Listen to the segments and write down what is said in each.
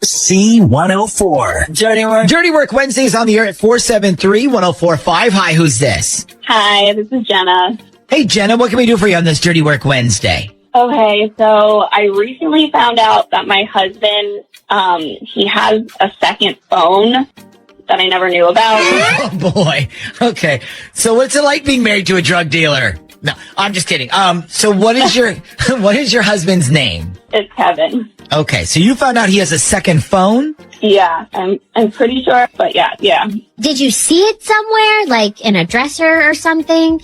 C104. Dirty Work Wednesdays on the air at 473-1045. Hi, who's this? Hi, this is Jenna. Hey, Jenna, what can we do for you on this Dirty Work Wednesday? Okay, so I recently found out that my husband, he has a second phone that I never knew about. Oh, boy. Okay. So what's it like being married to a drug dealer? No, I'm just kidding. So what is your husband's name? It's Kevin. Okay, so you found out he has a second phone? Yeah, I'm pretty sure, but yeah. Did you see it somewhere, like in a dresser or something?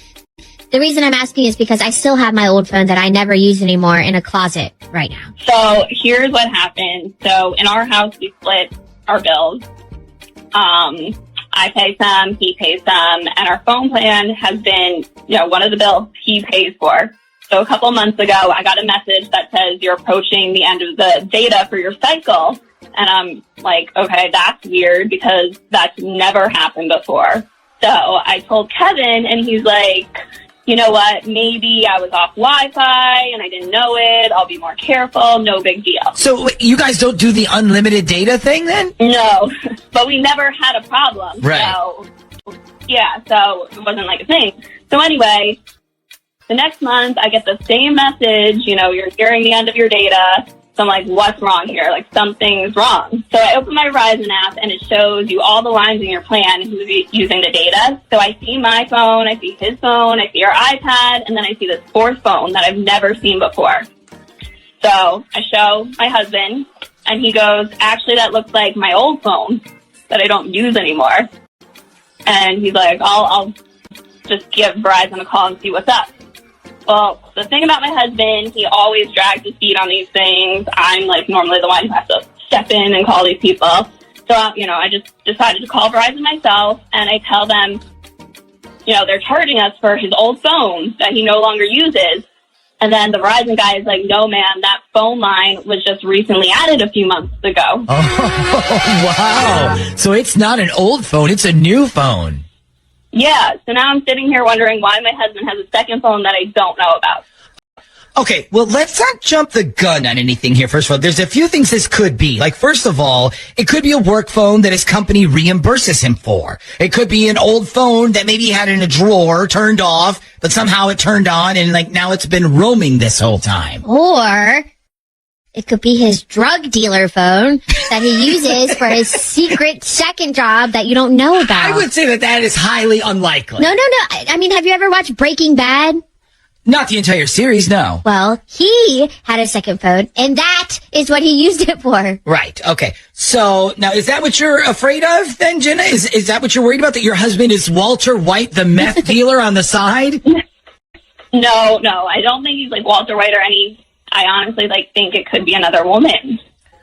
The reason I'm asking is because I still have my old phone that I never use anymore in a closet right now. So here's what happened. So in our house, we split our bills. I pay some, he pays some, and our phone plan has been, one of the bills he pays for. So a couple months ago, I got a message that says you're approaching the end of the data for your cycle. And I'm like, okay, that's weird because that's never happened before. So I told Kevin and he's like, you know what, maybe I was off Wi-Fi and I didn't know it. I'll be more careful. No big deal. So you guys don't do the unlimited data thing then? No, but we never had a problem. Right. So, yeah, so it wasn't like a thing. So anyway, the next month I get the same message, you're nearing the end of your data. So I'm like, what's wrong here? Like something's wrong. So I open my Verizon app and it shows you all the lines in your plan who's using the data. So I see my phone, I see his phone, I see our iPad, and then I see this fourth phone that I've never seen before. So I show my husband and he goes, actually that looks like my old phone that I don't use anymore. And he's like, I'll just give Verizon a call and see what's up. Well, the thing about my husband, he always drags his feet on these things. I'm like normally the one who has to step in and call these people. So, I just decided to call Verizon myself and I tell them, they're charging us for his old phone that he no longer uses. And then the Verizon guy is like, no, man, that phone line was just recently added a few months ago. Oh, wow. So it's not an old phone, it's a new phone. Yeah, so now I'm sitting here wondering why my husband has a second phone that I don't know about. Okay, well, let's not jump the gun on anything here. First of all, there's a few things this could be. Like, first of all, it could be a work phone that his company reimburses him for. It could be an old phone that maybe he had in a drawer, turned off, but somehow it turned on, and now it's been roaming this whole time. Or it could be his drug dealer phone that he uses for his secret second job that you don't know about. I would say that is highly unlikely. No. I mean, have you ever watched Breaking Bad? Not the entire series, no. Well, he had a second phone, and that is what he used it for. Right, okay. So, now, is that what you're afraid of then, Jenna? Is that what you're worried about, that your husband is Walter White, the meth dealer on the side? No, I don't think he's like Walter White or any... I honestly think it could be another woman.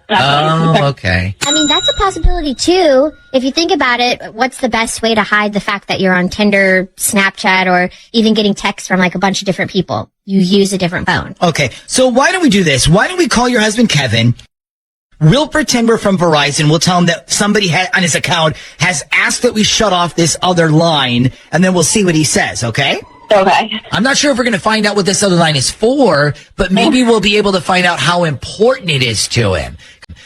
Oh, okay. I mean, that's a possibility too. If you think about it, what's the best way to hide the fact that you're on Tinder, Snapchat, or even getting texts from like a bunch of different people? You use a different phone. Okay, so why don't we do this? Why don't we call your husband Kevin? We'll pretend we're from Verizon. We'll tell him that somebody on his account has asked that we shut off this other line, and then we'll see what he says, okay? Okay. I'm not sure if we're going to find out what this other line is for, but maybe we'll be able to find out how important it is to him.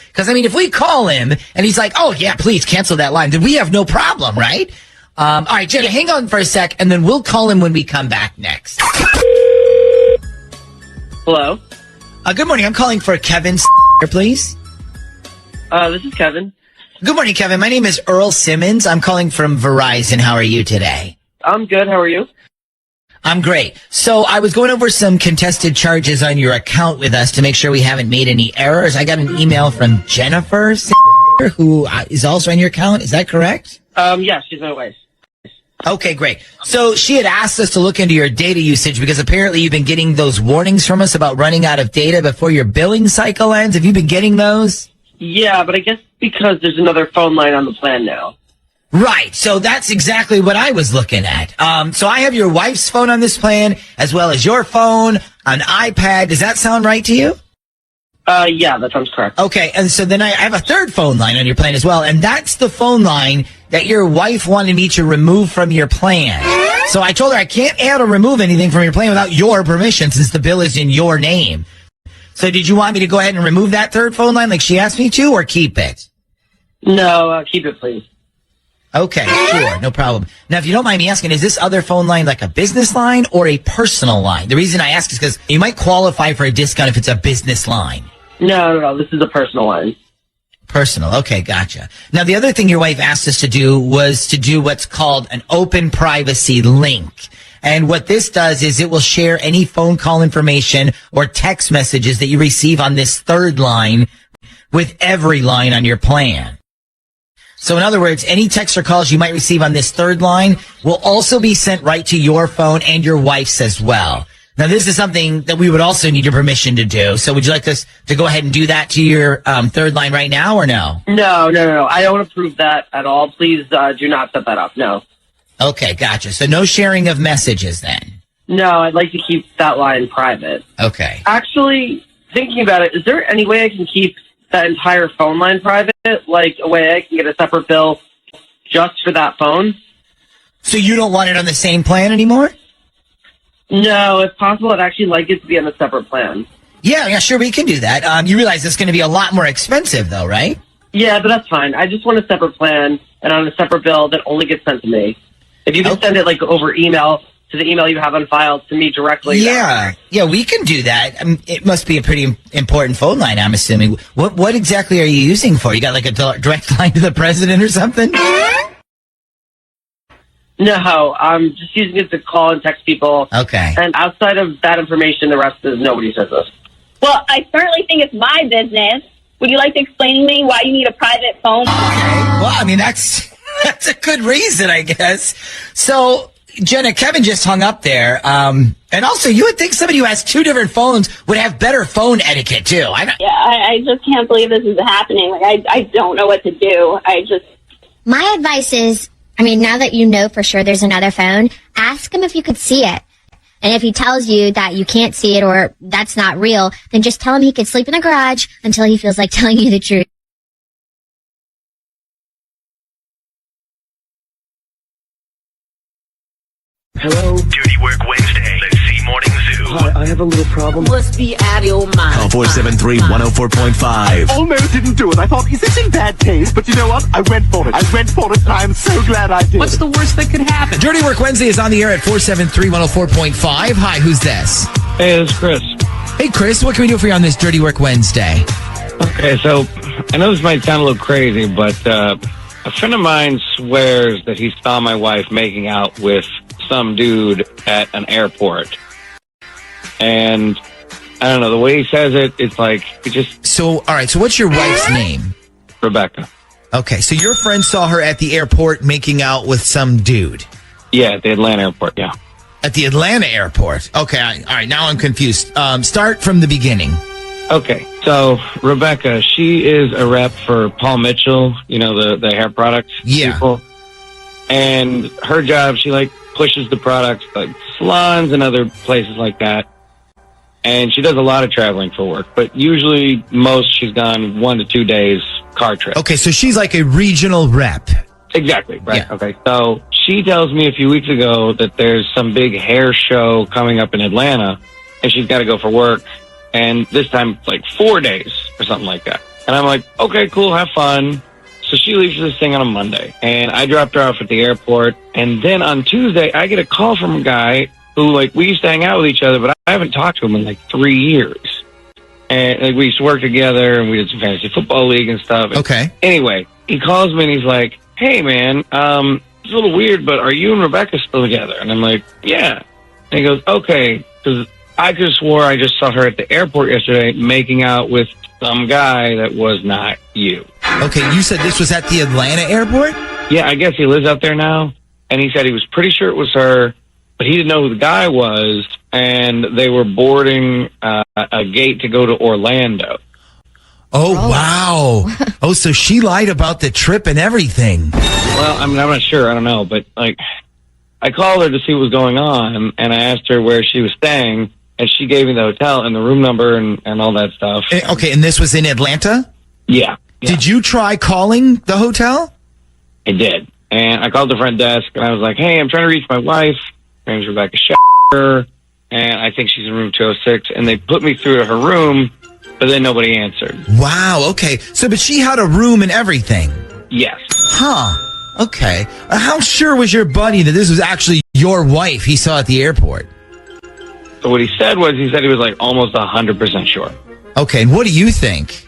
Because, if we call him and he's like, oh, yeah, please cancel that line, then we have no problem, right? All right, Jenna, hang on for a sec, and then we'll call him when we come back next. Hello? Good morning. I'm calling for Kevin, please. This is Kevin. Good morning, Kevin. My name is Earl Simmons. I'm calling from Verizon. How are you today? I'm good. How are you? I'm great. So I was going over some contested charges on your account with us to make sure we haven't made any errors. I got an email from Jennifer, who is also on your account. Is that correct? Yeah, she's my wife. Okay, great. So she had asked us to look into your data usage because apparently you've been getting those warnings from us about running out of data before your billing cycle ends. Have you been getting those? Yeah, but I guess because there's another phone line on the plan now. Right. So that's exactly what I was looking at. So I have your wife's phone on this plan, as well as your phone, an iPad. Does that sound right to you? Yeah, that sounds correct. Okay. And so then I have a third phone line on your plan as well. And that's the phone line that your wife wanted me to remove from your plan. So I told her I can't add or remove anything from your plan without your permission since the bill is in your name. So did you want me to go ahead and remove that third phone line like she asked me to, or keep it? No, keep it, please. Okay, sure, no problem. Now, if you don't mind me asking, is this other phone line like a business line or a personal line? The reason I ask is because you might qualify for a discount if it's a business line. No, this is a personal line. Personal, okay, gotcha. Now, the other thing your wife asked us to do was to do what's called an open privacy link. And what this does is it will share any phone call information or text messages that you receive on this third line with every line on your plan. So in other words, any text or calls you might receive on this third line will also be sent right to your phone and your wife's as well. Now, this is something that we would also need your permission to do. So would you like us to go ahead and do that to your third line right now or no? No. I don't approve that at all. Please do not set that up. No. Okay, gotcha. So no sharing of messages then? No, I'd like to keep that line private. Okay. Actually, thinking about it, is there any way I can keep that entire phone line private? Like a way I can get a separate bill just for that phone? So you don't want it on the same plan anymore? No, if possible, I'd actually like it to be on a separate plan. Yeah, sure, we can do that. You realize it's going to be a lot more expensive though, right? Yeah, but that's fine. I just want a separate plan and on a separate bill that only gets sent to me. If you can send it like over email to the email you have on file to me directly. Yeah, we can do that. It must be a pretty important phone line, I'm assuming. What exactly are you using for? You got like a direct line to the president or something? No, I'm just using it to call and text people. Okay. And outside of that information, the rest is nobody's business. Well, I certainly think it's my business. Would you like to explain to me why you need a private phone? Okay. Well, I mean, that's a good reason, I guess. So, Jenna, Kevin just hung up there. And also, you would think somebody who has two different phones would have better phone etiquette, too. I just can't believe this is happening. Like, I don't know what to do. My advice is, now that you know for sure there's another phone, ask him if you could see it. And if he tells you that you can't see it or that's not real, then just tell him he could sleep in the garage until he feels like telling you the truth. Hello? Dirty Work Wednesday. Let's see Morning Zoo. Hi, I have a little problem. Must be out of your mind. Call 473-104.5. Almost didn't do it. I thought, is this in bad taste? But you know what? I went for it. And I'm so glad I did. What's the worst that could happen? Dirty Work Wednesday is on the air at 473-104.5. Hi, who's this? Hey, this is Chris. Hey, Chris, what can we do for you on this Dirty Work Wednesday? Okay, so I know this might sound a little crazy, but a friend of mine swears that he saw my wife making out with some dude at an airport. And I don't know, the way he says it, it's like, it just... So, all right, so what's your wife's name? Rebecca. Okay, so your friend saw her at the airport making out with some dude. Yeah, at the Atlanta airport, yeah. At the Atlanta airport. Okay, all right, now I'm confused. Start from the beginning. Okay, so Rebecca, she is a rep for Paul Mitchell, you know, the hair products people. And her job, she like pushes the products like salons and other places like that. And she does a lot of traveling for work, but usually she's gone 1 to 2 days car trip. Okay, so she's like a regional rep. Exactly, right. Yeah. Okay, so she tells me a few weeks ago that there's some big hair show coming up in Atlanta, and she's got to go for work. And this time, like 4 days or something like that. And I'm like, okay, cool, have fun. So she leaves for this thing on a Monday. And I dropped her off at the airport. And then on Tuesday, I get a call from a guy who, like, we used to hang out with each other, but I haven't talked to him in, like, 3 years. And like, we used to work together, and we did some fantasy football league and stuff. Okay. Anyway, he calls me, and he's like, hey, man, it's a little weird, but are you and Rebecca still together? And I'm like, yeah. And he goes, okay, because I could have swore I just saw her at the airport yesterday making out with some guy that was not you. Okay, you said this was at the Atlanta airport? Yeah, I guess he lives out there now. And he said he was pretty sure it was her, but he didn't know who the guy was. And they were boarding a gate to go to Orlando. Oh, wow. Oh, so she lied about the trip and everything. Well, I mean, I'm not sure. I don't know. But, like, I called her to see what was going on, and I asked her where she was staying. And she gave me the hotel and the room number and all that stuff. Okay, and this was in Atlanta? Yeah. Did you try calling the hotel? I did. And I called the front desk, and I was like, hey, I'm trying to reach my wife. Her name's Rebecca Shagger, and I think she's in room 206. And they put me through to her room, but then nobody answered. Wow, okay. So, but she had a room and everything. Yes. Huh. Okay. How sure was your buddy that this was actually your wife he saw at the airport? So what he said he was like almost 100% sure. Okay, and what do you think?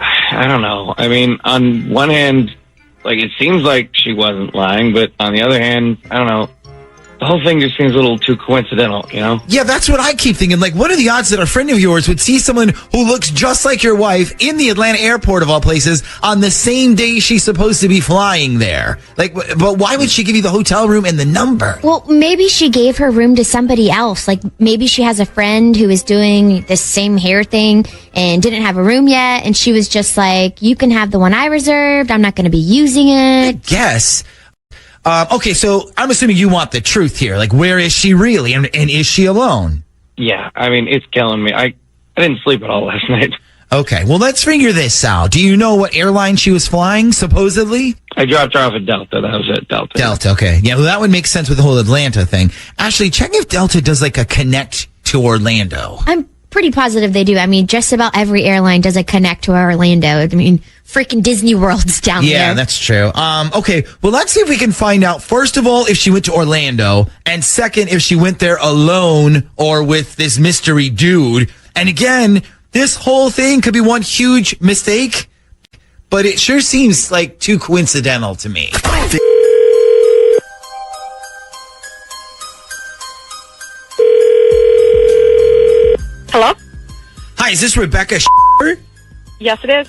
I don't know. I mean, on one hand, like, it seems like she wasn't lying, but on the other hand, I don't know. The whole thing just seems a little too coincidental, you know? Yeah, that's what I keep thinking. Like, what are the odds that a friend of yours would see someone who looks just like your wife in the Atlanta airport, of all places, on the same day she's supposed to be flying there? Like, but why would she give you the hotel room and the number? Well, maybe she gave her room to somebody else. Like, maybe she has a friend who is doing this same hair thing and didn't have a room yet. And she was just like, you can have the one I reserved. I'm not going to be using it. I guess. Okay, so I'm assuming you want the truth here. Like, where is she really? And is she alone? Yeah, I mean, it's killing me. I didn't sleep at all last night. Okay, well, let's figure this out. Do you know what airline she was flying, supposedly? I dropped her off at Delta. That was it, Delta. Delta, okay. Yeah, well, that would make sense with the whole Atlanta thing. Ashley, check if Delta does like a connect to Orlando. I'm pretty positive they do. I mean, just about every airline does a connect to Orlando. I mean, freaking Disney World's down there. Yeah, that's true. Okay, well, let's see if we can find out, first of all, if she went to Orlando, and second, if she went there alone or with this mystery dude. And again, this whole thing could be one huge mistake, but it sure seems like too coincidental to me. Hello? Hi, is this Rebecca? Yes, it is.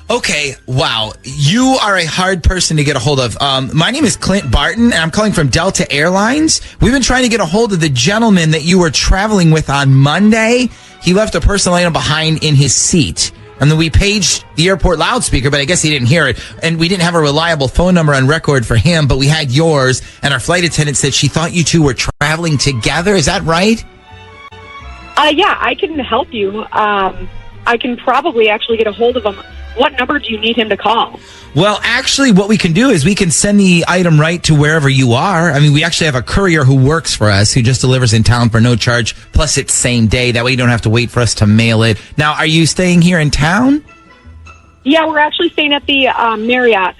Okay, wow. You are a hard person to get a hold of. My name is Clint Barton, and I'm calling from Delta Airlines. We've been trying to get a hold of the gentleman that you were traveling with on Monday. He left a personal item behind in his seat. And then we paged the airport loudspeaker, but I guess he didn't hear it. And we didn't have a reliable phone number on record for him, but we had yours. And our flight attendant said she thought you two were traveling together. Is that right? Yeah, I can help you. I can probably actually get a hold of him. What number do you need him to call? Well, actually, what we can do is we can send the item right to wherever you are. I mean, we actually have a courier who works for us who just delivers in town for no charge. Plus, it's same day. That way you don't have to wait for us to mail it. Now, are you staying here in town? Yeah, we're actually staying at the Marriott,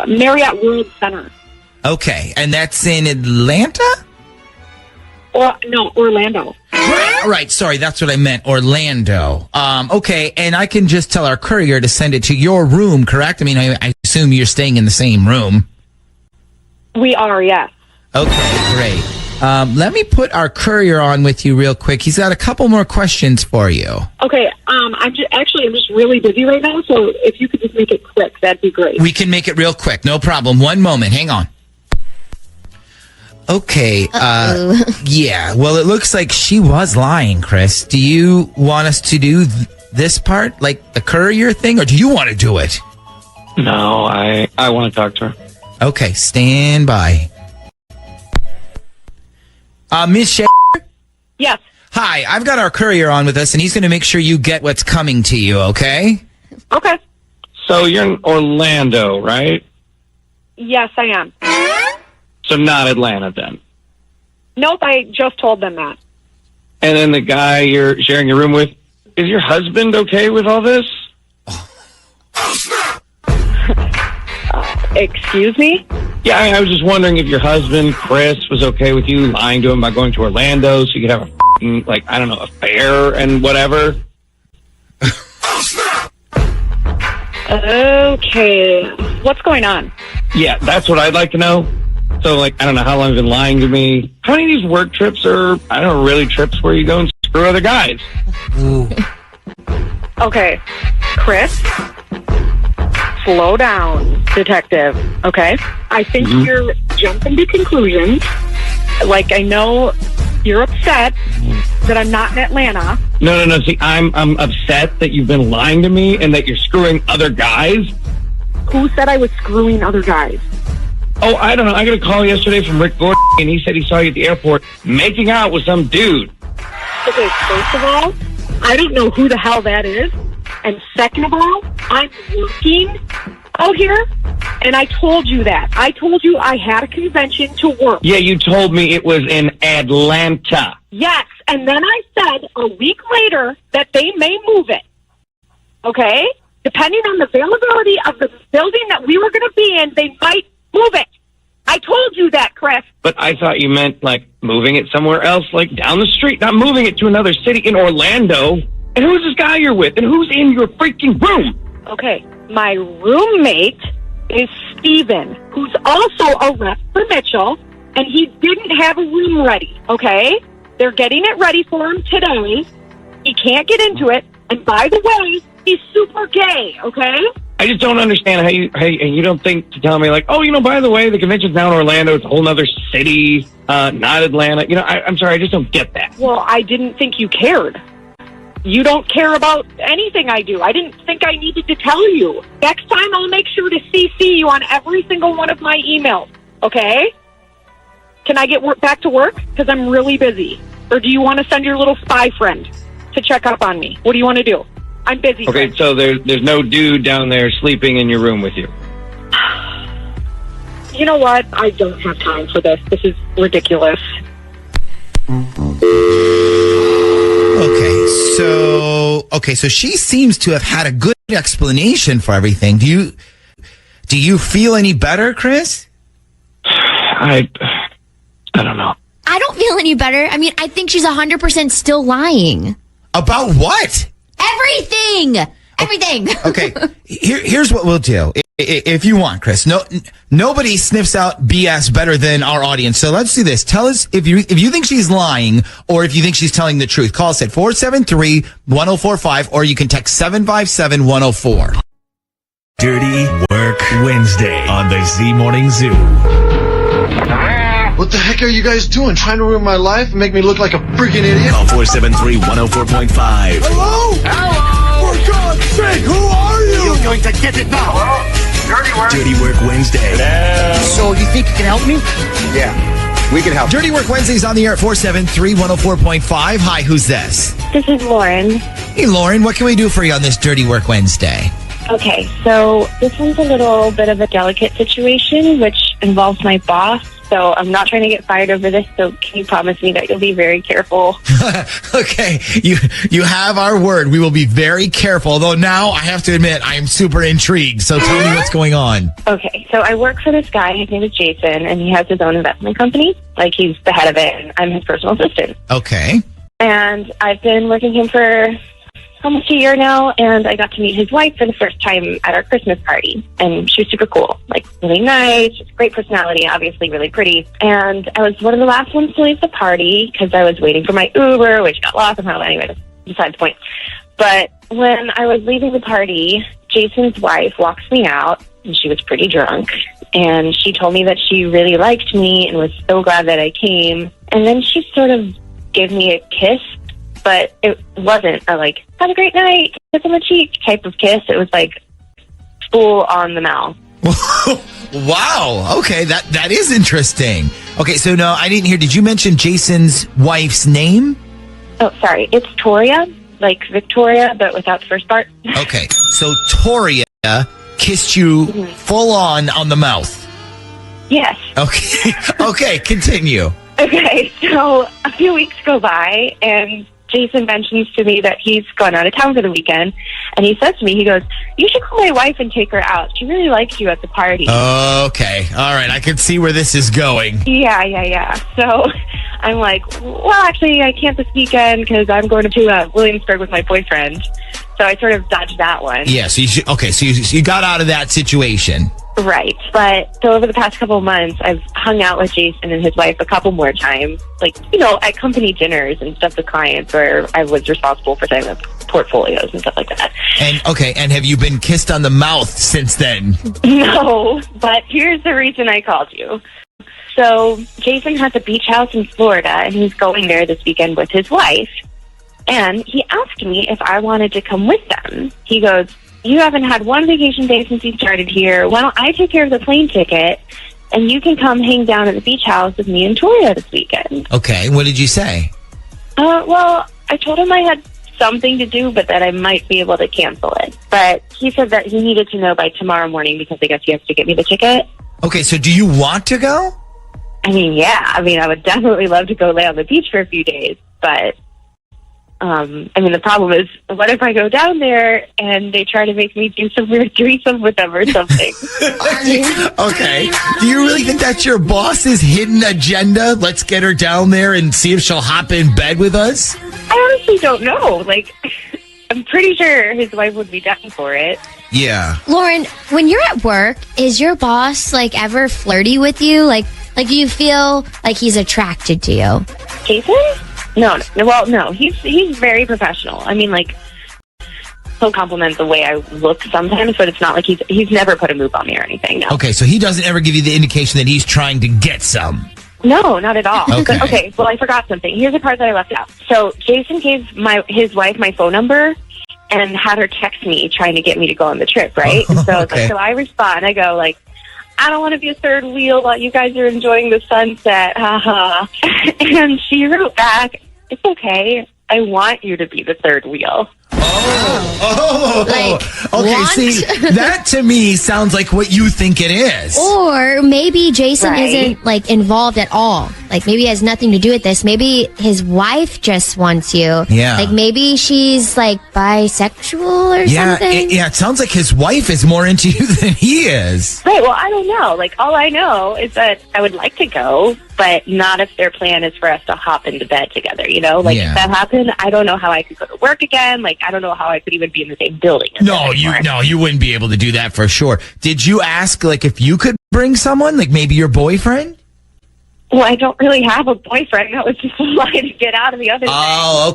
Marriott World Center. Okay, and that's in Atlanta? No, Orlando. Right, sorry, that's what I meant, Orlando. Okay, and I can just tell our courier to send it to your room, correct? I mean, I assume you're staying in the same room. We are, yes. Okay, great. Let me put our courier on with you real quick. He's got a couple more questions for you. Okay, I'm just really busy right now, so if you could just make it quick, that'd be great. We can make it real quick, no problem. One moment, hang on. Okay, yeah, well, it looks like she was lying, Chris. Do you want us to do this part, like the courier thing, or do you want to do it? No, I want to talk to her. Okay, stand by. Miss Shea? Yes. Hi, I've got our courier on with us, and he's going to make sure you get what's coming to you, okay? Okay. So you're in Orlando, right? Yes, I am. So not Atlanta then. Nope, I just told them that. And then the guy you're sharing your room with, is your husband okay with all this? Excuse me? Yeah, I was just wondering if your husband, Chris, was okay with you lying to him by going to Orlando so you could have a f***ing, like, I don't know, affair and whatever. Okay. What's going on? Yeah, that's what I'd like to know. So, like, I don't know how long you've been lying to me. How many of these work trips are, I don't know, really trips where you go and screw other guys? Ooh. Okay. Chris? Slow down, detective, okay? I think you're jumping to conclusions. Like, I know you're upset that I'm not in Atlanta. No. See, I'm upset that you've been lying to me and that you're screwing other guys. Who said I was screwing other guys? Oh, I don't know. I got a call yesterday from Rick Gordon, and he said he saw you at the airport making out with some dude. Okay, first of all, I don't know who the hell that is. And second of all, I'm working out here, and I told you that. I told you I had a convention to work. Yeah, you told me it was in Atlanta. Yes, And then I said a week later that they may move it. Okay? Depending on the availability of the building that we were going to be in, they might move it. I told you that, Chris. But I thought you meant, like, moving it somewhere else, like down the street, not moving it to another city in Orlando. And who's this guy you're with? And who's in your freaking room? Okay, my roommate is Steven, who's also a rep for Mitchell, and he didn't have a room ready, okay? They're getting it ready for him today. He can't get into it. And by the way, he's super gay, okay? I just don't understand how you don't think to tell me, like, oh, by the way, the convention's now in Orlando. It's a whole other city, not Atlanta. I'm sorry, I just don't get that. Well, I didn't think you cared. You don't care about anything I do. I didn't think I needed to tell you. Next time, I'll make sure to CC you on every single one of my emails, okay? Can I get back to work? Because I'm really busy. Or do you want to send your little spy friend to check up on me? What do you want to do? I'm busy. Okay, so there's no dude down there sleeping in your room with you. You know what? I don't have time for this. This is ridiculous. Okay, so she seems to have had a good explanation for everything. Do you feel any better, Chris? I don't know. I don't feel any better. I mean, I think she's 100% still lying. About what? Everything. Okay, here's what we'll do. If you want, Chris. Nobody sniffs out BS better than our audience. So let's do this. Tell us if you think she's lying or if you think she's telling the truth. Call us at 473-1045 or you can text 757-104. Dirty Work Wednesday on the Z Morning Zoo. What the heck are you guys doing? Trying to ruin my life and make me look like a freaking idiot? Call 473-104.5. Hello? For God's sake, who are you? You're going to get it now. Dirty Work. Dirty Work Wednesday. So you think you can help me? Yeah, we can help. Dirty Work Wednesday's on the air at 473-104.5. Hi, who's this? This is Lauren. Hey, Lauren, what can we do for you on this Dirty Work Wednesday? Okay, so this one's a little bit of a delicate situation, which involves my boss. So I'm not trying to get fired over this, so can you promise me that you'll be very careful? Okay, you have our word. We will be very careful, although now I have to admit I am super intrigued. So tell me what's going on. Okay, so I work for this guy. His name is Jason, and he has his own investment company. Like, he's the head of it, and I'm his personal assistant. Okay. And I've been working with him for almost a year now, and I got to meet his wife for the first time at our Christmas party, and she was super cool, like really nice, just great personality, obviously really pretty. And I was one of the last ones to leave the party because I was waiting for my Uber, which got lost somehow. Anyway, that's besides the point. But when I was leaving the party, Jason's wife walks me out, and she was pretty drunk, and she told me that she really liked me and was so glad that I came. And then she sort of gave me a kiss, but it wasn't a, like, have a great night, kiss on the cheek type of kiss. It was like full on the mouth. Wow. Okay, that is interesting. Okay, so no, I didn't hear. Did you mention Jason's wife's name? Oh, sorry. It's Toria, like Victoria, but without the first part. Okay, so Toria kissed you full on the mouth. Yes. Okay. Okay, continue. Okay, so a few weeks go by, and Jason mentions to me that he's gone out of town for the weekend, and he says to me, he goes, you should call my wife and take her out. She really liked you at the party. Okay. All right. I can see where this is going. Yeah. So I'm like, well, actually, I can't this weekend because I'm going to Williamsburg with my boyfriend. So I sort of dodged that one. Yeah, so you got out of that situation. Right. But so over the past couple of months, I've hung out with Jason and his wife a couple more times, like, at company dinners and stuff with clients where I was responsible for setting up portfolios and stuff like that. And have you been kissed on the mouth since then? No, but here's the reason I called you. So Jason has a beach house in Florida, and he's going there this weekend with his wife. And he asked me if I wanted to come with them. He goes, you haven't had one vacation day since you started here. Why don't I take care of the plane ticket, and you can come hang down at the beach house with me and Toria this weekend? Okay, what did you say? Well, I told him I had something to do, but that I might be able to cancel it. But he said that he needed to know by tomorrow morning because I guess he has to get me the ticket. Okay, so do you want to go? I mean, yeah. I mean, I would definitely love to go lay on the beach for a few days. But, the problem is, what if I go down there and they try to make me do some weird threesome with them or something? Okay. Do you really think that's your boss's hidden agenda? Let's get her down there and see if she'll hop in bed with us? I honestly don't know. I'm pretty sure his wife would be down for it. Yeah. Lauren, when you're at work, is your boss ever flirty with you? Do you feel like he's attracted to you? Jason? No. Well, no. He's very professional. He'll compliment the way I look sometimes, but it's not like he's never put a move on me or anything. No. Okay, so he doesn't ever give you the indication that he's trying to get some. No, not at all. Okay. But, okay, well, I forgot something. Here's the part that I left out. So Jason gave his wife my phone number and had her text me trying to get me to go on the trip, right? And so, Okay. so I respond. I go, I don't want to be a third wheel while you guys are enjoying the sunset. Ha And she wrote back, it's okay. I want you to be the third wheel. Okay, want? see, that to me sounds like what you think it is. Or maybe Jason Right. isn't involved at all. Maybe it has nothing to do with this. Maybe his wife just wants you. Yeah. Maybe she's bisexual or something. It sounds like his wife is more into you than he is. Right, well, I don't know. All I know is that I would like to go, but not if their plan is for us to hop into bed together, Yeah. If that happened, I don't know how I could go to work again. I don't know how I could even be in the same building. as them anymore. You wouldn't be able to do that for sure. Did you ask if you could bring someone, maybe your boyfriend? Well, I don't really have a boyfriend. That was just a lie to get out of the other thing. Oh,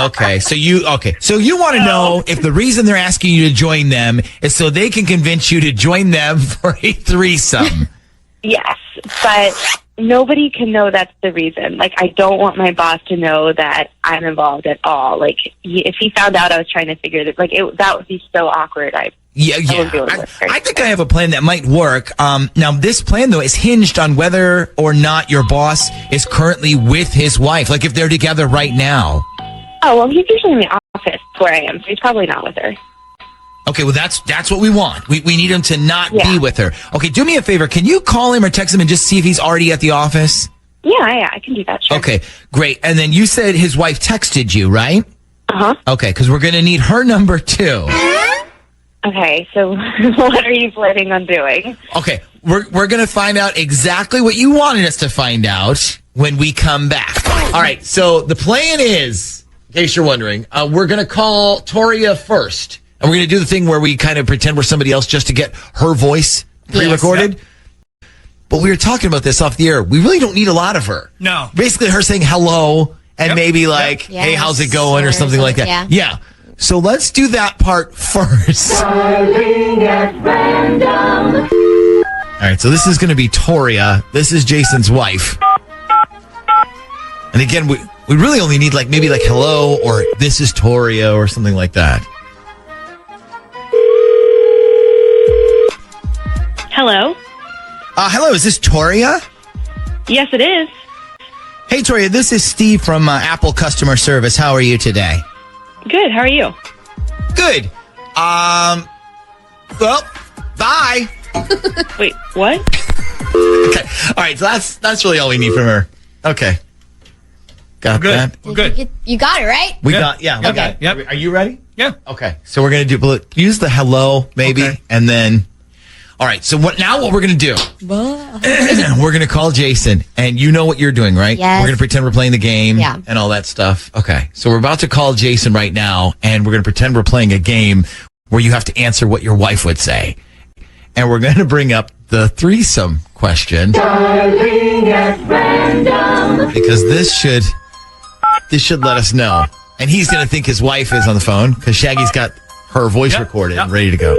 okay. So you want to know if the reason they're asking you to join them is so they can convince you to join them for a threesome. Yes, but nobody can know that's the reason. I don't want my boss to know that I'm involved at all. If he found out I was trying to figure that, that would be so awkward. Yeah. wouldn't be able to work very I think I have a plan that might work. Now, this plan, though, is hinged on whether or not your boss is currently with his wife, if they're together right now. Oh, well, he's usually in the office where I am, so he's probably not with her. Okay, well, that's what we want. We need him to not be with her. Okay, do me a favor. Can you call him or text him and just see if he's already at the office? Yeah, I can do that, sure. Okay, great. And then you said his wife texted you, right? Uh-huh. Okay, because we're going to need her number, too. Okay, so what are you planning on doing? Okay, we're going to find out exactly what you wanted us to find out when we come back. All right, so the plan is, in case you're wondering, we're going to call Toria first. And we're going to do the thing where we kind of pretend we're somebody else just to get her voice pre-recorded. Yes. Yep. But we were talking about this off the air. We really don't need a lot of her. No. Basically her saying hello and maybe hey, how's it going or something like that. Yeah. So let's do that part first. All right, so this is going to be Toria. This is Jason's wife. And again, we really only need maybe hello or this is Toria or something like that. Hello? Hello, is this Toria? Yes, it is. Hey, Toria, this is Steve from Apple Customer Service. How are you today? Good, how are you? Good. Well, bye. Wait, what? Okay. All right, so that's really all we need from her. Okay. Got that? We're good. You got it, right? We got it. Yep. Are you ready? Yeah. Okay. So we're going to use the hello, maybe, and then... All right, so what we're going to do, we're going to call Jason, and you know what you're doing, right? Yes. We're going to pretend we're playing the game Yeah. and all that stuff. Okay, so we're about to call Jason right now, and we're going to pretend we're playing a game where you have to answer what your wife would say. And we're going to bring up the threesome question. Because this should let us know. And he's going to think his wife is on the phone, because Shaggy's got her voice recorded and ready to go.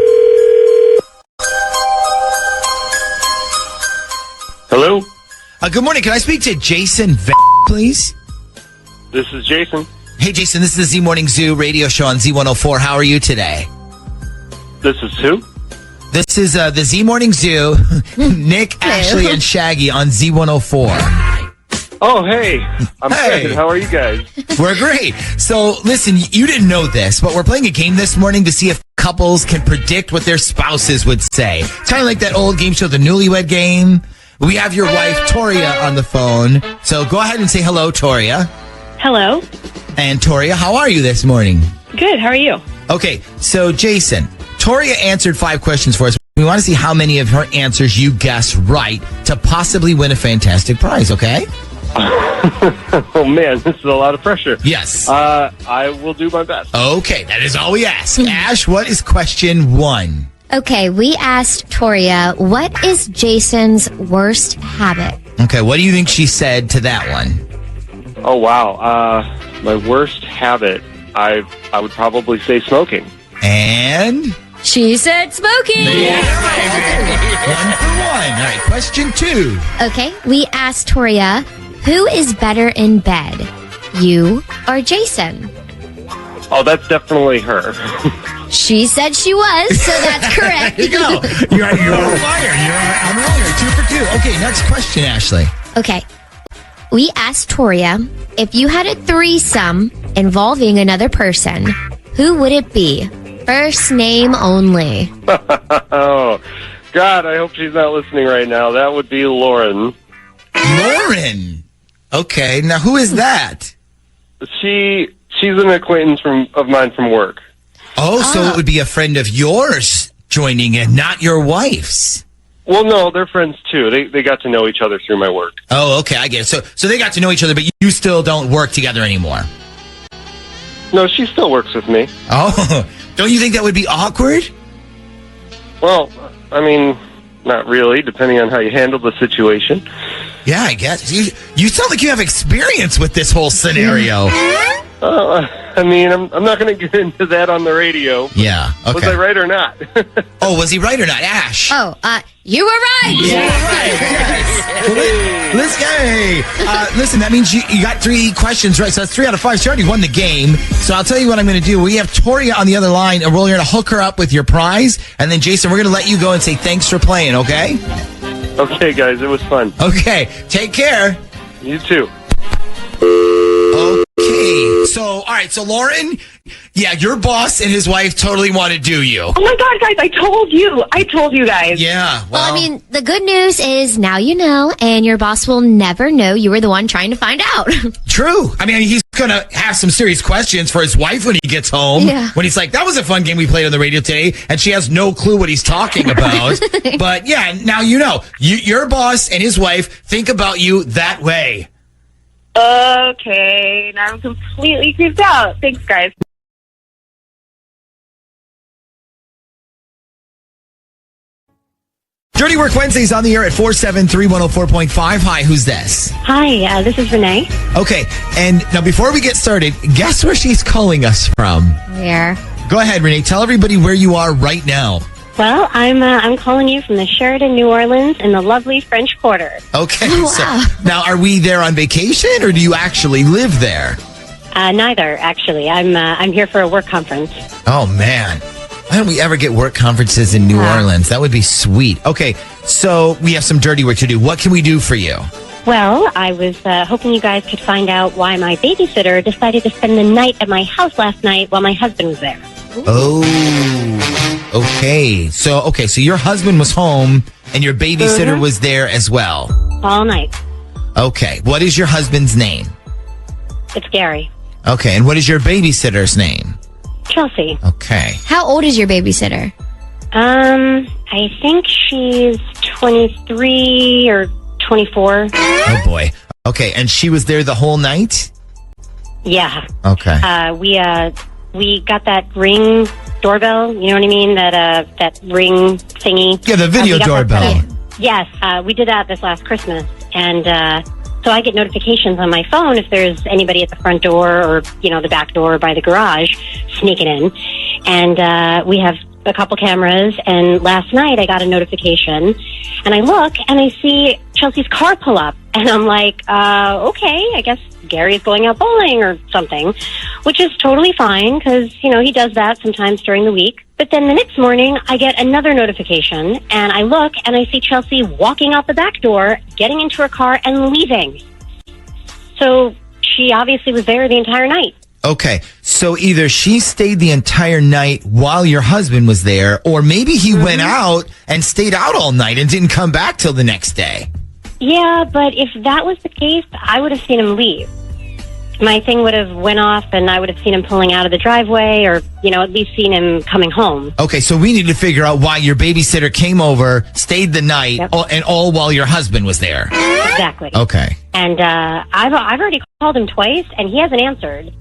Hello? Good morning. Can I speak to Jason, please? This is Jason. Hey, Jason. This is the Z Morning Zoo radio show on Z104. How are you today? This is who? This is the Z Morning Zoo. Nick, Ashley, and Shaggy on Z104. Oh, hey. I'm good. How are you guys? We're great. So, listen, you didn't know this, but we're playing a game this morning to see if couples can predict what their spouses would say. It's kind of like that old game show, the Newlywed Game. We have your wife, Toria, on the phone. So go ahead and say hello, Toria. Hello. And Toria, how are you this morning? Good. How are you? Okay, so Jason, Toria answered 5 questions for us. We want to see how many of her answers you guess right to possibly win a fantastic prize, okay? Oh, man, this is a lot of pressure. Yes. I will do my best. Okay, that is all we ask. Ash, what is question 1? Okay, we asked Toria, what is Jason's worst habit? Okay, what do you think she said to that one? Oh, wow. My worst habit, I would probably say smoking. And? She said smoking. Yeah, 1 for 1. All right, question 2. Okay, we asked Toria, who is better in bed, you or Jason? Oh, that's definitely her. She said she was, so that's correct. There you go. You're on fire. I'm wrong. 2 for 2. Okay, next question, Ashley. Okay. We asked Toria, if you had a threesome involving another person, who would it be? First name only. Oh, God, I hope she's not listening right now. That would be Lauren. Lauren. Okay, now who is that? She's an acquaintance of mine from work. Oh, so it would be a friend of yours joining in, not your wife's. Well, no, they're friends too. They got to know each other through my work. Oh, okay, I get it. So they got to know each other, but you still don't work together anymore. No, she still works with me. Oh, don't you think that would be awkward? Well, I mean, not really, depending on how you handle the situation. Yeah, I guess. You sound like you have experience with this whole scenario. I mean, I'm not going to get into that on the radio. Yeah, okay. Was I right or not? Oh, was he right or not? Ash. Oh, you were right. Yeah, right. Yes. Listen, that means you got 3 questions right. So that's 3 out of 5. She already won the game. So I'll tell you what I'm going to do. We have Toria on the other line, and we're going to hook her up with your prize. And then, Jason, we're going to let you go and say thanks for playing, okay? Okay, guys, it was fun. Okay, take care. You too. Okay, so, all right, so Lauren, yeah, your boss and his wife totally want to do you. Oh my God, guys, I told you guys. Yeah, Well, I mean, the good news is now you know, and your boss will never know you were the one trying to find out. True. I mean, he's going to have some serious questions for his wife when he gets home. Yeah. When he's like, that was a fun game we played on the radio today, and she has no clue what he's talking about. But yeah, now you know. Your boss and his wife think about you that way. Okay, now I'm completely creeped out. Thanks, guys. Dirty Work Wednesday's on the air at 473-104.5. Hi, who's this? Hi, this is Renee. Okay, and now before we get started, guess where she's calling us from? Where? Go ahead, Renee. Tell everybody where you are right now. Well, I'm calling you from the Sheraton, New Orleans, in the lovely French Quarter. Okay, wow. so now are we there on vacation, or do you actually live there? Neither, actually. I'm here for a work conference. Oh, man. Why don't we ever get work conferences in New Orleans? That would be sweet. Okay, so we have some dirty work to do. What can we do for you? Well, I was hoping you guys could find out why my babysitter decided to spend the night at my house last night while my husband was there. Oh, okay. So your husband was home and your babysitter was there as well. All night. Okay. What is your husband's name? It's Gary. Okay. And what is your babysitter's name? Chelsea. Okay. How old is your babysitter? I think she's 23 or 24. Oh, boy. Okay. And she was there the whole night? Yeah. Okay. We got that Ring doorbell. You know what I mean? That Ring thingy. Yeah, the video doorbell. Yes, we did that this last Christmas, and so I get notifications on my phone if there's anybody at the front door or the back door by the garage sneaking in, and we have a couple cameras. And last night I got a notification, and I look and I see Chelsea's car pull up, and I'm like, okay, I guess Gary's going out bowling or something, which is totally fine because, he does that sometimes during the week. But then the next morning, I get another notification, and I look, and I see Chelsea walking out the back door, getting into her car, and leaving. So she obviously was there the entire night. Okay, so either she stayed the entire night while your husband was there, or maybe he went out and stayed out all night and didn't come back till the next day. Yeah, but if that was the case, I would have seen him leave. my thing would have went off and I would have seen him pulling out of the driveway or, at least seen him coming home. Okay, so we need to figure out why your babysitter came over, stayed the night, and all while your husband was there. Exactly. Okay. And I've already called him twice and he hasn't answered.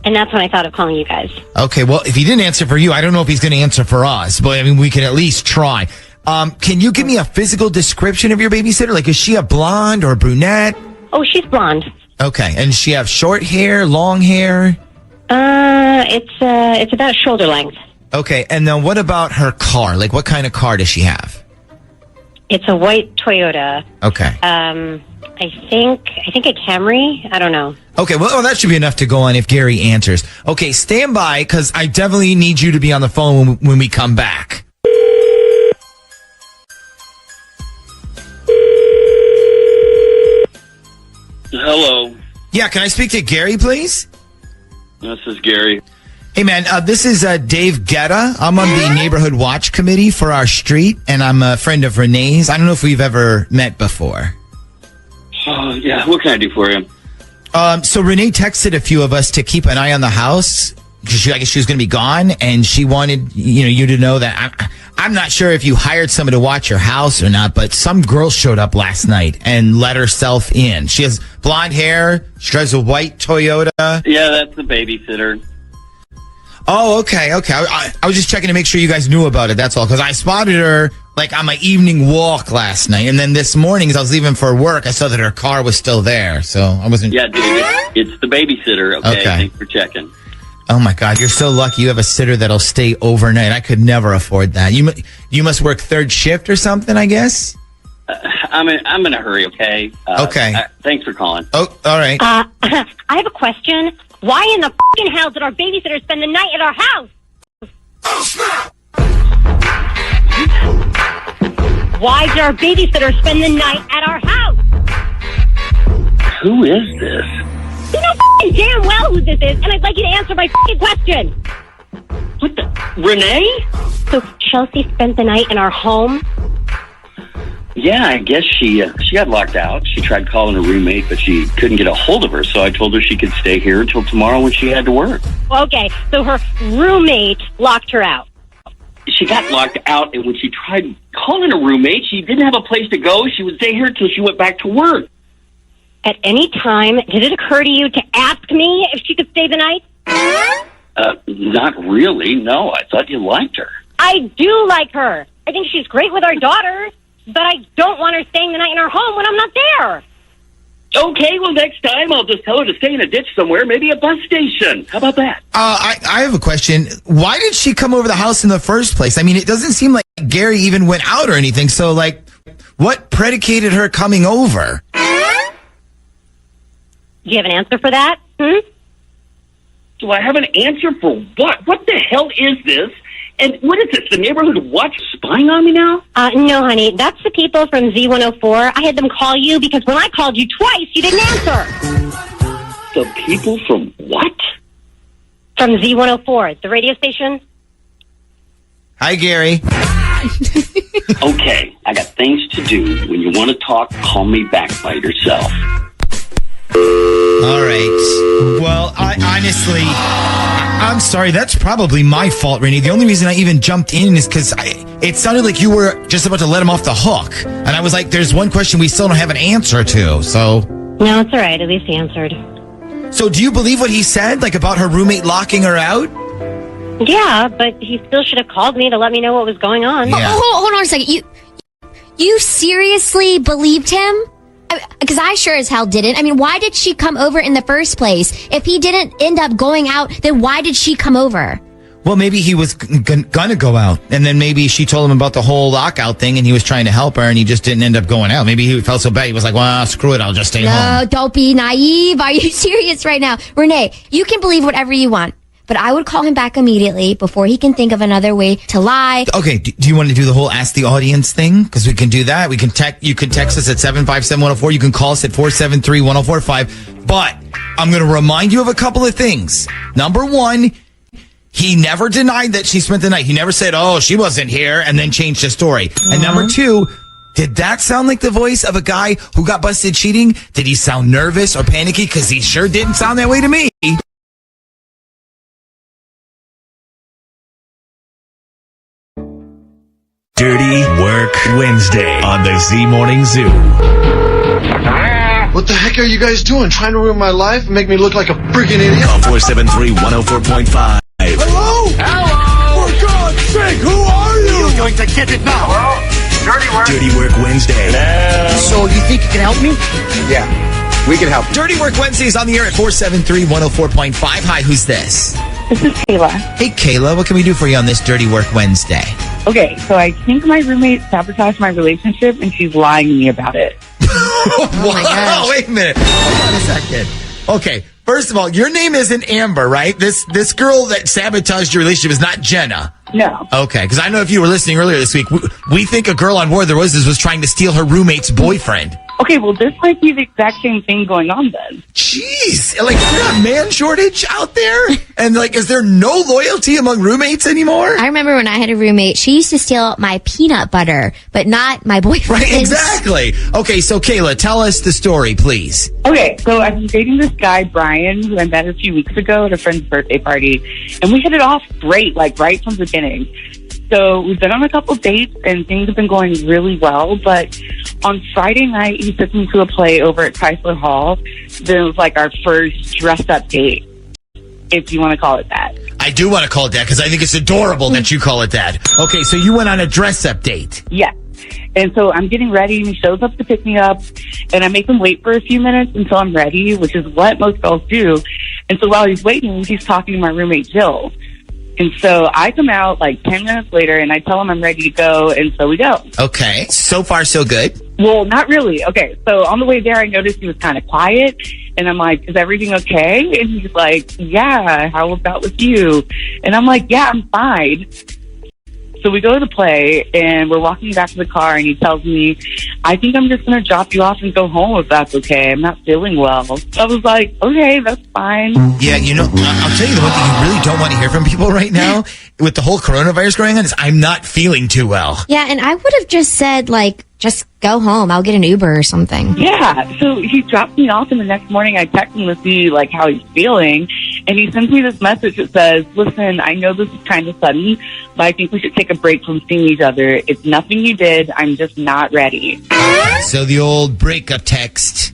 And that's when I thought of calling you guys. Okay, well, if he didn't answer for you, I don't know if he's going to answer for us, but I mean, we can at least try. Can you give me a physical description of your babysitter? Like, is she a blonde or a brunette? Oh, she's blonde. Okay, and does she have short hair, long hair? It's about shoulder length. Okay, and then what about her car? Like, what kind of car does she have? It's a white Toyota. Okay. I think a Camry. I don't know. Okay, well, that should be enough to go on if Gary answers. Okay, stand by, because I definitely need you to be on the phone when we come back. Hello. Yeah, can I speak to Gary, please? This is Gary. Hey, man, this is Dave Guetta. I'm on the Neighborhood Watch Committee for our street, and I'm a friend of Renee's. I don't know if we've ever met before. Oh, yeah. What can I do for you? So Renee texted a few of us to keep an eye on the house, because I guess she was going to be gone, and she wanted you to know that I'm not sure if you hired someone to watch your house or not, but some girl showed up last night and let herself in. She has blonde hair. She drives a white Toyota. Yeah, that's the babysitter. Oh, okay. I was just checking to make sure you guys knew about it. That's all. Because I spotted her like on my evening walk last night. And then this morning, as I was leaving for work, I saw that her car was still there. So I wasn't. Yeah, dude, it's the babysitter. Okay. Thanks for checking. Oh, my God. You're so lucky you have a sitter that'll stay overnight. I could never afford that. You must work third shift or something, I guess? I'm in a hurry, okay? Okay. Thanks for calling. Oh, all right. I have a question. Why in the f***ing hell did our babysitter spend the night at our house? Oh, snap! Why did our babysitter spend the night at our house? Who is this? You know f***ing damn well who this is, and I'd like you to answer my f***ing question. What the? Renee? So Chelsea spent the night in our home? Yeah, I guess she got locked out. She tried calling her roommate, but she couldn't get a hold of her, so I told her she could stay here until tomorrow when she had to work. Okay, so her roommate locked her out. She got locked out, and when she tried calling her roommate, she didn't have a place to go. She would stay here until she went back to work. At any time, did it occur to you to ask me if she could stay the night? Not really, no. I thought you liked her. I do like her. I think she's great with our daughter, but I don't want her staying the night in our home when I'm not there. Okay, well, next time I'll just tell her to stay in a ditch somewhere, maybe a bus station. How about that? I have a question. Why did she come over the house in the first place? I mean, it doesn't seem like Gary even went out or anything, so, like, what predicated her coming over? Do you have an answer for that? Do I have an answer for what? What the hell is this? And what is this, the neighborhood watch spying on me now? No, honey. That's the people from Z104. I had them call you because when I called you twice, you didn't answer. The people from what? From Z104, the radio station. Hi, Gary. Okay, I got things to do. When you want to talk, call me back by yourself. All right. Well, I'm sorry. That's probably my fault, Renee. The only reason I even jumped in is because it sounded like you were just about to let him off the hook. And I was like, there's one question we still don't have an answer to, so. No, it's all right. At least he answered. So do you believe what he said, like about her roommate locking her out? Yeah, but he still should have called me to let me know what was going on. Yeah. Hold on a second. You seriously believed him? Because I sure as hell didn't. I mean, why did she come over in the first place? If he didn't end up going out, then why did she come over? Well, maybe he was gonna go out, and then maybe she told him about the whole lockout thing, and he was trying to help her, and he just didn't end up going out. Maybe he felt so bad, he was like, well, screw it, I'll just stay home. No, don't be naive. Are you serious right now? Renee, you can believe whatever you want, but I would call him back immediately before he can think of another way to lie. Okay, do you want to do the whole ask the audience thing? Because we can do that. We can you can text us at 757-104. You can call us at 473-1045. But I'm going to remind you of a couple of things. Number one, he never denied that she spent the night. He never said, oh, she wasn't here, and then changed the story. And number two, Did that sound like the voice of a guy who got busted cheating? Did he sound nervous or panicky? Because he sure didn't sound that way to me. Dirty Work Wednesday on the Z Morning Zoo. What the heck are you guys doing? Trying to ruin my life and make me look like a freaking idiot? Call 473-104.5. Hello? Hello? For God's sake, who are you? You're going to get it now. Hello? Dirty Work Wednesday. So you think you can help me? Yeah, we can help. Dirty Work Wednesday is on the air at 473-104.5. Hi, who's this? This is Kayla. Hey, Kayla, what can we do for you on this Dirty Work Wednesday? Okay, so I think my roommate sabotaged my relationship and she's lying to me about it. Oh my gosh. Wait a minute. Hold on a second. Okay, first of all, your name isn't Amber, right? This girl that sabotaged your relationship is not Jenna. No. Okay, because I know if you were listening earlier this week, we think a girl on War of the Roses was trying to steal her roommate's boyfriend. Okay, well, this might be the exact same thing going on then. Jeez. Like, is there a man shortage out there? And, like, is there no loyalty among roommates anymore? I remember when I had a roommate, she used to steal my peanut butter, but not my boyfriend. Right, exactly. Okay, so, Kayla, tell us the story, please. Okay, so I've been dating this guy, Brian, who I met a few weeks ago at a friend's birthday party, and we hit it off great, like, right from the beginning. So we've been on a couple dates, and things have been going really well, but on Friday night, he took me to a play over at Chrysler Hall. It was like our first dressed-up date, if you want to call it that. I do want to call it that, because I think it's adorable that you call it that. Okay, so you went on a dress-up date. Yes. And so I'm getting ready, and he shows up to pick me up, and I make him wait for a few minutes until I'm ready, which is what most girls do. And so while he's waiting, he's talking to my roommate, Jill. And so I come out like 10 minutes later and I tell him I'm ready to go. And so we go. Okay. So far, so good. Well, not really. Okay. So on the way there, I noticed he was kind of quiet. And I'm like, is everything okay? And he's like, yeah, how about with you? And I'm like, yeah, I'm fine. So we go to the play, and we're walking back to the car, and he tells me, I think I'm just going to drop you off and go home if that's okay. I'm not feeling well. I was like, okay, that's fine. Yeah, you know, I'll tell you the one thing you really don't want to hear from people right now with the whole coronavirus going on is I'm not feeling too well. Yeah, and I would have just said, like, just go home. I'll get an Uber or something. Yeah, so he drops me off, and the next morning I text him to see, like, how he's feeling. And he sends me this message that says, listen, I know this is kind of sudden, but I think we should take a break from seeing each other. It's nothing you did. I'm just not ready. So the old breakup text,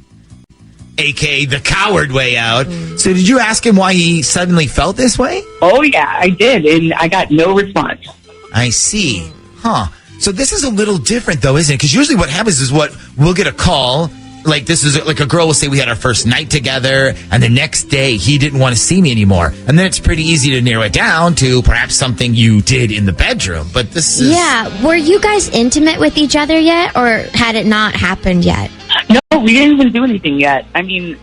a.k.a. the coward way out. So did you ask him why he suddenly felt this way? Oh, yeah, I did, and I got no response. I see. Huh. So this is a little different, though, isn't it? Because usually what happens is we'll get a call. Like, this is like a girl will say we had our first night together, and the next day he didn't want to see me anymore. And then it's pretty easy to narrow it down to perhaps something you did in the bedroom. But this is... Yeah. Were you guys intimate with each other yet, or had it not happened yet? No, we didn't even do anything yet. I mean,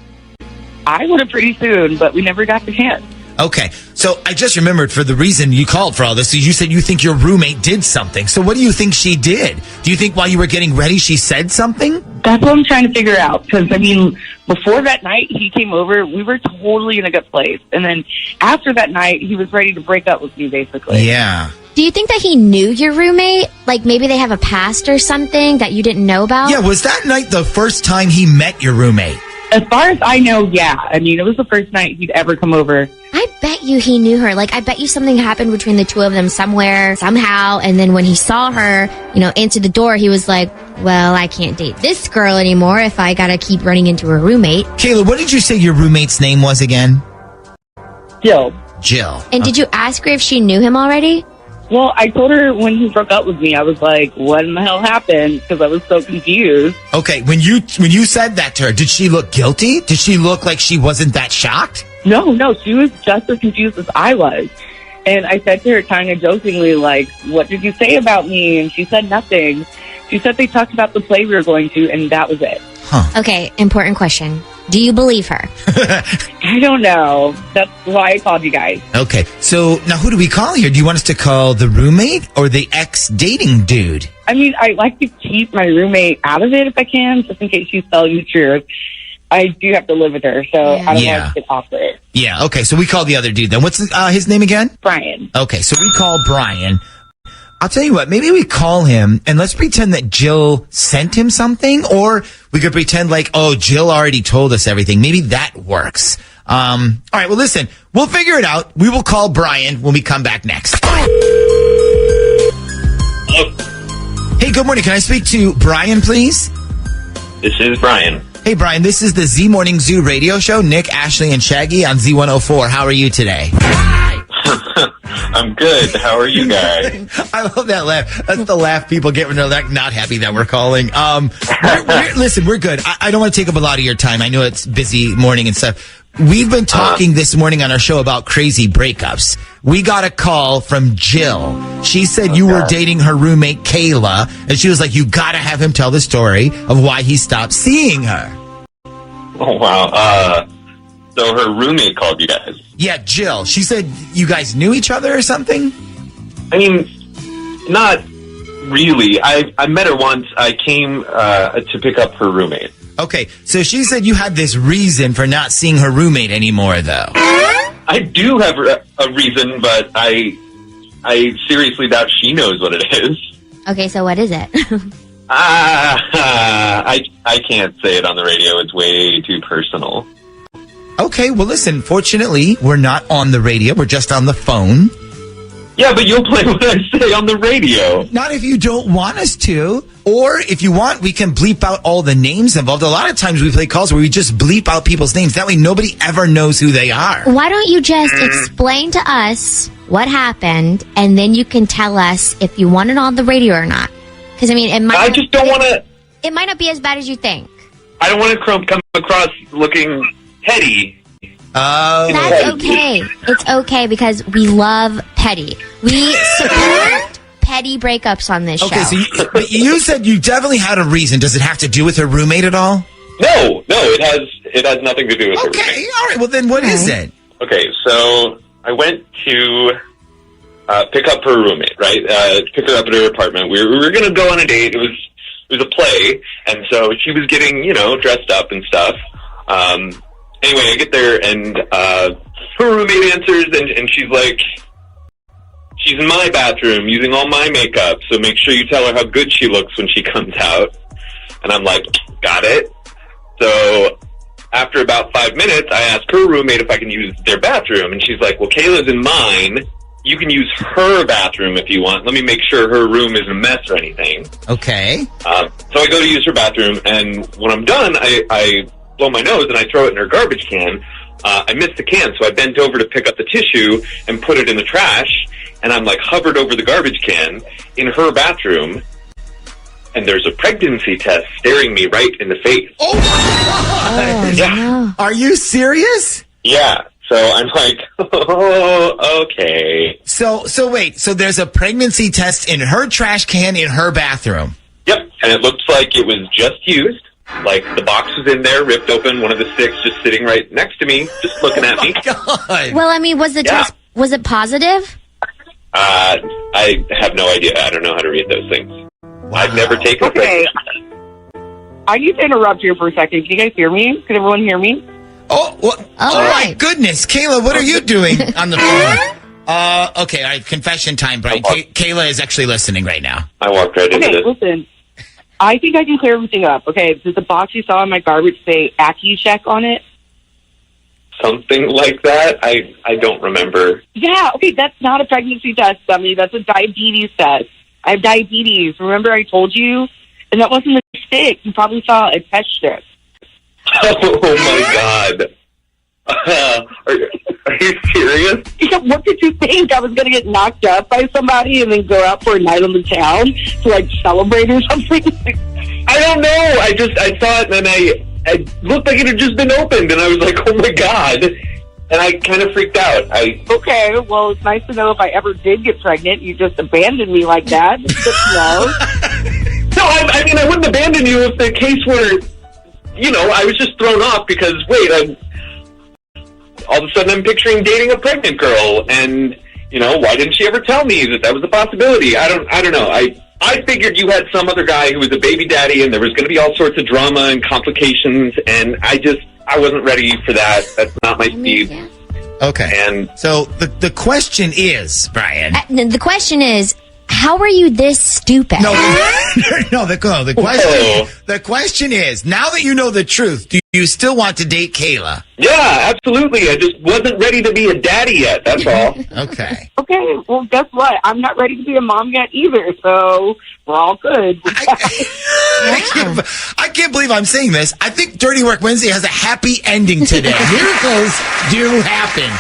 I would have pretty soon, but we never got the chance. Okay, so I just remembered for the reason you called for all this is you said you think your roommate did something. So what do you think she did? Do you think while you were getting ready she said something? That's what I'm trying to figure out. Because, I mean, before that night he came over, we were totally in a good place. And then after that night, he was ready to break up with me, basically. Yeah. Do you think that he knew your roommate? Like maybe they have a past or something that you didn't know about? Yeah, was that night the first time he met your roommate? As far as I know, yeah. I mean, it was the first night he'd ever come over. I bet you he knew her. Like, I bet you something happened between the two of them somewhere, somehow. And then when he saw her, answer the door, he was like, well, I can't date this girl anymore if I gotta keep running into her roommate. Kayla, what did you say your roommate's name was again? Jill. Jill. And did you ask her if she knew him already? Well, I told her when he broke up with me, I was like, what in the hell happened? Because I was so confused. Okay, when you said that to her, did she look guilty? Did she look like she wasn't that shocked? No, she was just as confused as I was. And I said to her kind of jokingly, like, what did you say about me? And she said nothing. She said they talked about the play we were going to, and that was it. Huh. Okay, important question. Do you believe her? I don't know. That's why I called you guys. Okay, so now who do we call here? Do you want us to call the roommate or the ex-dating dude? I mean, I like to keep my roommate out of it if I can, just in case she's telling the truth. I do have to live with her, so I don't want to get awkward. Yeah, okay, so we call the other dude then. What's his name again? Brian. Okay, so we call Brian. I'll tell you what, maybe we call him and let's pretend that Jill sent him something, or we could pretend like, oh, Jill already told us everything. Maybe that works. All right, well, listen, we'll figure it out. We will call Brian when we come back next. Hey, good morning. Can I speak to Brian, please? This is Brian. Hey, Brian, this is the Z Morning Zoo radio show. Nick, Ashley, and Shaggy on Z104. How are you today? I'm good. How are you guys? I love that laugh. That's the laugh people get when they're like not happy that we're calling. Listen, we're good. I don't want to take up a lot of your time. I know it's busy morning and stuff. We've been talking this morning on our show about crazy breakups. We got a call from Jill. She said you were dating her roommate, Kayla, and she was like, you got to have him tell the story of why he stopped seeing her. Oh, wow. So her roommate called you guys? Yeah, Jill. She said you guys knew each other or something? I mean, not really. I met her once. I came to pick up her roommate. Okay, so she said you had this reason for not seeing her roommate anymore, though. I do have a reason, but I seriously doubt she knows what it is. Okay, so what is it? I can't say it on the radio. It's way too personal. Okay, well, listen, fortunately, we're not on the radio. We're just on the phone. Yeah, but you'll play what I say on the radio. Not if you don't want us to. Or if you want, we can bleep out all the names involved. A lot of times we play calls where we just bleep out people's names. That way nobody ever knows who they are. Why don't you just explain to us what happened, and then you can tell us if you want it on the radio or not? Because, I mean, it might... I just don't want to... It might not be as bad as you think. I don't want to come across looking petty. That's okay. It's okay because we love petty. We support petty breakups on this show. Okay, so you said you definitely had a reason. Does it have to do with her roommate at all? No, it has nothing to do with her roommate. Okay, all right. Well, then what is it? Okay, so I went to pick up her roommate, right? Pick her up at her apartment. We were going to go on a date. It was a play, and so she was getting, dressed up and stuff. Anyway, I get there, and her roommate answers, and she's like, she's in my bathroom using all my makeup, so make sure you tell her how good she looks when she comes out. And I'm like, got it. So after about 5 minutes, I ask her roommate if I can use their bathroom, and she's like, well, Kayla's in mine. You can use her bathroom if you want. Let me make sure her room isn't a mess or anything. Okay. So I go to use her bathroom, and when I'm done, I blow my nose and I throw it in her garbage can. I missed the can, so I bent over to pick up the tissue and put it in the trash, and I'm like hovered over the garbage can in her bathroom, and there's a pregnancy test staring me right in the face. Oh my God! Yeah. No. Are you serious? Yeah. So I'm like, oh, okay. So wait, so there's a pregnancy test in her trash can in her bathroom? Yep, and it looks like it was just used. Like, the box was in there, ripped open, one of the sticks just sitting right next to me, just looking at me. God. Well, I mean, was the test, was it positive? I have no idea. I don't know how to read those things. Wow. I've never taken a pregnancy test. I need to interrupt here for a second. Can you guys hear me? Can everyone hear me? Oh, my goodness. Kayla, what are you doing on the phone? Okay, all right, confession time, Brian. Kayla is actually listening right now. I walked right into this. Listen. I think I can clear everything up. Okay, does the box you saw in my garbage say AccuCheck on it? Something like that? I don't remember. Yeah, okay, that's not a pregnancy test, dummy. That's a diabetes test. I have diabetes. Remember I told you? And that wasn't a stick. You probably saw a test strip. Oh, my God. Are you serious? Yeah, what did you think? I was going to get knocked up by somebody and then go out for a night on the town to, like, celebrate or something? I don't know. I saw it, and I looked like it had just been opened, and I was like, oh, my God. And I kind of freaked out. Okay, well, it's nice to know if I ever did get pregnant, you just abandoned me like that. No, I mean, I wouldn't abandon you if the case were, I was just thrown off because, wait, all of a sudden I'm picturing dating a pregnant girl, and, why didn't she ever tell me that was a possibility? I don't know. I figured you had some other guy who was a baby daddy, and there was going to be all sorts of drama and complications, and I wasn't ready for that. That's not my speed. Okay. And so the question is, Brian. The question is, how are you this stupid? No, the question is, now that you know the truth, do you still want to date Kayla? Yeah, absolutely. I just wasn't ready to be a daddy yet, that's all. Okay. Okay, well, guess what? I'm not ready to be a mom yet either, so we're all good. I can't believe I'm saying this. I think Dirty Work Wednesday has a happy ending today. Miracles do happen.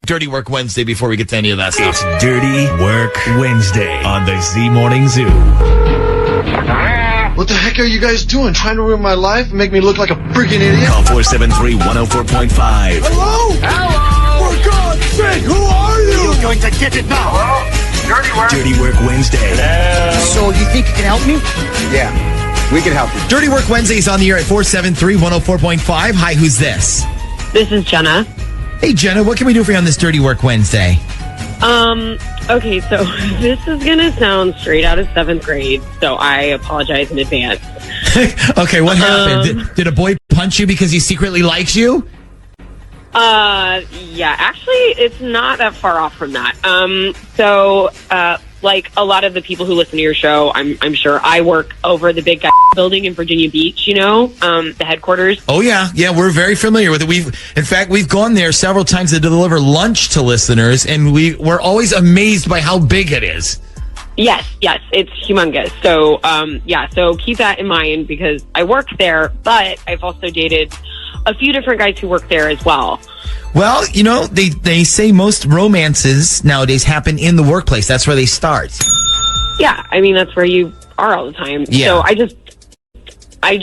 Dirty Work Wednesday before we get to any of that stuff. It's Dirty Work Wednesday on the Z Morning Zoo. What the heck are you guys doing? Trying to ruin my life and make me look like a freaking idiot? Call 473-104.5. Hello? Hello? For God's sake, who are you? You're going to get it now. Hello? Dirty Work Wednesday. So you think you can help me? Yeah, we can help you. Dirty Work Wednesday is on the air at 473-104.5. Hi, who's this? This is Jenna. Hey, Jenna, what can we do for you on this Dirty Work Wednesday? Okay, so this is going to sound straight out of 7th grade, so I apologize in advance. Okay, what happened? Did a boy punch you because he secretly likes you? Yeah, actually, it's not that far off from that. Like a lot of the people who listen to your show, I'm sure I work over the big guy building in Virginia Beach, you know, the headquarters. Oh, yeah. Yeah, we're very familiar with it. In fact, we've gone there several times to deliver lunch to listeners, and we're always amazed by how big it is. Yes, it's humongous. So, so keep that in mind because I work there, but I've also dated a few different guys who work there as well. Well, you know, they say most romances nowadays happen in the workplace. That's where they start. Yeah, I mean, that's where you are all the time. Yeah. So I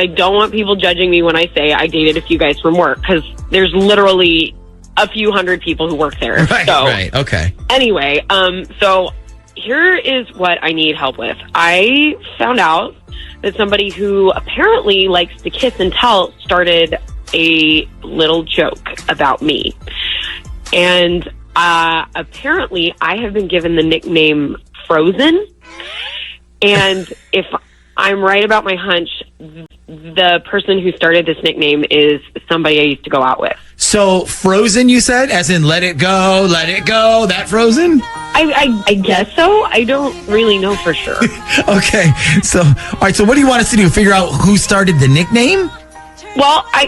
don't want people judging me when I say I dated a few guys from work because there's literally a few hundred people who work there. Right, okay. Anyway, so here is what I need help with. I found out that somebody who apparently likes to kiss and tell started a little joke about me. And apparently I have been given the nickname Frozen. And if I'm right about my hunch, the person who started this nickname is somebody I used to go out with. So Frozen, you said? As in let it go, that Frozen? I guess so. I don't really know for sure. Okay. So, all right. So what do you want us to do? Figure out who started the nickname? Well, I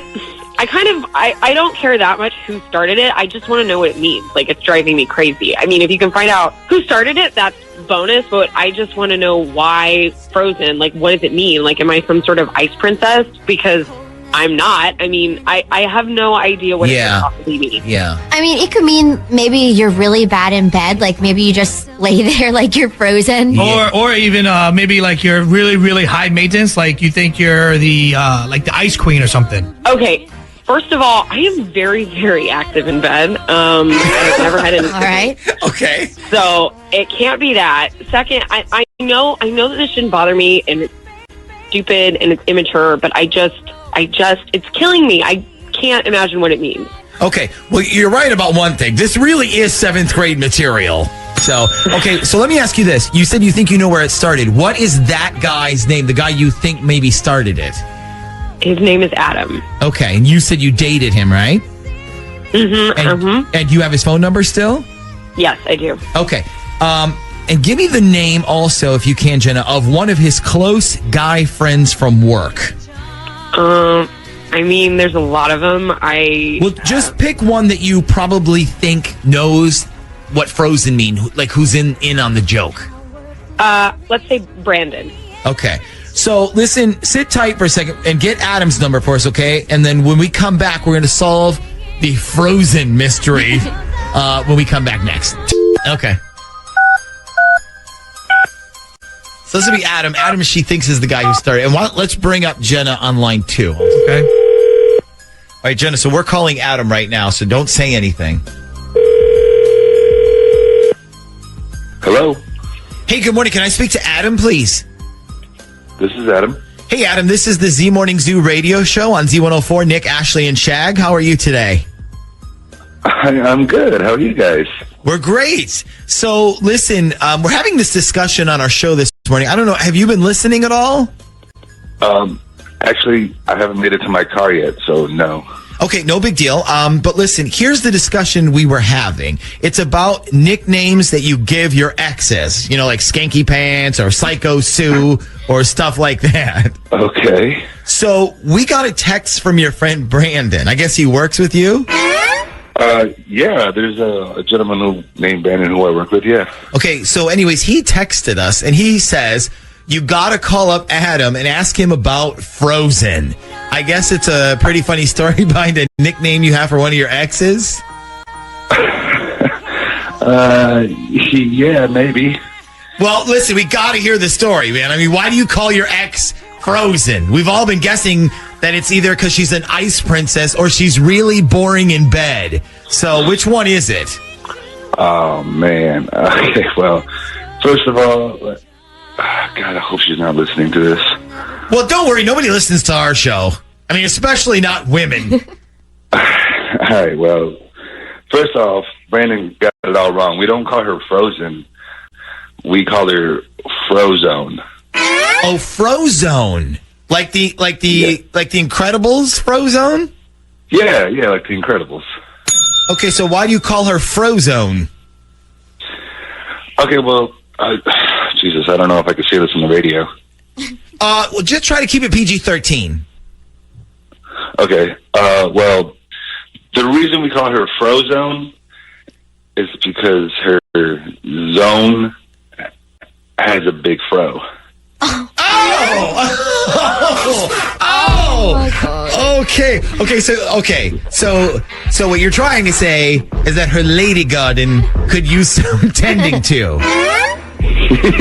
don't care that much who started it. I just want to know what it means. Like, it's driving me crazy. I mean, if you can find out who started it, that's bonus, but I just want to know why Frozen. Like, what does it mean? Like, am I some sort of ice princess? Because I'm not. I mean, I have no idea what it could possibly mean. Yeah. I mean, it could mean maybe you're really bad in bed. Like, maybe you just lay there like you're frozen. Or even maybe like you're really, really high maintenance. Like you think you're the ice queen or something. Okay. First of all, I am very, very active in bed. I've never had any. All right. Okay. So it can't be that. Second, I know that this shouldn't bother me and it's stupid and it's immature, but it's killing me. I can't imagine what it means. Okay. Well, you're right about one thing. This really is 7th grade material. So, okay. So let me ask you this. You said you think you know where it started. What is that guy's name? The guy you think maybe started it? His name is Adam. Okay. And you said you dated him, right? Mm-hmm. And you have his phone number still? Yes, I do. Okay. And give me the name also, if you can, Jenna, of one of his close guy friends from work. I mean, there's a lot of them. Well, just pick one that you probably think knows what Frozen mean, like who's in on the joke. Let's say Brandon. Okay. So listen, sit tight for a second and get Adam's number for us, okay? And then when we come back, we're going to solve the Frozen mystery when we come back next. Okay. So this will be Adam. Adam, she thinks, is the guy who started. And let's bring up Jenna on line 2. Okay. All right, Jenna, so we're calling Adam right now, so don't say anything. Hello? Hey, good morning. Can I speak to Adam, please? This is Adam. Hey, Adam, this is the Z Morning Zoo radio show on Z104. Nick, Ashley, and Shag. How are you today? I'm good. How are you guys? We're great. So, listen, we're having this discussion on our show this morning. I don't know. Have you been listening at all? Actually, I haven't made it to my car yet, so no. Okay, no big deal. But listen, here's the discussion we were having. It's about nicknames that you give your exes. You know, like Skanky Pants or Psycho Sue or stuff like that. Okay. So we got a text from your friend Brandon. I guess he works with you? Yeah, there's a gentleman named Brandon who I work with, yeah. Okay, so anyways, he texted us and he says, you gotta call up Adam and ask him about Frozen. I guess it's a pretty funny story behind a nickname you have for one of your exes? Yeah, maybe. Well, listen, we gotta hear the story, man. I mean, why do you call your ex Frozen? We've all been guessing that it's either because she's an ice princess or she's really boring in bed. So which one is it? Oh, man. Okay, well, first of all, God, I hope she's not listening to this. Well, don't worry. Nobody listens to our show. I mean, especially not women. All right, well, first off, Brandon got it all wrong. We don't call her Frozen. We call her Frozone. Oh, Frozone. Like the Incredibles Frozone? Yeah, like the Incredibles. Okay, so why do you call her Frozone? Okay, well, Jesus, I don't know if I could say this on the radio. Well, just try to keep it PG-13. Okay, well, the reason we call her Frozone is because her zone has a big fro. Okay, so what you're trying to say is that her lady garden could use some tending to.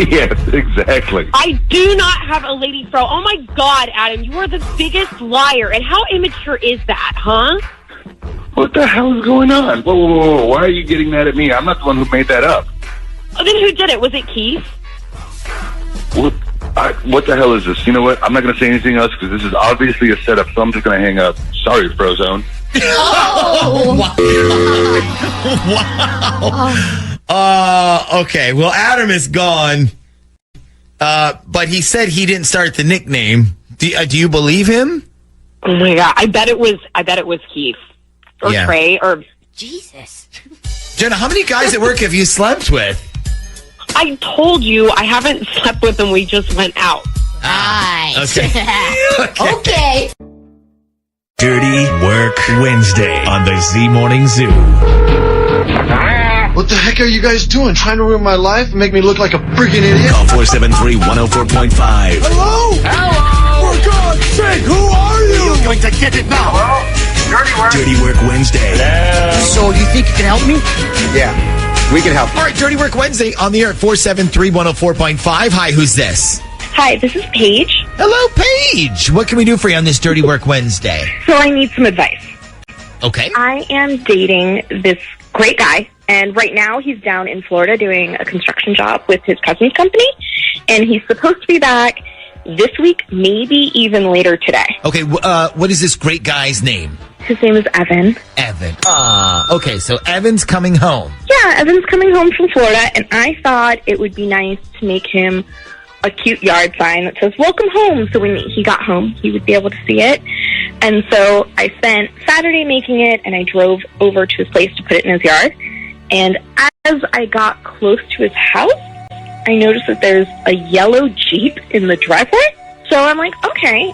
Yes, exactly. I do not have a lady fro. Oh my God, Adam, you are the biggest liar. And how immature is that, huh? What the hell is going on? Whoa. Why are you getting mad at me? I'm not the one who made that up. Oh, then who did it? Was it Keith? What the hell is this? You know what? I'm not going to say anything else because this is obviously a setup, so I'm just going to hang up. Sorry, Frozone. Oh, wow. Okay. Well, Adam is gone. But he said he didn't start the nickname. Do you believe him? Oh my God. I bet it was Keith. Or Trey or Jesus. Jenna, how many guys at work have you slept with? I told you I haven't slept with them. We just went out. Okay. Okay. Dirty Work Wednesday on the Z Morning Zoo. What the heck are you guys doing? Trying to ruin my life and make me look like a freaking idiot? Call 473-104.5. Hello? Hello? For God's sake, who are you? You're going to get it now. Hello? Dirty Work Wednesday. So, you think you can help me? Yeah, we can help. All right, Dirty Work Wednesday on the air at 473-104.5. Hi, who's this? Hi, this is Paige. Hello, Paige. What can we do for you on this Dirty Work Wednesday? So I need some advice. Okay. I am dating this great guy, and right now he's down in Florida doing a construction job with his cousin's company, and he's supposed to be back this week, maybe even later today. Okay, what is this great guy's name? His name is Evan. Evan. Okay, so Evan's coming home. Yeah, Evan's coming home from Florida, and I thought it would be nice to make him a cute yard sign that says, "Welcome home," so when he got home, he would be able to see it. And so I spent Saturday making it, and I drove over to his place to put it in his yard. And as I got close to his house, I noticed that there's a yellow Jeep in the driveway. So I'm like, okay.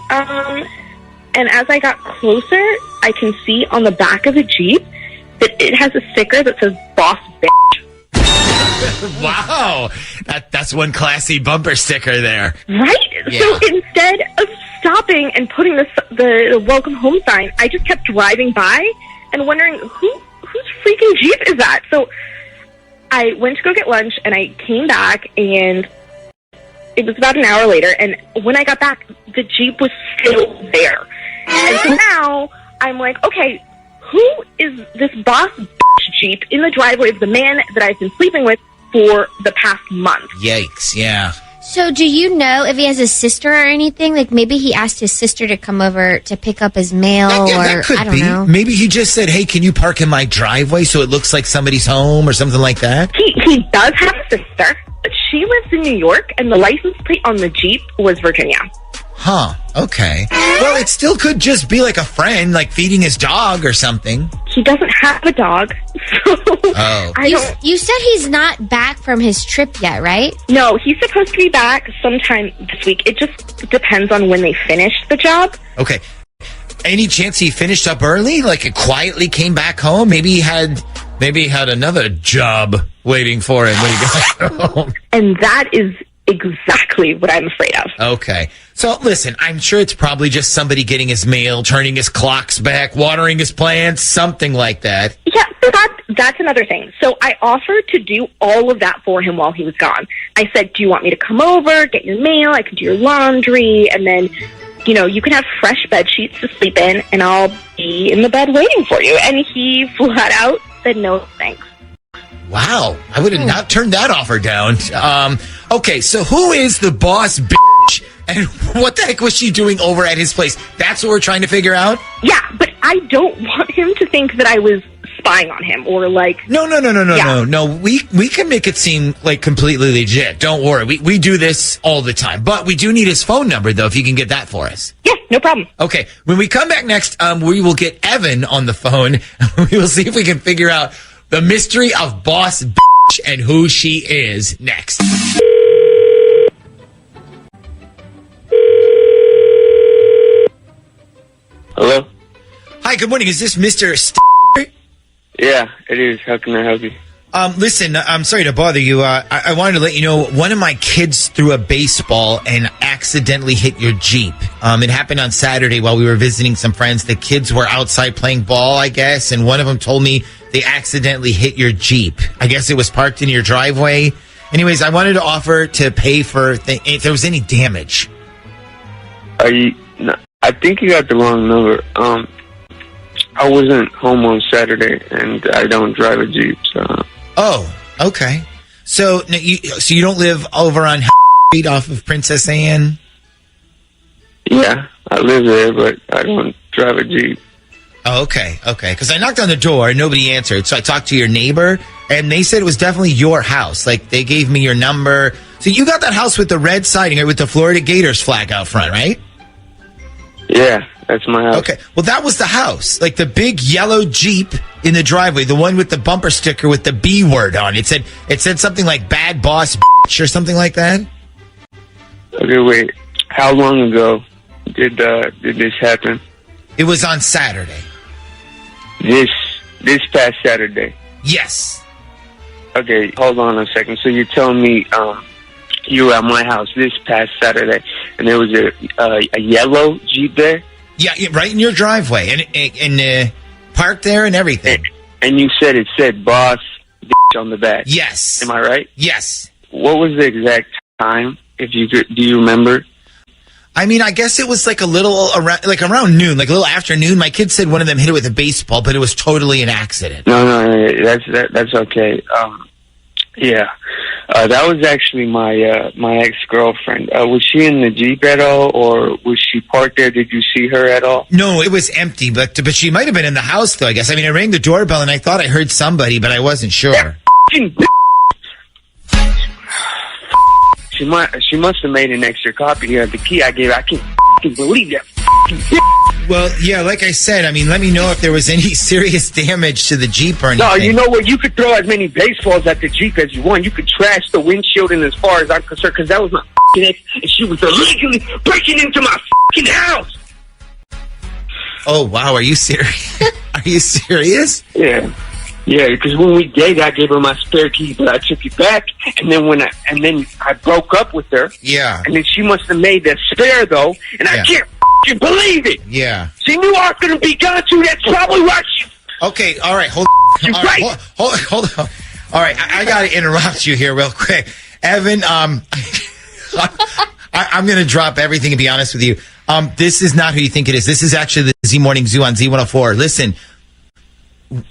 And as I got closer, I can see on the back of the Jeep that it has a sticker that says "Boss Bitch." Wow. That's one classy bumper sticker there. Right? Yeah. So instead of stopping and putting the welcome home sign, I just kept driving by and wondering whose freaking Jeep is that? So I went to go get lunch, and I came back, and it was about an hour later, and when I got back, the Jeep was still there. And so now I'm like, okay, who is this boss bitch Jeep in the driveway of the man that I've been sleeping with for the past month? Yikes, yeah. So do you know if he has a sister or anything? Like maybe he asked his sister to come over to pick up his mail, that or could I don't be. know. Maybe he just said, hey, can you park in my driveway so it looks like somebody's home or something like that? He does have a sister, but she lives in New York, and the license plate on the Jeep was Virginia. Huh. Okay. Well, it still could just be like a friend, like feeding his dog or something. He doesn't have a dog. So Oh. You said he's not back from his trip yet, right? No, he's supposed to be back sometime this week. It just depends on when they finish the job. Okay. Any chance he finished up early? Like it quietly came back home? Maybe he had another job waiting for him when he got home. And that is exactly what I'm afraid of. Okay. So listen, I'm sure it's probably just somebody getting his mail, turning his clocks back, watering his plants, something like that. Yeah, but that's another thing. So I offered to do all of that for him while he was gone. I said, do you want me to come over, get your mail, I can do your laundry, and then, you know, you can have fresh bed sheets to sleep in, and I'll be in the bed waiting for you. And he flat out said, no, thanks. Wow. I would have not turned that offer down. Okay, so who is the boss bitch, and what the heck was she doing over at his place? That's what we're trying to figure out? Yeah, but I don't want him to think that I was spying on him or like... No. We can make it seem like completely legit. Don't worry. We do this all the time. But we do need his phone number, though, if you can get that for us. Yeah, no problem. Okay. When we come back next, we will get Evan on the phone. We will see if we can figure out the mystery of boss bitch and who she is next. Hello? Hi, good morning. Is this Mr. Yeah, it is. How can I help you? Listen, I'm sorry to bother you. I wanted to let you know one of my kids threw a baseball and accidentally hit your Jeep. It happened on Saturday while we were visiting some friends. The kids were outside playing ball, I guess, and one of them told me they accidentally hit your Jeep. I guess it was parked in your driveway. Anyways, I wanted to offer to pay for if there was any damage. No, I think you got the wrong number. I wasn't home on Saturday, and I don't drive a Jeep, so... Oh, okay. So you don't live over on Street off of Princess Anne? Yeah, I live there, but I don't drive a Jeep. Oh, okay. Because I knocked on the door and nobody answered. So I talked to your neighbor, and they said it was definitely your house. Like, they gave me your number. So you got that house with the red siding, with the Florida Gators flag out front, right? Yeah, that's my house. Okay. Well, that was the house. Like the big yellow Jeep in the driveway, the one with the bumper sticker with the B word on it. It said something like bad boss bitch or something like that. Okay, wait. How long ago did this happen? It was on Saturday. This past Saturday? Yes. Okay, hold on a second. So you're telling me you were at my house this past Saturday, and there was a yellow Jeep there? Yeah, right in your driveway, and parked there and everything. And you said it said boss bitch on the back. Yes. Am I right? Yes. What was the exact time? If you could, do you remember? I mean, I guess it was like around noon, like a little afternoon. My kid said one of them hit it with a baseball, but it was totally an accident. No, that's okay. Yeah, that was actually my ex-girlfriend. Was she in the Jeep at all, or was she parked there? Did you see her at all? No, it was empty, but she might have been in the house, though, I guess. I mean, I rang the doorbell, and I thought I heard somebody, but I wasn't sure. She must have made an extra copy of the key I gave. I can't believe that. Well, yeah, like I said, I mean, let me know if there was any serious damage to the Jeep or anything. No, you know what? You could throw as many baseballs at the Jeep as you want. You could trash the windshield, and as far as I'm concerned, because that was my ex, and she was illegally breaking into my house. Oh, wow. Are you serious? Are you serious? Yeah. Yeah, because when we dated, I gave her my spare key, but I took it back, and then I broke up with her. Yeah. And then she must have made that spare, though, and I can't believe it. Yeah. She knew I was going to be gone, too. That's probably why she... Okay, all right, hold on. Hold on. All right, I got to interrupt you here real quick. Evan, I'm going to drop everything and be honest with you. This is not who you think it is. This is actually the Z Morning Zoo on Z104. Listen,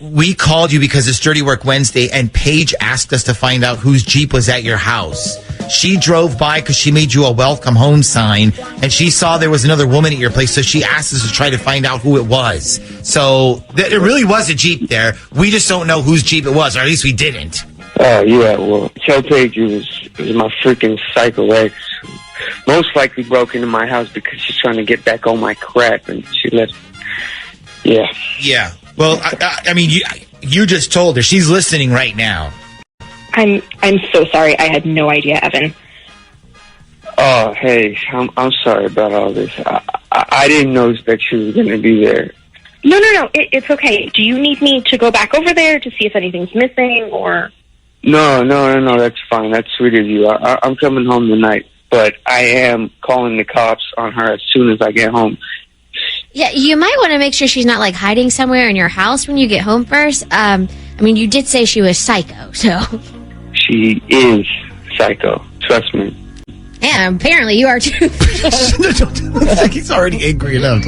we called you because it's Dirty Work Wednesday, and Paige asked us to find out whose Jeep was at your house. She drove by because she made you a welcome home sign, and she saw there was another woman at your place, so she asked us to try to find out who it was. So it really was a Jeep there. We just don't know whose Jeep it was, or at least we didn't. Oh, yeah, well, tell Paige it was my freaking psycho ex most likely broke into my house because she's trying to get back on my crap, and she left. Yeah. Yeah. Well, I mean, you just told her. She's listening right now. I'm so sorry. I had no idea, Evan. Oh, hey, I'm sorry about all this. I didn't know that she was going to be there. No. It's okay. Do you need me to go back over there to see if anything's missing, or? No. That's fine. That's sweet of you. I'm coming home tonight, but I am calling the cops on her as soon as I get home. Yeah, you might want to make sure she's not like hiding somewhere in your house when you get home first. I mean, you did say she was psycho, so. She is psycho. Trust me. Yeah, apparently you are too. He's already angry enough.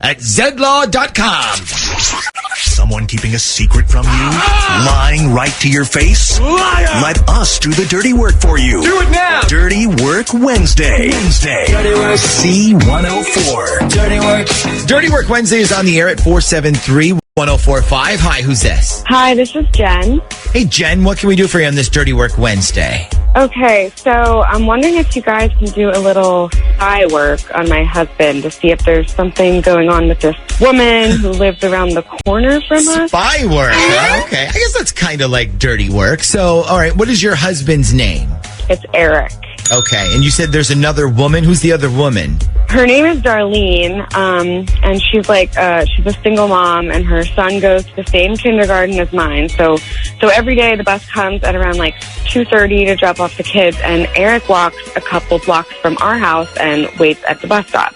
At zedlaw.com. Someone keeping a secret from you? Lying right to your face? Liar! Let us do the dirty work for you. Do it now! Dirty Work Wednesday. Dirty Work. C104. Dirty Work. Dirty Work Wednesday is on the air at 473-1045. Hi, who's this? Hi, this is Jen. Hey, Jen, what can we do for you on this Dirty Work Wednesday? Okay, so I'm wondering if you guys can do a little spy work on my husband to see if there's something going on with this woman who lives around the corner from us. Spy work. Okay. I guess that's kind of like dirty work. So, all right, what is your husband's name? It's Eric. Okay, and you said there's another woman. Who's the other woman? Her name is Darlene, and she's she's a single mom, and her son goes to the same kindergarten as mine. So every day the bus comes at around 2:30 to drop off the kids, and Eric walks a couple blocks from our house and waits at the bus stop.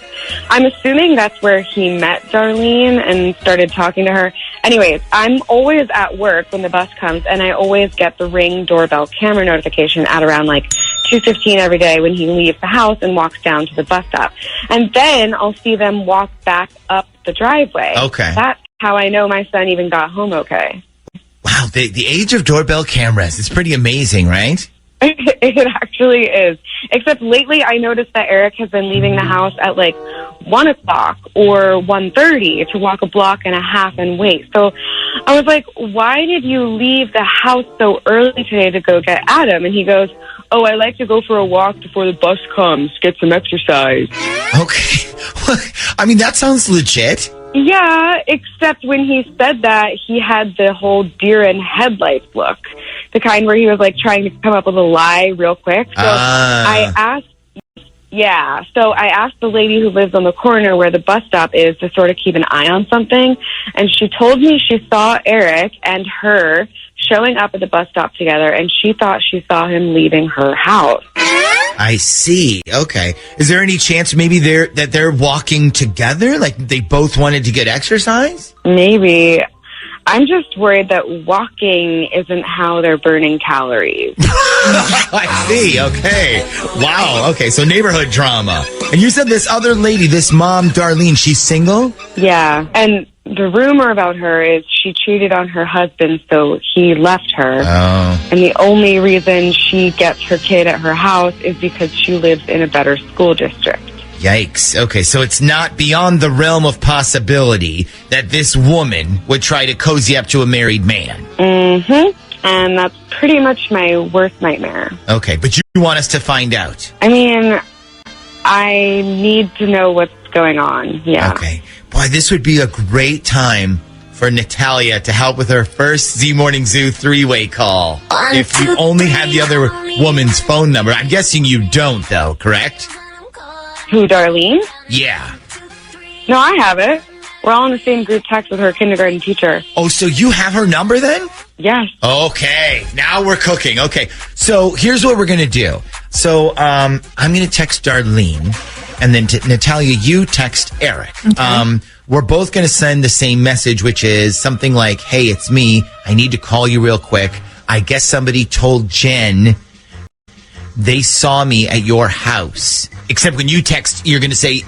I'm assuming that's where he met Darlene and started talking to her. Anyways, I'm always at work when the bus comes, and I always get the Ring doorbell camera notification at around 2:15 every day when he leaves the house and walks down to the bus stop. And then I'll see them walk back up the driveway. Okay. That's how I know my son even got home okay. Wow, the age of doorbell cameras. It's pretty amazing, right? It actually is. Except lately I noticed that Eric has been leaving the house at 1 o'clock or 1:30 to walk a block and a half and wait. So I was like, why did you leave the house so early today to go get Adam? And he goes, oh, I like to go for a walk before the bus comes, get some exercise. Okay. I mean, that sounds legit. Yeah, except when he said that, he had the whole deer in headlights look. The kind where he was trying to come up with a lie real quick. So I asked the lady who lives on the corner where the bus stop is to sort of keep an eye on something. And she told me she saw Eric and her showing up at the bus stop together, and she thought she saw him leaving her house. I see. Okay. Is there any chance maybe they're walking together? They both wanted to get exercise? Maybe. I'm just worried that walking isn't how they're burning calories. I see. Okay. Wow. Okay. So neighborhood drama. And you said this other lady, this mom, Darlene, she's single? Yeah. And the rumor about her is she cheated on her husband, so he left her. Oh. And the only reason she gets her kid at her house is because she lives in a better school district. Yikes. Okay, so it's not beyond the realm of possibility that this woman would try to cozy up to a married man. Mm-hmm. And that's pretty much my worst nightmare. Okay, but you want us to find out. I mean, I need to know what's going on. Yeah. Okay. Boy, this would be a great time for Natalia to help with her first Z Morning Zoo 3-way call. If you only had the other woman's phone number. I'm guessing you don't, though, correct? Who, Darlene? Yeah. No, I have it. We're all in the same group text with her kindergarten teacher. Oh, so you have her number then? Yes. Okay, now we're cooking. Okay, so here's what we're going to do. So I'm going to text Darlene, and then Natalia, you text Eric. Okay. We're both going to send the same message, which is something like, hey, it's me. I need to call you real quick. I guess somebody told Jen they saw me at your house. Except when you text, you're going to say,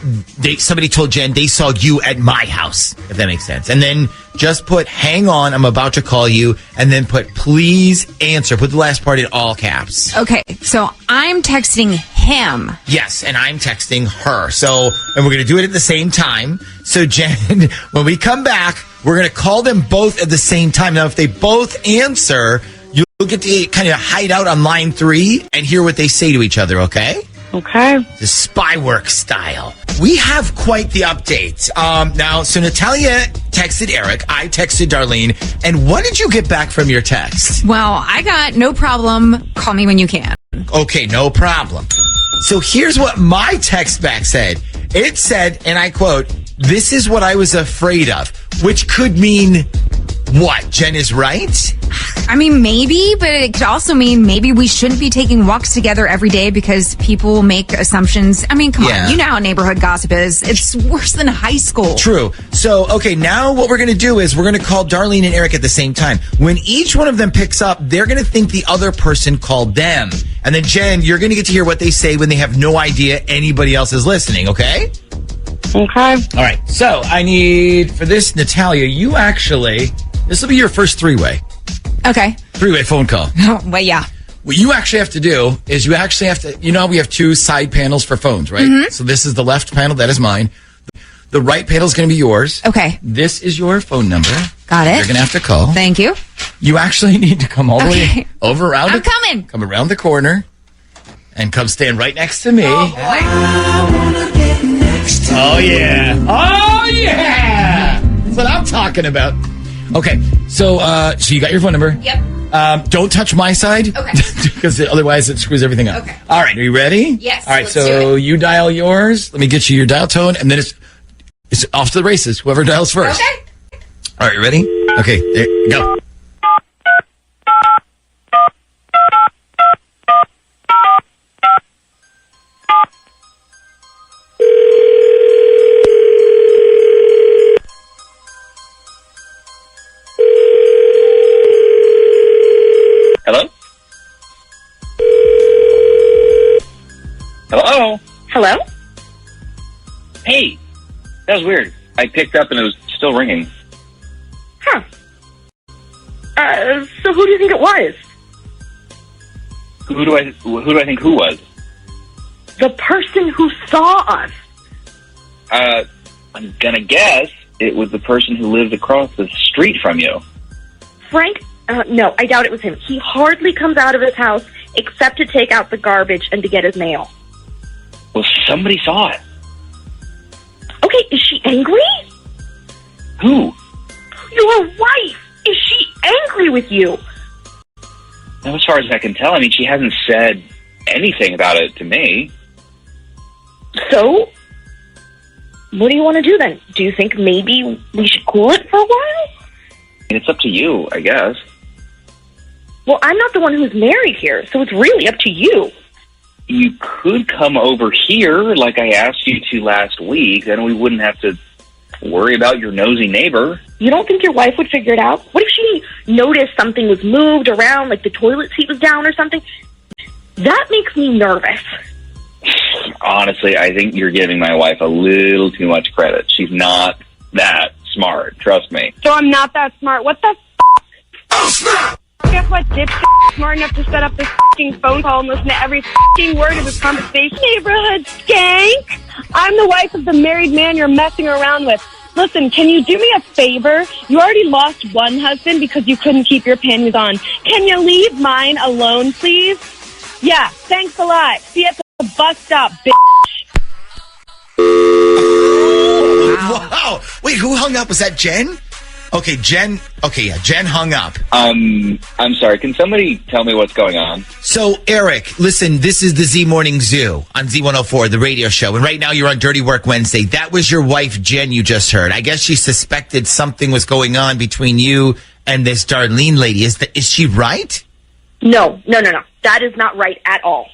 somebody told Jen they saw you at my house, if that makes sense. And then just put, hang on, I'm about to call you. And then put, please answer. Put the last part in all caps. Okay, so I'm texting, hey, him. Yes, and I'm texting her. So, and we're going to do it at the same time. So, Jen, when we come back, we're going to call them both at the same time. Now, if they both answer, you'll get to kind of hide out on line 3 and hear what they say to each other, okay? Okay. The spy work style. We have quite the update. Now, so Natalia texted Eric. I texted Darlene. And what did you get back from your text? Well, I got no problem. Call me when you can. Okay, no problem. So here's what my text back said. It said, and I quote, "This is what I was afraid of," which could mean what? Jen is right? I mean, maybe, but it could also mean maybe we shouldn't be taking walks together every day because people make assumptions. I mean, come on. You know how neighborhood gossip is. It's worse than high school. True. So, okay, now what we're going to do is we're going to call Darlene and Eric at the same time. When each one of them picks up, they're going to think the other person called them. And then, Jen, you're going to get to hear what they say when they have no idea anybody else is listening, okay? Okay. All right. So, I need, for this, Natalia, you actually, this will be your first three-way. Okay. Three-way phone call. Well, yeah. What you actually have to do is you actually have to, you know, we have 2 side panels for phones, right? Mhm. So this is the left panel. That is mine. The right panel is going to be yours. Okay. This is your phone number. Got it. You're going to have to call. Thank you. You actually need to come all the way over around. I'm coming. Come around the corner and come stand right next to me. Oh, boy. Oh, yeah. Oh, yeah. That's what I'm talking about. Okay. So you got your phone number? Yep. Don't touch my side. Okay. Because otherwise it screws everything up. Okay. All right. Are you ready? Yes, All right. let's So do it. you dial yours. Let me get you your dial tone. And then it's off to the races. Whoever dials first. Okay. All right. You ready? Okay. There you go. Hello? Hello? Hello? Hey, that was weird. I picked up and it was still ringing. Huh. So who do you think it was? Who do I think who was? The person who saw us. I'm gonna guess it was the person who lives across the street from you. Frank? No, I doubt it was him. He hardly comes out of his house except to take out the garbage and to get his mail. Well, somebody saw it. Okay, is she angry? Who? Your wife! Is she angry with you? Now, as far as I can tell, I mean, she hasn't said anything about it to me. So? What do you want to do then? Do you think maybe we should cool it for a while? I mean, it's up to you, I guess. Well, I'm not the one who's married here, so it's really up to you. You could come over here like I asked you to last week, then we wouldn't have to worry about your nosy neighbor. You don't think your wife would figure it out? What if she noticed something was moved around, like the toilet seat was down or something? That makes me nervous. Honestly, I think you're giving my wife a little too much credit. She's not that smart, trust me. So I'm not that smart. What the f***? Oh, snap! Guess what, dipshit? Smart enough to set up this f***ing phone call and listen to every f***ing word of this conversation. Neighborhood skank! I'm the wife of the married man you're messing around with. Listen, can you do me a favor? You already lost one husband because you couldn't keep your panties on. Can you leave mine alone, please? Yeah, thanks a lot. See you at the bus stop, bitch. Wow. Wait, who hung up? Was that Jen? Okay, Jen. Okay, yeah, Jen hung up. I'm sorry. Can somebody tell me what's going on? So, Eric, listen, this is the Z Morning Zoo on Z104, the radio show. And right now you're on Dirty Work Wednesday. That was your wife, Jen, you just heard. I guess she suspected something was going on between you and this Darlene lady. Is she right? No. That is not right at all.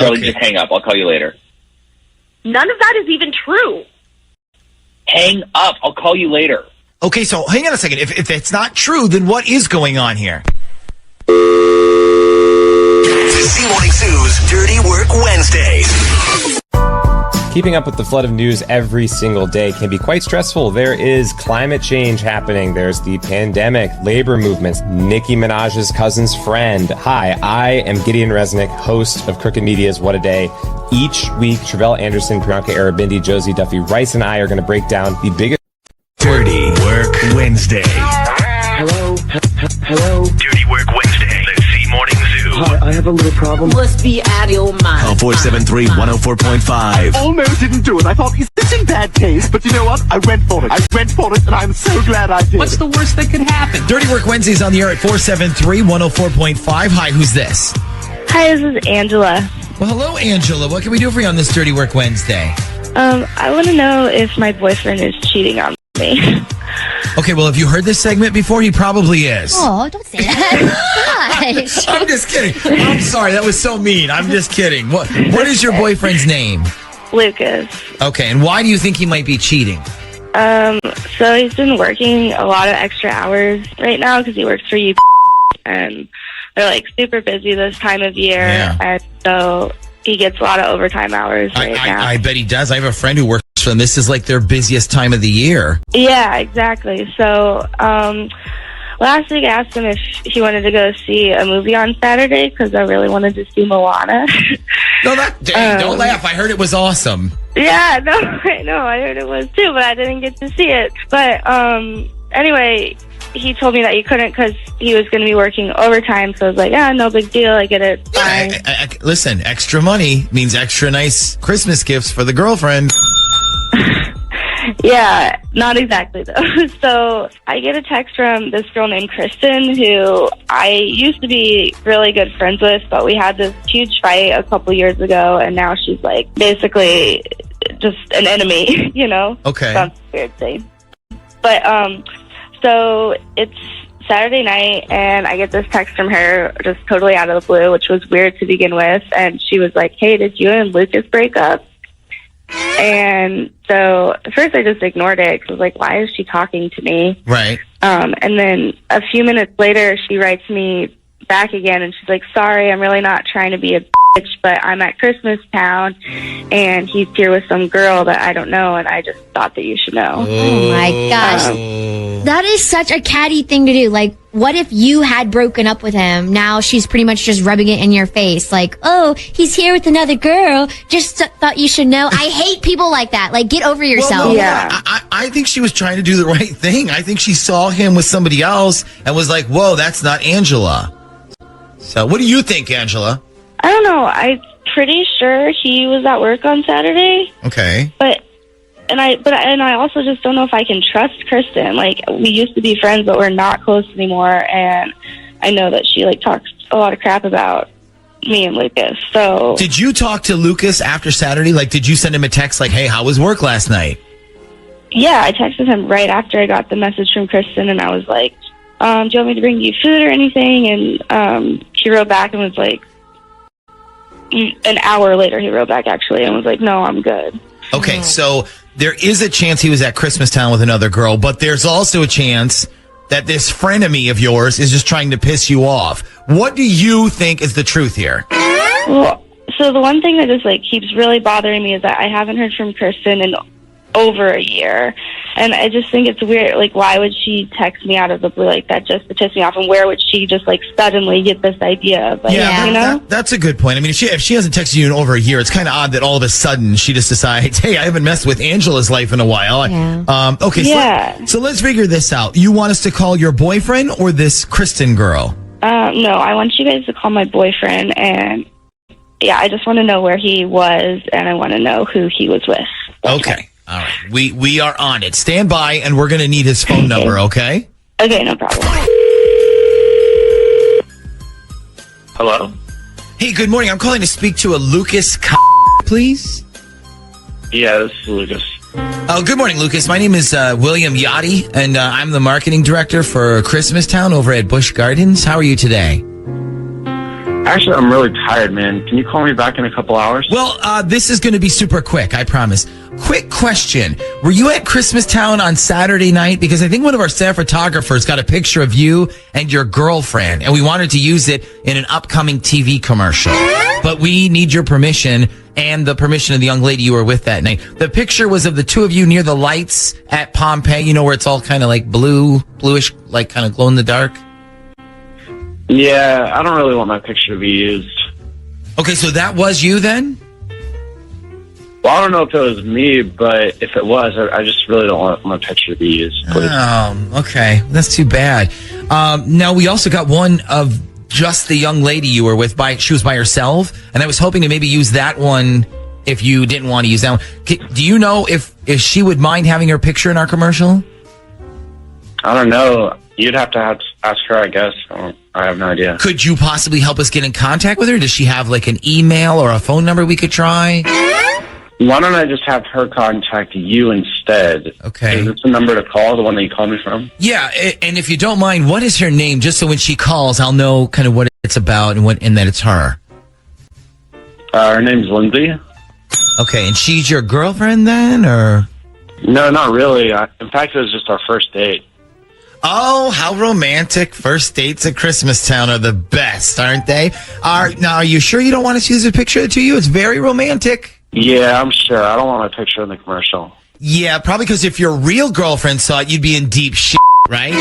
Charlie, just hang up. I'll call you later. None of that is even true. Hang up. I'll call you later. Okay, so hang on a second. If it's not true, then what is going on here? Z Morning Zoo's Dirty Work Wednesdays. Keeping up with the flood of news every single day can be quite stressful. There is climate change happening. There's the pandemic, labor movements, Nicki Minaj's cousin's friend. Hi, I am Gideon Resnick, host of Crooked Media's What a Day. Each week, Travelle Anderson, Priyanka Arabindi, Josie Duffy Rice, and I are going to break down the biggest Dirty Work Wednesday. Hello? Hello? Dirty Work Wednesday. Let's see Morning Zoo. Hi, I have a little problem. Must be out of your mind. Call 473-104.5. Almost didn't do it. I thought, is this in bad taste? But you know what? I went for it. And I'm so glad I did. What's the worst that could happen? Dirty Work Wednesday's on the air at 473-104.5. Hi, who's this? Hi, this is Angela. Well, hello, Angela. What can we do for you on this Dirty Work Wednesday? I want to know if my boyfriend is cheating on me. Okay, well, have you heard this segment before? He probably is. Oh, don't say that. Gosh. I'm just kidding. I'm sorry. That was so mean. I'm just kidding. What is your boyfriend's name? Lucas. Okay, and why do you think he might be cheating? So he's been working a lot of extra hours right now because he works for you, and they're like super busy this time of year, and so he gets a lot of overtime hours right now. I bet he does. I have a friend who works for them. This is like their busiest time of the year. Yeah, exactly. So last week I asked him if he wanted to go see a movie on Saturday because I really wanted to see Moana. No, don't laugh. I heard it was awesome. Yeah, no, I know. I heard it was too, but I didn't get to see it. But anyway, he told me that he couldn't because he was going to be working overtime. So I was like, no big deal. I get it. Fine. Listen, extra money means extra nice Christmas gifts for the girlfriend. Yeah, not exactly though. So I get a text from this girl named Kristen who I used to be really good friends with, but we had this huge fight a couple years ago, and now she's like basically just an enemy, you know? Okay. Sounds weird thing. But so it's Saturday night, and I get this text from her just totally out of the blue, which was weird to begin with, and she was like, "Hey, did you and Lucas break up?" And so at first I just ignored it because I was like, why is she talking to me? Right. And then a few minutes later, she writes me back again, and she's like, sorry, I'm really not trying to be a bitch, but I'm at Christmas Town, and he's here with some girl that I don't know, and I just thought that you should know. Oh, my gosh. That is such a catty thing to do. Like, what if you had broken up with him? Now she's pretty much just rubbing it in your face. Like, oh, he's here with another girl. Just thought you should know. I hate people like that. Like, get over yourself. Well, no, I think she was trying to do the right thing. I think she saw him with somebody else and was like, whoa, that's not Angela. So what do you think, Angela? I don't know. I'm pretty sure he was at work on Saturday. Okay. But I also just don't know if I can trust Kristen. Like, we used to be friends, but we're not close anymore. And I know that she like talks a lot of crap about me and Lucas. So did you talk to Lucas after Saturday? Like, did you send him a text like, "Hey, how was work last night?" Yeah, I texted him right after I got the message from Kristen, and I was like, "Do you want me to bring you food or anything?" And he wrote back and was like, an hour later, he wrote back actually and was like, "No, I'm good." Okay, so there is a chance he was at Christmas Town with another girl, but there's also a chance that this frenemy of yours is just trying to piss you off. What do you think is the truth here? Well, so the one thing that just like keeps really bothering me is that I haven't heard from Kristen in over a year, and I just think it's weird. Like, why would she text me out of the blue like that just to piss me off? And where would she just like suddenly get this idea of, like, you know? That's a good point. I mean, if she hasn't texted you in over a year, it's kind of odd that all of a sudden she just decides, hey, I haven't messed with Angela's life in a while. Yeah. Okay, so let's figure this out. You want us to call your boyfriend or this Kristen girl? No, I want you guys to call my boyfriend, and yeah, I just want to know where he was, and I want to know who he was with. Okay. All right. We are on it. Stand by, and we're going to need his phone number, okay? Okay, no problem. Hello? Hey, good morning. I'm calling to speak to a Lucas, please. Yeah, this is Lucas. Oh, good morning, Lucas. My name is William Yachty, and I'm the marketing director for Christmas Town over at Busch Gardens. How are you today? Actually, I'm really tired, man. Can you call me back in a couple hours? Well, this is going to be super quick, I promise. Quick question. Were you at Christmas Town on Saturday night? Because I think one of our staff photographers got a picture of you and your girlfriend, and we wanted to use it in an upcoming TV commercial. But we need your permission and the permission of the young lady you were with that night. The picture was of the two of you near the lights at Pompeii, you know, where it's all kind of like bluish, like kind of glow in the dark. Yeah, I don't really want my picture to be used. Okay, so that was you then? Well, I don't know if it was me, but if it was, I just really don't want my picture to be used. Please. Okay. That's too bad. Now, we also got one of just the young lady you were with. She was by herself, and I was hoping to maybe use that one if you didn't want to use that one. Do you know if she would mind having her picture in our commercial? I don't know. You'd have to ask her, I guess. I have no idea. Could you possibly help us get in contact with her? Does she have like an email or a phone number we could try? Why don't I just have her contact you instead? Okay. Is this the number to call, the one that you called me from? Yeah, and if you don't mind, what is her name? Just so when she calls, I'll know kind of what it's about and that it's her. Her name's Lindsay. Okay, and she's your girlfriend then, or? No, not really. In fact, it was just our first date. Oh, how romantic. First dates at Christmastown are the best, aren't they? Now, are you sure you don't want us to use a picture to you? It's very romantic. Yeah, I'm sure. I don't want my picture in the commercial. Yeah, probably because if your real girlfriend saw it, you'd be in deep shit, right?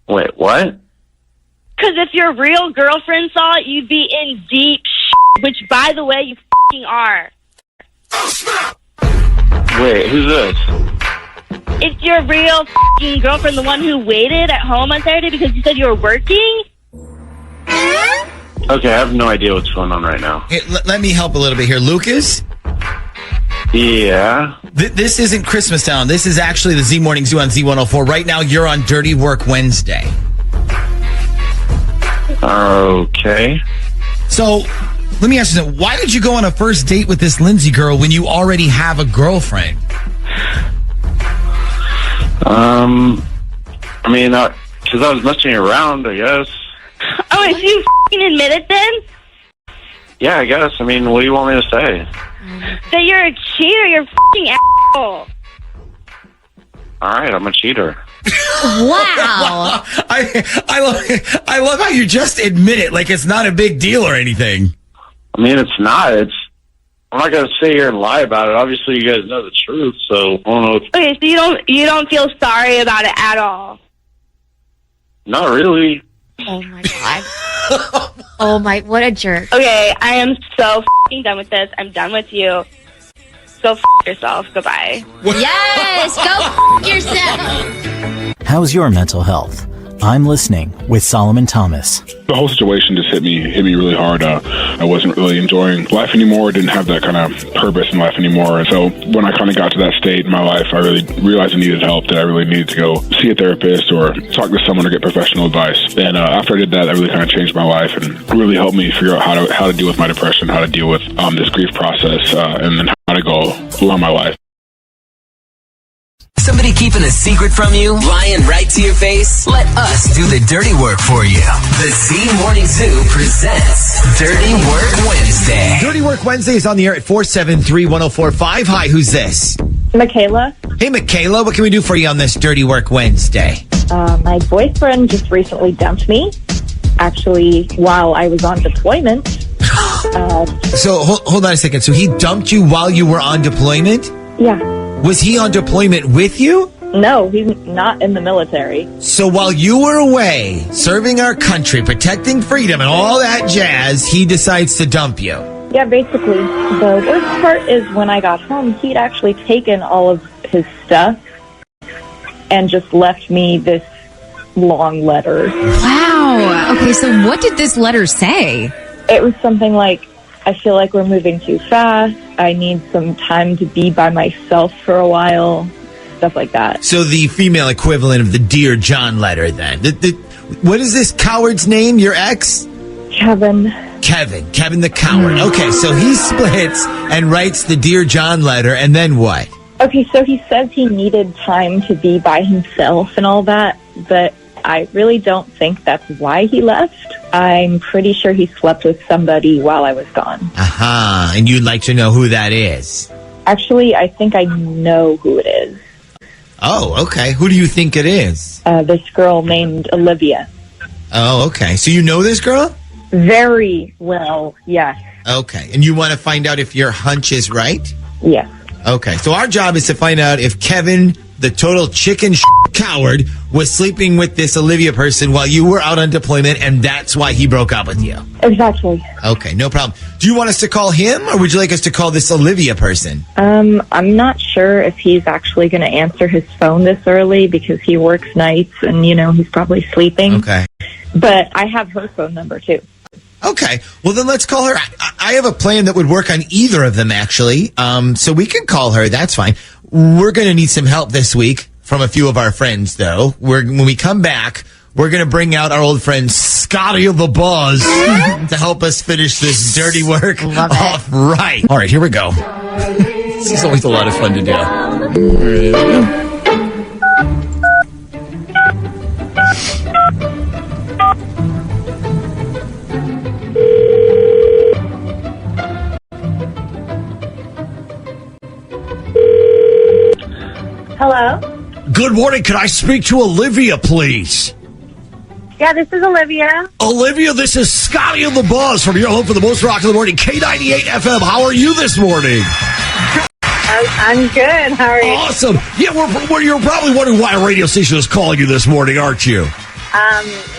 Wait, what? Because if your real girlfriend saw it, you'd be in deep shit, which, by the way, you f***ing are. Wait, who's this? It's your real f***ing girlfriend, the one who waited at home on Saturday because you said you were working? Okay, I have no idea what's going on right now. Hey, let me help a little bit here. Lucas? Yeah? This isn't Christmastown. This is actually the Z Morning Zoo on Z104. Right now, you're on Dirty Work Wednesday. Okay. So, let me ask you something. Why did you go on a first date with this Lindsay girl when you already have a girlfriend? I mean, because I was messing around, I guess. Oh, and so you f***ing admit it then? Yeah, I guess. I mean, what do you want me to say? That you're a cheater, you're a f***ing asshole. All right, I'm a cheater. Wow. I love how you just admit it like it's not a big deal or anything. I mean, it's not. I'm not going to sit here and lie about it. Obviously, you guys know the truth, so I don't know. Okay, so you don't feel sorry about it at all? Not really. Oh my god. Oh my, what a jerk. Okay, I am so f***ing done with this. I'm done with you. Go f*** yourself. Goodbye. Yes, go f*** yourself. How's your mental health? I'm listening with Solomon Thomas. The whole situation just hit me really hard. I wasn't really enjoying life anymore. Didn't have that kind of purpose in life anymore. And so when I kind of got to that state in my life, I really realized I needed help, that I really needed to go see a therapist or talk to someone or get professional advice. And after I did that really kind of changed my life and really helped me figure out how to deal with my depression, how to deal with this grief process, and then how to go along my life. Somebody keeping a secret from you? Lying right to your face? Let us do the dirty work for you. The Z Morning Zoo presents Dirty Work Wednesday. Dirty Work Wednesday is on the air at 473-1045. Hi, who's this? Michaela. Hey, Michaela. What can we do for you on this Dirty Work Wednesday? My boyfriend just recently dumped me, actually, while I was on deployment. So, hold on a second. So he dumped you while you were on deployment? Yeah. Was he on deployment with you? No, he's not in the military. So while you were away, serving our country, protecting freedom and all that jazz, he decides to dump you. Yeah, basically. The worst part is when I got home, he'd actually taken all of his stuff and just left me this long letter. Wow. Okay, so what did this letter say? It was something like, I feel like we're moving too fast. I need some time to be by myself for a while. Stuff like that. So the female equivalent of the Dear John letter then. What is this coward's name, your ex? Kevin the coward. Okay, so he splits and writes the Dear John letter, and then what? Okay, so he says he needed time to be by himself and all that, but I really don't think that's why he left. I'm pretty sure he slept with somebody while I was gone. Aha, and you'd like to know who that is? Actually, I think I know who it is. Oh, okay. Who do you think it is? This girl named Olivia. Oh, okay. So you know this girl? Very well, yes. Okay. And you want to find out if your hunch is right? Yes. Okay. So our job is to find out if Kevin, the total chicken coward, was sleeping with this Olivia person while you were out on deployment, and that's why he broke up with you. Exactly. Okay, no problem. Do you want us to call him, or would you like us to call this Olivia person? I'm not sure if he's actually going to answer his phone this early because he works nights and, he's probably sleeping. Okay. But I have her phone number, too. Okay. Well, then let's call her. I have a plan that would work on either of them, actually. So we can call her. That's fine. We're going to need some help this week from a few of our friends, though. When we come back, we're going to bring out our old friend Scotty the Buzz to help us finish this dirty work off right. All right, here we go. This is always a lot of fun to do. Hello? Good morning. Can I speak to Olivia, please? Yeah, this is Olivia. Olivia, this is Scotty and the Buzz from your home for the most rock in the morning, K98 FM. How are you this morning? I'm good. How are you? Awesome. Yeah, you're probably wondering why a radio station is calling you this morning, aren't you?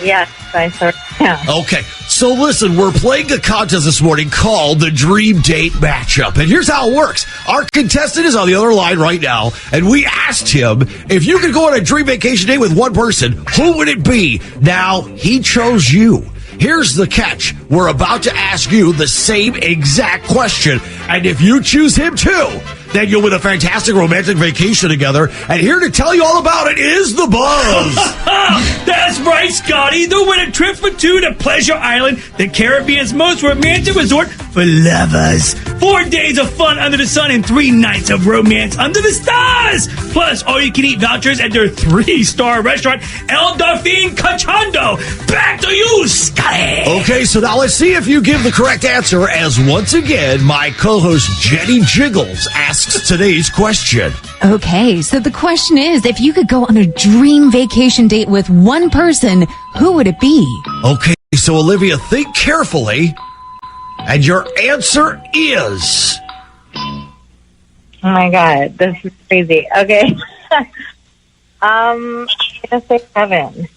Yes, I sort of am. Okay, so listen, we're playing a contest this morning called the Dream Date Matchup. And here's how it works. Our contestant is on the other line right now, and we asked him if you could go on a dream vacation date with one person, who would it be? Now, he chose you. Here's the catch. We're about to ask you the same exact question. And if you choose him too, then you'll win a fantastic romantic vacation together. And here to tell you all about it is the Buzz. That's right, Scotty. They'll win a trip for two to Pleasure Island, the Caribbean's most romantic resort for lovers. 4 days of fun under the sun and 3 nights of romance under the stars. Plus, all-you-can-eat vouchers at their 3-star restaurant, El Delfin Cachando. Back to you, Scotty. Okay, so now let's see if you give the correct answer, as once again, my co-host Jenny Jiggles asks today's question. Okay, so the question is, if you could go on a dream vacation date with one person, who would it be? Okay, so Olivia, think carefully, and your answer is... Oh my God, this is crazy. Okay. I'm going to say Kevin.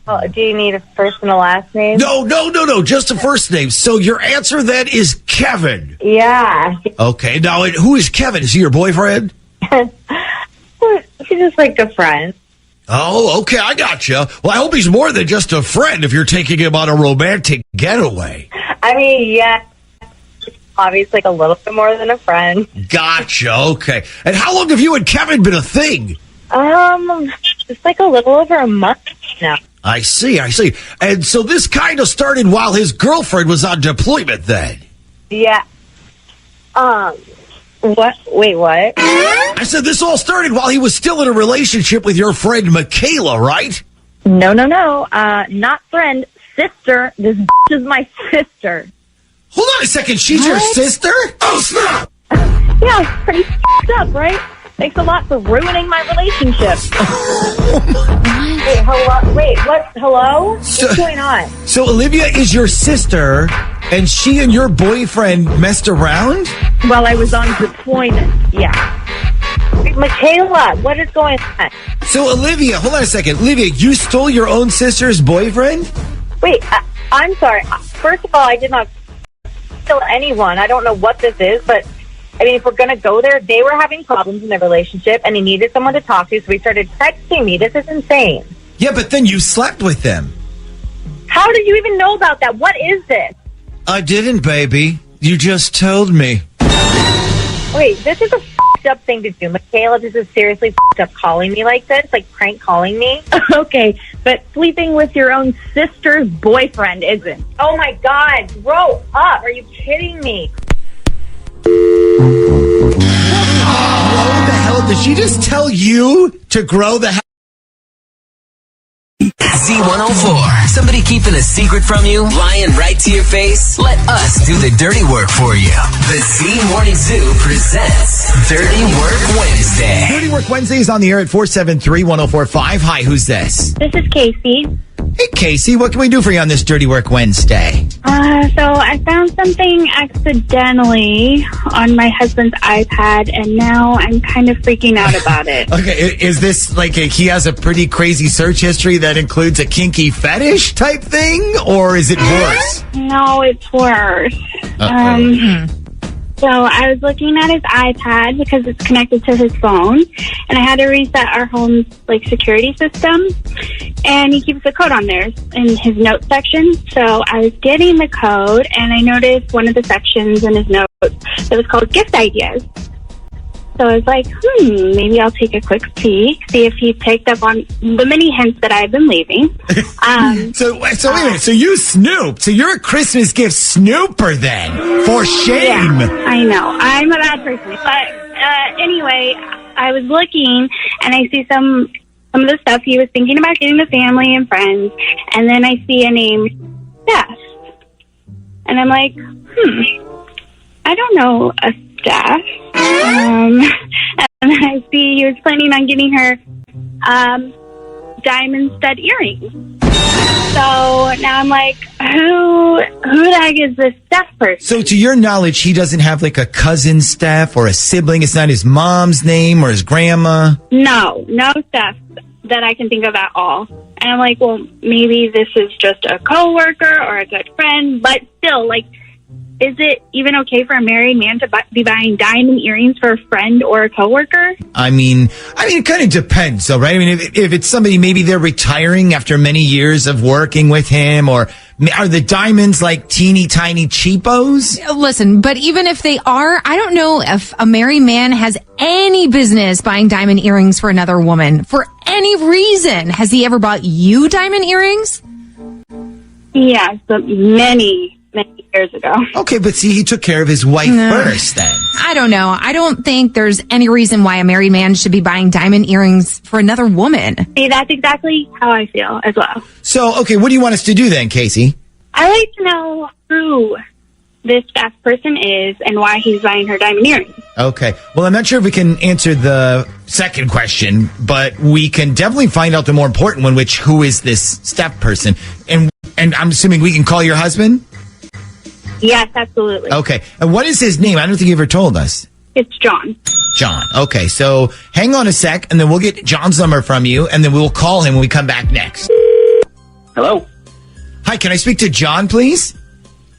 Oh, do you need a first and a last name? No, just a first name. So your answer then is Kevin. Yeah. Okay, now who is Kevin? Is he your boyfriend? He's just like a friend. Oh, okay, I gotcha. Well, I hope he's more than just a friend if you're taking him on a romantic getaway. I mean, yeah, obviously a little bit more than a friend. Gotcha, okay. And how long have you and Kevin been a thing? Just like a little over a month now. I see. And so this kind of started while his girlfriend was on deployment then? Yeah. What? Wait, what? I said this all started while he was still in a relationship with your friend Michaela, right? No. Not friend, sister. This is my sister. Hold on a second. She's your sister? Oh, snap! Yeah, pretty f***ed up, right? Thanks a lot for ruining my relationship. Wait, hello? Wait, what? Hello? What's going on? So Olivia is your sister, and she and your boyfriend messed around? While I was on deployment, yeah. Wait, Michaela, what is going on? So Olivia, hold on a second. Olivia, you stole your own sister's boyfriend? Wait, I'm sorry. First of all, I did not steal anyone. I don't know what this is, but... I mean, if we're going to go there, they were having problems in their relationship, and he needed someone to talk to, so he started texting me. This is insane. Yeah, but then you slept with them. How did you even know about that? What is this? I didn't, baby. You just told me. Wait, this is a f***ed up thing to do. Michaela, this is seriously f***ed up calling me like this, like prank calling me. Okay, but sleeping with your own sister's boyfriend isn't. Oh my God, grow up. Are you kidding me? What the hell? Did she just tell you to grow the hell? Z104. Somebody keeping a secret from you? Lying right to your face? Let us do the dirty work for you. The Z Morning Zoo presents Dirty Work Wednesday. Dirty Work Wednesday is on the air at 473-1045. Hi, who's this? This is Casey. Hey, Casey, what can we do for you on this Dirty Work Wednesday? So I found something accidentally on my husband's iPad, and now I'm kind of freaking out about it. Okay, is this like he has a pretty crazy search history that includes a kinky fetish type thing, or is it worse? No, it's worse. So I was looking at his iPad because it's connected to his phone, and I had to reset our home's security system. And he keeps the code on there in his notes section. So I was getting the code, and I noticed one of the sections in his notes that was called gift ideas. So I was like, maybe I'll take a quick peek, see if he picked up on the many hints that I've been leaving. So wait a minute. So you snooped. So you're a Christmas gift snooper then. For shame. Yeah, I know. I'm a bad person. But anyway, I was looking, and I see some of the stuff he was thinking about getting to family and friends. And then I see a name, Steph. And I'm like, I don't know a Steph. And then I see he was planning on getting her diamond stud earrings. So now I'm like, who the heck is this Steph person? So to your knowledge, he doesn't have a cousin Steph or a sibling? It's not his mom's name or his grandma? No Steph that I can think of at all. And I'm like, well, maybe this is just a coworker or a good friend, but still, is it even okay for a married man to be buying diamond earrings for a friend or a coworker? I mean, it kind of depends, though, right? I mean, if it's somebody, maybe they're retiring after many years of working with him, or are the diamonds teeny tiny cheapos? Listen, but even if they are, I don't know if a married man has any business buying diamond earrings for another woman for any reason. Has he ever bought you diamond earrings? Yes, but many years ago. Okay, but see, he took care of his wife first then. I don't know. I don't think there's any reason why a married man should be buying diamond earrings for another woman. See, that's exactly how I feel as well. So, okay, what do you want us to do then, Casey? I like to know who this Steph person is and why he's buying her diamond earrings. Okay. Well, I'm not sure if we can answer the second question, but we can definitely find out the more important one, which who is this Steph person? And I'm assuming we can call your husband? Yes, absolutely. Okay. And what is his name? I don't think you ever told us. It's John. John. Okay. So hang on a sec, and then we'll get John's number from you, and then we'll call him when we come back next. Hello. Hi, can I speak to John, please?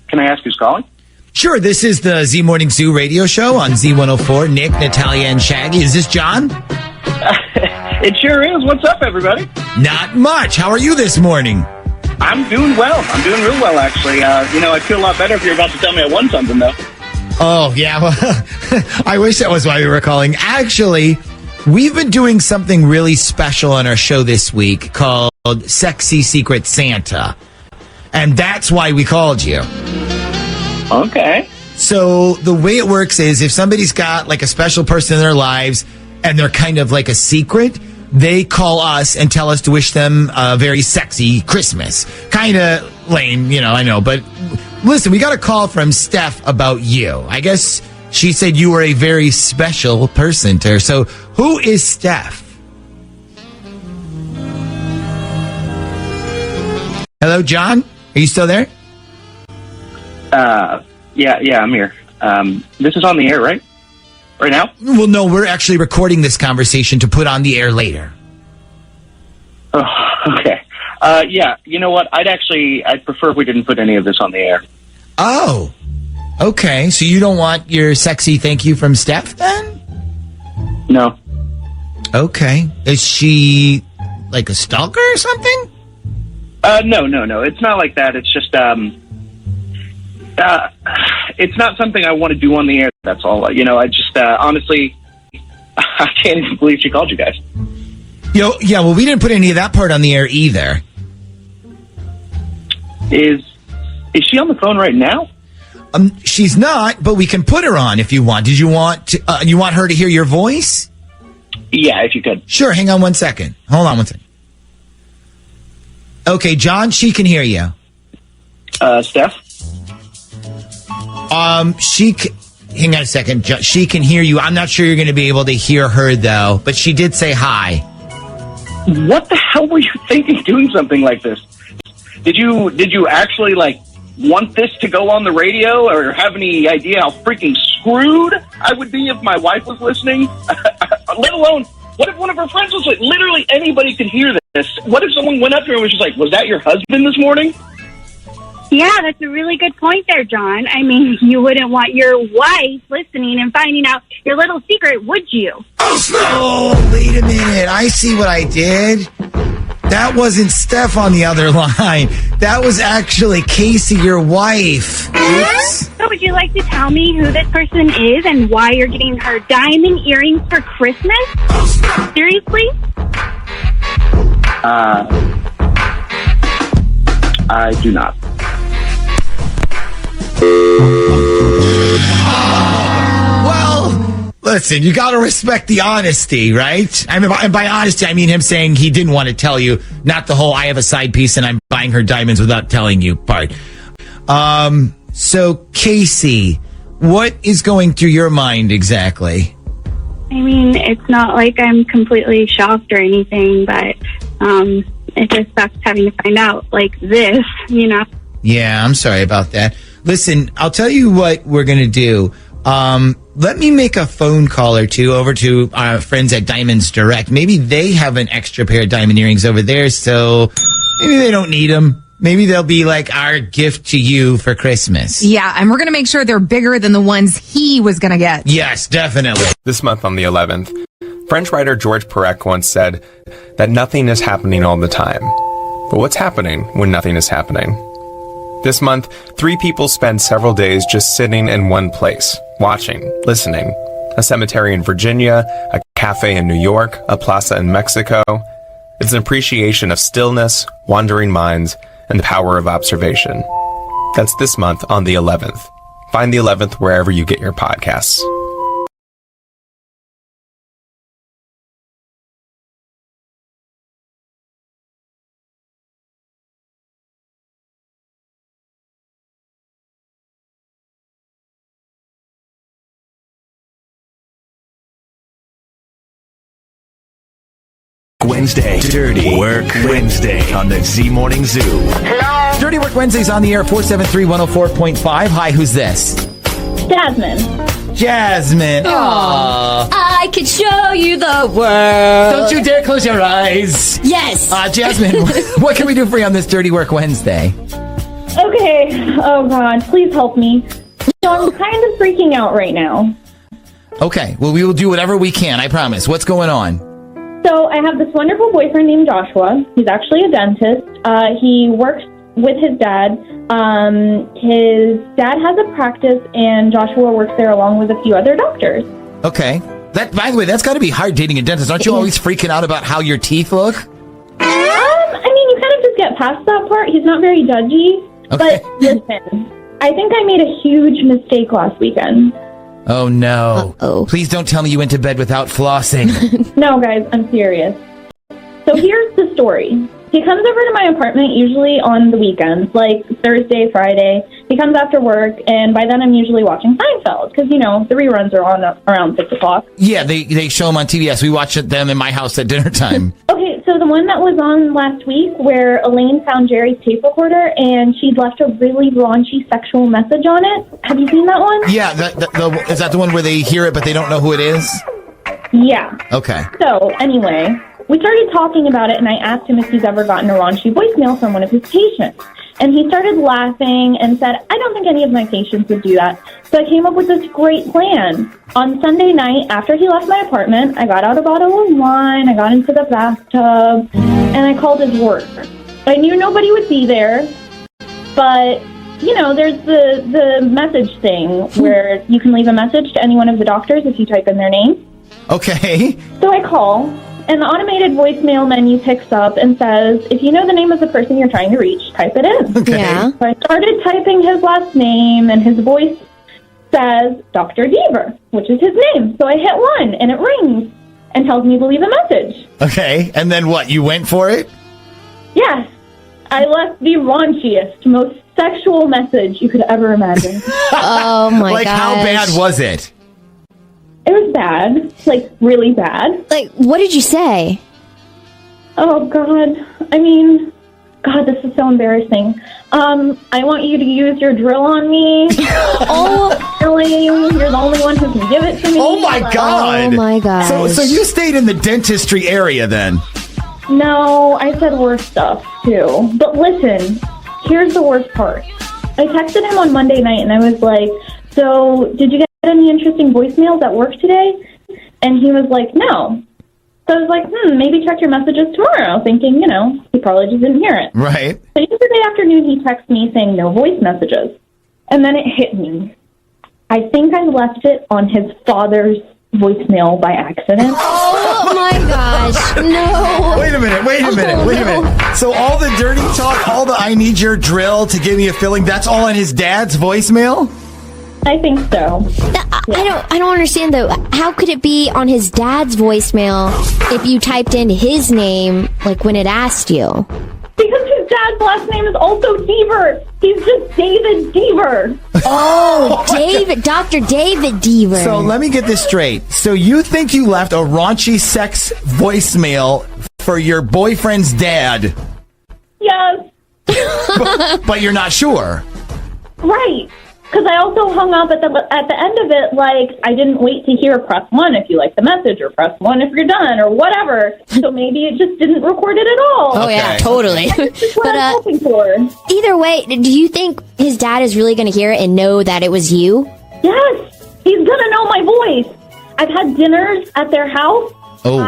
Can I ask who's calling? Sure. This is the Z Morning Zoo radio show on Z104. Nick, Natalia, and Shaggy. Is this John? It sure is. What's up, everybody? Not much. How are you this morning? I'm doing well. I'm doing real well, actually. I'd feel a lot better if you were about to tell me I won something, though. Oh, yeah. Well, I wish that was why we were calling. Actually, we've been doing something really special on our show this week called Sexy Secret Santa. And that's why we called you. Okay. So the way it works is if somebody's got a special person in their lives and they're kind of like a secret, they call us and tell us to wish them a very sexy Christmas. Kind of lame, I know. But listen, we got a call from Steph about you. I guess she said you were a very special person to her. So who is Steph? Hello, John? Are you still there? Yeah, I'm here. This is on the air, right? Right now? Well, no, we're actually recording this conversation to put on the air later. Oh, okay. Yeah, you know what? I'd prefer if we didn't put any of this on the air. Oh, okay. So you don't want your sexy thank you from Steph then? No. Okay. Is she like a stalker or something? No. It's not like that. It's just, it's not something I want to do on the air. That's all. I just, honestly, I can't even believe she called you guys. Yeah, well, we didn't put any of that part on the air either. Is she on the phone right now? She's not, but we can put her on if you want. Did you want to, you want her to hear your voice? Yeah, if you could. Sure, hang on one second. Hold on one second. Okay, John, she can hear you. Steph? Hang on a second. She can hear you. I'm not sure you're going to be able to hear her, though, but she did say hi. What the hell were you thinking doing something like this? Did you actually like want this to go on the radio, or have any idea how freaking screwed I would be if my wife was listening? Let alone, what if one of her friends was like, literally anybody could hear this. What if someone went up to her and was just like, was that your husband this morning? Yeah, that's a really good point there, John. I mean, you wouldn't want your wife listening and finding out your little secret, would you? Oh, wait a minute. I see what I did. That wasn't Steph on the other line. That was actually Casey, your wife. Oops. So would you like to tell me who this person is and why you're getting her diamond earrings for Christmas? Seriously? I do not. Well, listen, you got to respect the honesty, right? I mean, and by honesty, I mean him saying he didn't want to tell you, not the whole I have a side piece and I'm buying her diamonds without telling you part. So, Casey, what is going through your mind exactly? I mean, it's not like I'm completely shocked or anything, but it just sucks having to find out like this, you know? Yeah, I'm sorry about that. Listen, I'll tell you what we're going to do. Let me make a phone call or two over to our friends at Diamonds Direct. Maybe they have an extra pair of diamond earrings over there, so maybe they don't need them. Maybe they'll be like our gift to you for Christmas. Yeah, and we're going to make sure they're bigger than the ones he was going to get. Yes, definitely. This month on the 11th, French writer George Perec once said that nothing is happening all the time. But what's happening when nothing is happening? This month, 3 people spend several days just sitting in one place, watching, listening. A cemetery in Virginia, a cafe in New York, a plaza in Mexico. It's an appreciation of stillness, wandering minds, and the power of observation. That's this month on the 11th. Find the 11th wherever you get your podcasts. Wednesday. Dirty Work Wednesday on the Z Morning Zoo. Hello. Dirty Work Wednesday's on the air, 473-104.5. Hi, who's this? Jasmine. Jasmine. Aww. I could show you the world. Don't you dare close your eyes. Yes. Jasmine, what can we do for you on this Dirty Work Wednesday? Okay. Oh, God. Please help me. So I'm kind of freaking out right now. Okay. Well, we will do whatever we can. I promise. What's going on? So I have this wonderful boyfriend named Joshua. He's actually a dentist. He works with his dad. His dad has a practice, and Joshua works there along with a few other doctors. Okay. That, by the way, that's got to be hard dating a dentist. Aren't you always freaking out about how your teeth look? I mean, you kind of just get past that part. He's not very judgy. Okay. But listen, I think I made a huge mistake last weekend. Oh, no. Uh-oh. Please don't tell me you went to bed without flossing. No, guys, I'm serious. So here's the story. He comes over to my apartment usually on the weekends, like Thursday, Friday. He comes after work, and by then I'm usually watching Seinfeld, because, you know, the reruns are on around 6 o'clock. Yeah, they show them on TBS. We watch them in my house at dinner time. Okay, so the one that was on last week where Elaine found Jerry's tape recorder, and she'd left a really raunchy sexual message on it. Have you seen that one? Yeah, is that the one where they hear it but they don't know who it is? Yeah. Okay. So, anyway, we started talking about it, and I asked him if he's ever gotten a raunchy voicemail from one of his patients. And he started laughing and said, I don't think any of my patients would do that. So I came up with this great plan. On Sunday night, after he left my apartment, I got out a bottle of wine, I got into the bathtub, and I called his work. I knew nobody would be there, but, you know, there's the message thing where you can leave a message to any one of the doctors if you type in their name. Okay. So I call, and the automated voicemail menu picks up and says, if you know the name of the person you're trying to reach, type it in. Okay. Yeah. So I started typing his last name, and his voice says Dr. Deaver, which is his name. So I hit 1, and it rings and tells me to leave a message. Okay, and then what? You went for it? Yes. I left the raunchiest, most sexual message you could ever imagine. Oh, my Like, gosh. how bad was it? It was bad. Like, really bad. Like, what did you say? Oh, God. I mean, God, this is so embarrassing. I want you to use your drill on me. Oh, really? You're the only one who can give it to me. Oh my God! Oh my God! So you stayed in the dentistry area then? No, I said worse stuff too. But listen, here's the worst part. I texted him on Monday night and I was like, so did you get any interesting voicemails at work today? And he was like, no. So I was like, maybe check your messages tomorrow, thinking, he probably just didn't hear it. Right. So yesterday afternoon, he texted me saying no voice messages. And then it hit me. I think I left it on his father's voicemail by accident. Oh my gosh, no. Wait a minute. So all the dirty talk, all the I need your drill to give me a feeling, that's all on his dad's voicemail? I think so. I don't understand though. How could it be on his dad's voicemail if you typed in his name, like when it asked you? Because his dad's last name is also Deaver. He's just David Deaver. Oh, Dr. David Deaver. So let me get this straight. So you think you left a raunchy sex voicemail for your boyfriend's dad? Yes. But you're not sure? Right. Because I also hung up at the end of it, like, I didn't wait to hear press 1 if you like the message, or press 1 if you're done, or whatever. So maybe it just didn't record it at all. Oh, yeah, totally. That's what I'm hoping for. Either way, do you think his dad is really going to hear it and know that it was you? Yes. He's going to know my voice. I've had dinners at their house. Oh.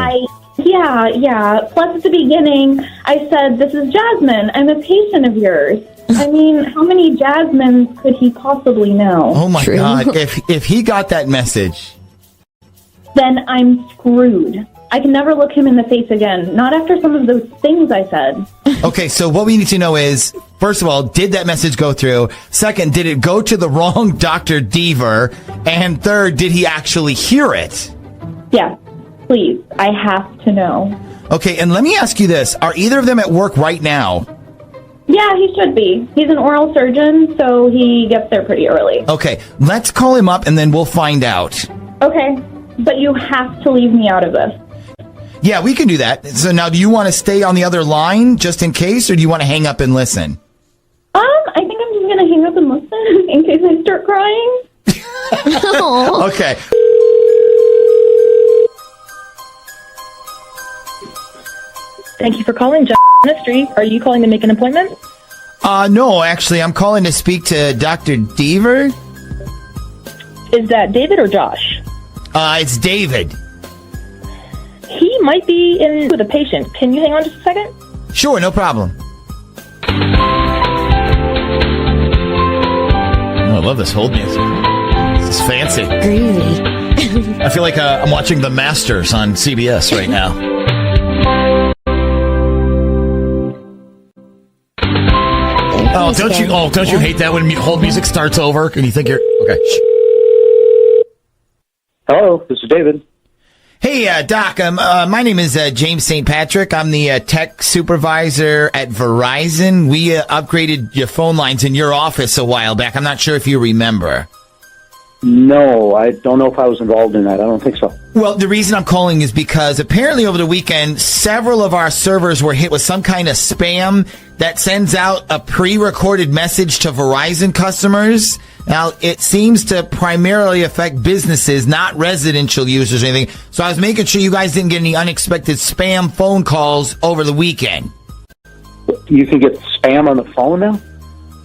Yeah. Plus, at the beginning, I said, this is Jasmine. I'm a patient of yours. I mean, how many Jasmines could he possibly know? Oh, my God. If he got that message, then I'm screwed. I can never look him in the face again. Not after some of those things I said. Okay, so what we need to know is, first of all, did that message go through? Second, did it go to the wrong Dr. Deaver? And third, did he actually hear it? Yeah, please. I have to know. Okay, and let me ask you this. Are either of them at work right now? Yeah, he should be. He's an oral surgeon, so he gets there pretty early. Okay, let's call him up and then we'll find out. Okay, but you have to leave me out of this. Yeah, we can do that. So now, do you want to stay on the other line just in case, or do you want to hang up and listen? I think I'm just going to hang up and listen in case I start crying. Okay. Thank you for calling Ministry. Are you calling to make an appointment? No, actually, I'm calling to speak to Dr. Deaver. Is that David or Josh? It's David. He might be in with a patient. Can you hang on just a second? Sure, no problem. Oh, I love this hold music. This is fancy. Groovy. I feel like I'm watching The Masters on CBS right now. Don't you hate that when hold music starts over and you think you're okay? Hello, this is David. Hey, Doc. My name is James St. Patrick. I'm the tech supervisor at Verizon. We upgraded your phone lines in your office a while back. I'm not sure if you remember. No, I don't know if I was involved in that. I don't think so. Well, the reason I'm calling is because apparently over the weekend, several of our servers were hit with some kind of spam that sends out a pre-recorded message to Verizon customers. Now, it seems to primarily affect businesses, not residential users or anything. So I was making sure you guys didn't get any unexpected spam phone calls over the weekend. You can get spam on the phone now?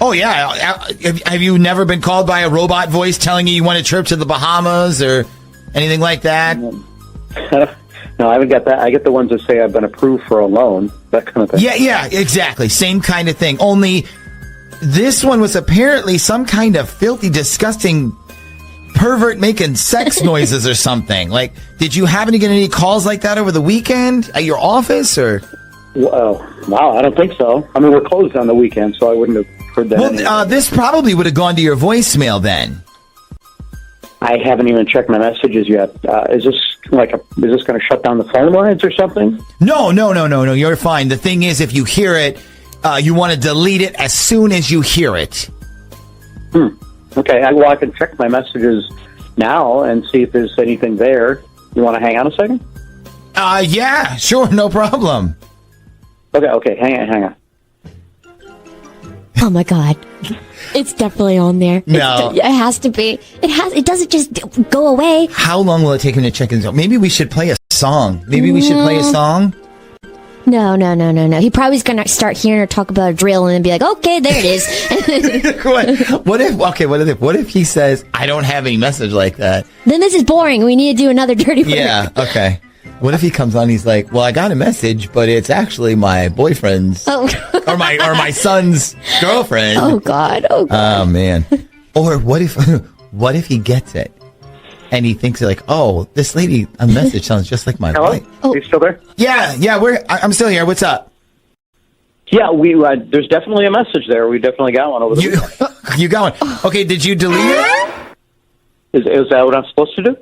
Oh, yeah. Have you never been called by a robot voice telling you want a trip to the Bahamas or anything like that? No, I haven't got that. I get the ones that say I've been approved for a loan, that kind of thing. Yeah, exactly. Same kind of thing. Only this one was apparently some kind of filthy, disgusting pervert making sex noises or something. Like, did you happen to get any calls like that over the weekend at your office or? Wow, I don't think so. I mean, we're closed on the weekend, so I wouldn't have heard that. Well, this probably would have gone to your voicemail then. I haven't even checked my messages yet. Is this going to shut down the phone lines or something? No. You're fine. The thing is, if you hear it, you want to delete it as soon as you hear it. Okay. I can check my messages now and see if there's anything there. You want to hang on a second? Yeah, sure. No problem. Okay. Hang on. Oh my God. It's definitely on there. No. It has to be. It doesn't just go away. How long will it take him to check his phone? Maybe we should play a song. Maybe we should play a song? No. He probably is going to start hearing her talk about a drill and then be like, okay, there it is. What if he says, I don't have any message like that? Then this is boring. We need to do another dirty word. Yeah, okay. What if he comes on, he's like, well, I got a message, but it's actually my boyfriend's or my son's girlfriend. Oh God. Oh man. Or what if he gets it and he thinks like, oh, this lady a message sounds just like my wife. Are you still there? Yeah, I'm still here. What's up? Yeah, there's definitely a message there. We definitely got one over the weekend. You got one. Okay, did you delete it? Is that what I'm supposed to do?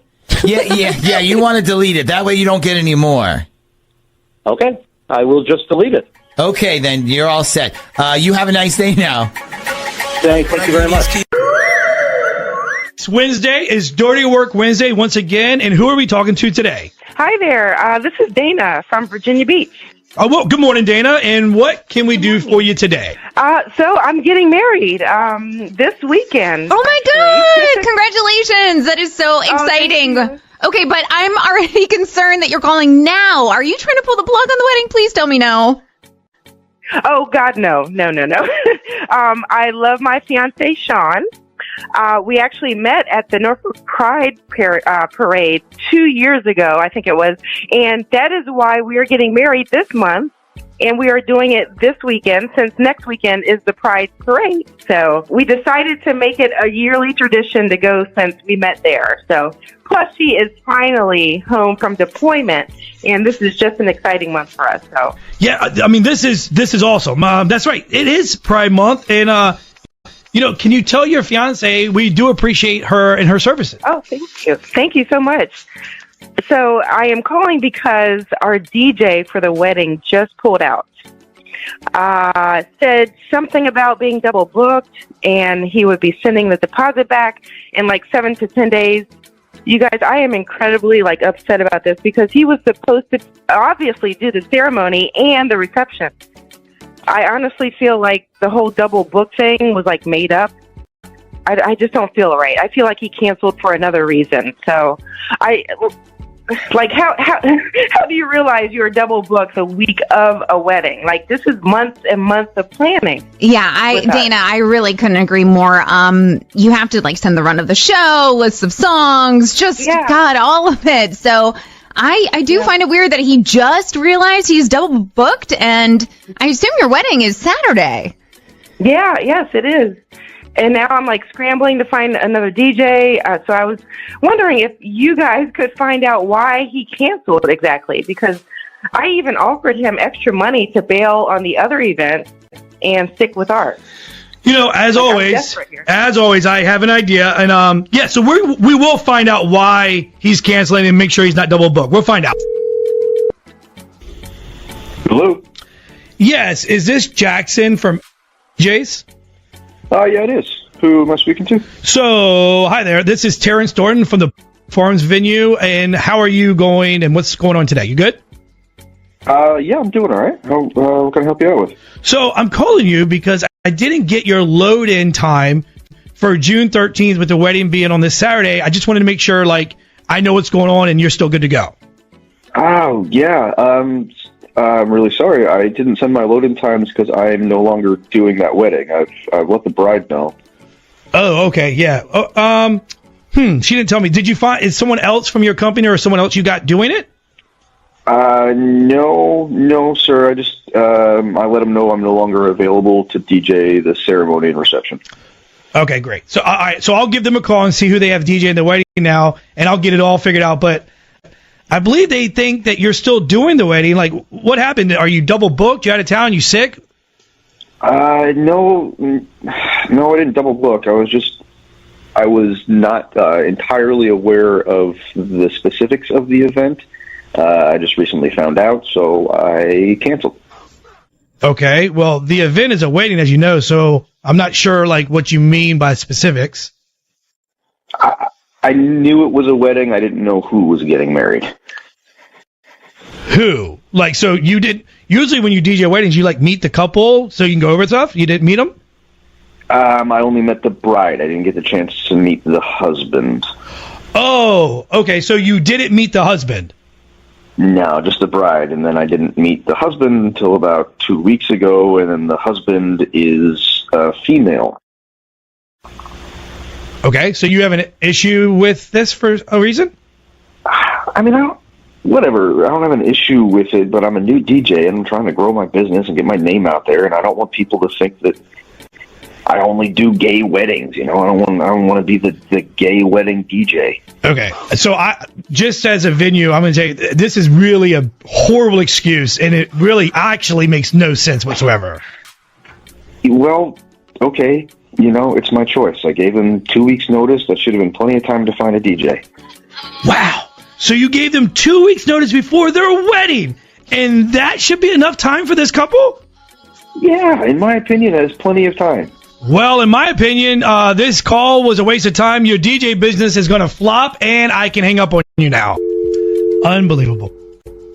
Yeah, you want to delete it. That way you don't get any more. Okay, I will just delete it. Okay, then you're all set. You have a nice day now. Thank you very much. It's Wednesday. It's Dirty Work Wednesday once again. And who are we talking to today? Hi there. This is Dana from Virginia Beach. Oh, well, good morning, Dana. And what can we do for you today? So I'm getting married this weekend. Oh my God! Congratulations! That is so exciting. Okay, but I'm already concerned that you're calling now. Are you trying to pull the plug on the wedding? Please tell me no. Oh God, no. I love my fiance, Sean. We actually met at the Norfolk Pride Parade 2 years ago, I think it was. And that is why we are getting married this month. And we are doing it this weekend, since next weekend is the Pride Parade. So we decided to make it a yearly tradition to go since we met there. So plus she is finally home from deployment, and this is just an exciting month for us. So yeah, I mean, this is awesome. That's right. It is Pride Month, and can you tell your fiance we do appreciate her and her services? Oh, thank you. Thank you so much. So I am calling because our DJ for the wedding just pulled out. Said something about being double booked, and he would be sending the deposit back in like 7 to 10 days. You guys, I am incredibly upset about this because he was supposed to obviously do the ceremony and the reception. I honestly feel like the whole double book thing was made up. I just don't feel right. I feel like he canceled for another reason. So how do you realize you're double booked the week of a wedding? This is months and months of planning. Yeah, Dana, I really couldn't agree more. You have to send the run of the show, list of songs, God, all of it. So I do find it weird that he just realized he's double booked, and I assume your wedding is Saturday. Yeah, yes, it is. And now I'm scrambling to find another DJ. So I was wondering if you guys could find out why he canceled exactly, because I even offered him extra money to bail on the other event and stick with ours. As always, I have an idea, and so we will find out why he's canceling and make sure he's not double booked. We'll find out. Hello. Yes, is this Jackson from Jace? Yeah, it is. Who am I speaking to? So, hi there. This is Terrence Thornton from the Farms venue, and how are you going, and what's going on today? You good? Yeah, I'm doing all right. What can I help you out with? So, I'm calling you because I didn't get your load-in time for June 13th with the wedding being on this Saturday. I just wanted to make sure, I know what's going on and you're still good to go. Oh, yeah. I'm really sorry. I didn't send my load-in times because I'm no longer doing that wedding. I've let the bride know. Oh, okay, yeah. She didn't tell me. Did you find, is someone else from your company or someone else you got doing it? No, sir. I just, I let them know I'm no longer available to DJ the ceremony and reception. Okay, great. So, all right, so I'll give them a call and see who they have DJing the wedding now, and I'll get it all figured out. But I believe they think that you're still doing the wedding. What happened? Are you double booked? You out of town? You sick? No, I didn't double book. I was not entirely aware of the specifics of the event. I just recently found out, so I canceled. Okay, well, the event is a wedding, as you know, so I'm not sure, what you mean by specifics. I knew it was a wedding. I didn't know who was getting married. Who? So you did, usually when you DJ weddings, you meet the couple so you can go over stuff? You didn't meet them? I only met the bride. I didn't get the chance to meet the husband. Oh, okay. So you didn't meet the husband? No, just the bride. And then I didn't meet the husband until about 2 weeks ago. And then the husband is female. Okay. So you have an issue with this for a reason? I mean, whatever. I don't have an issue with it, but I'm a new DJ and I'm trying to grow my business and get my name out there. And I don't want people to think that I only do gay weddings. You know, I don't want to be the gay wedding DJ. Okay. So just as a venue, I'm going to say this is really a horrible excuse, and it really actually makes no sense whatsoever. Well, okay. You know, it's my choice. I gave him 2 weeks notice. That should have been plenty of time to find a DJ. Wow. So you gave them 2 weeks notice before their wedding, and that should be enough time for this couple? Yeah, in my opinion, that is plenty of time. Well, in my opinion, this call was a waste of time. Your DJ business is going to flop, and I can hang up on you now. Unbelievable.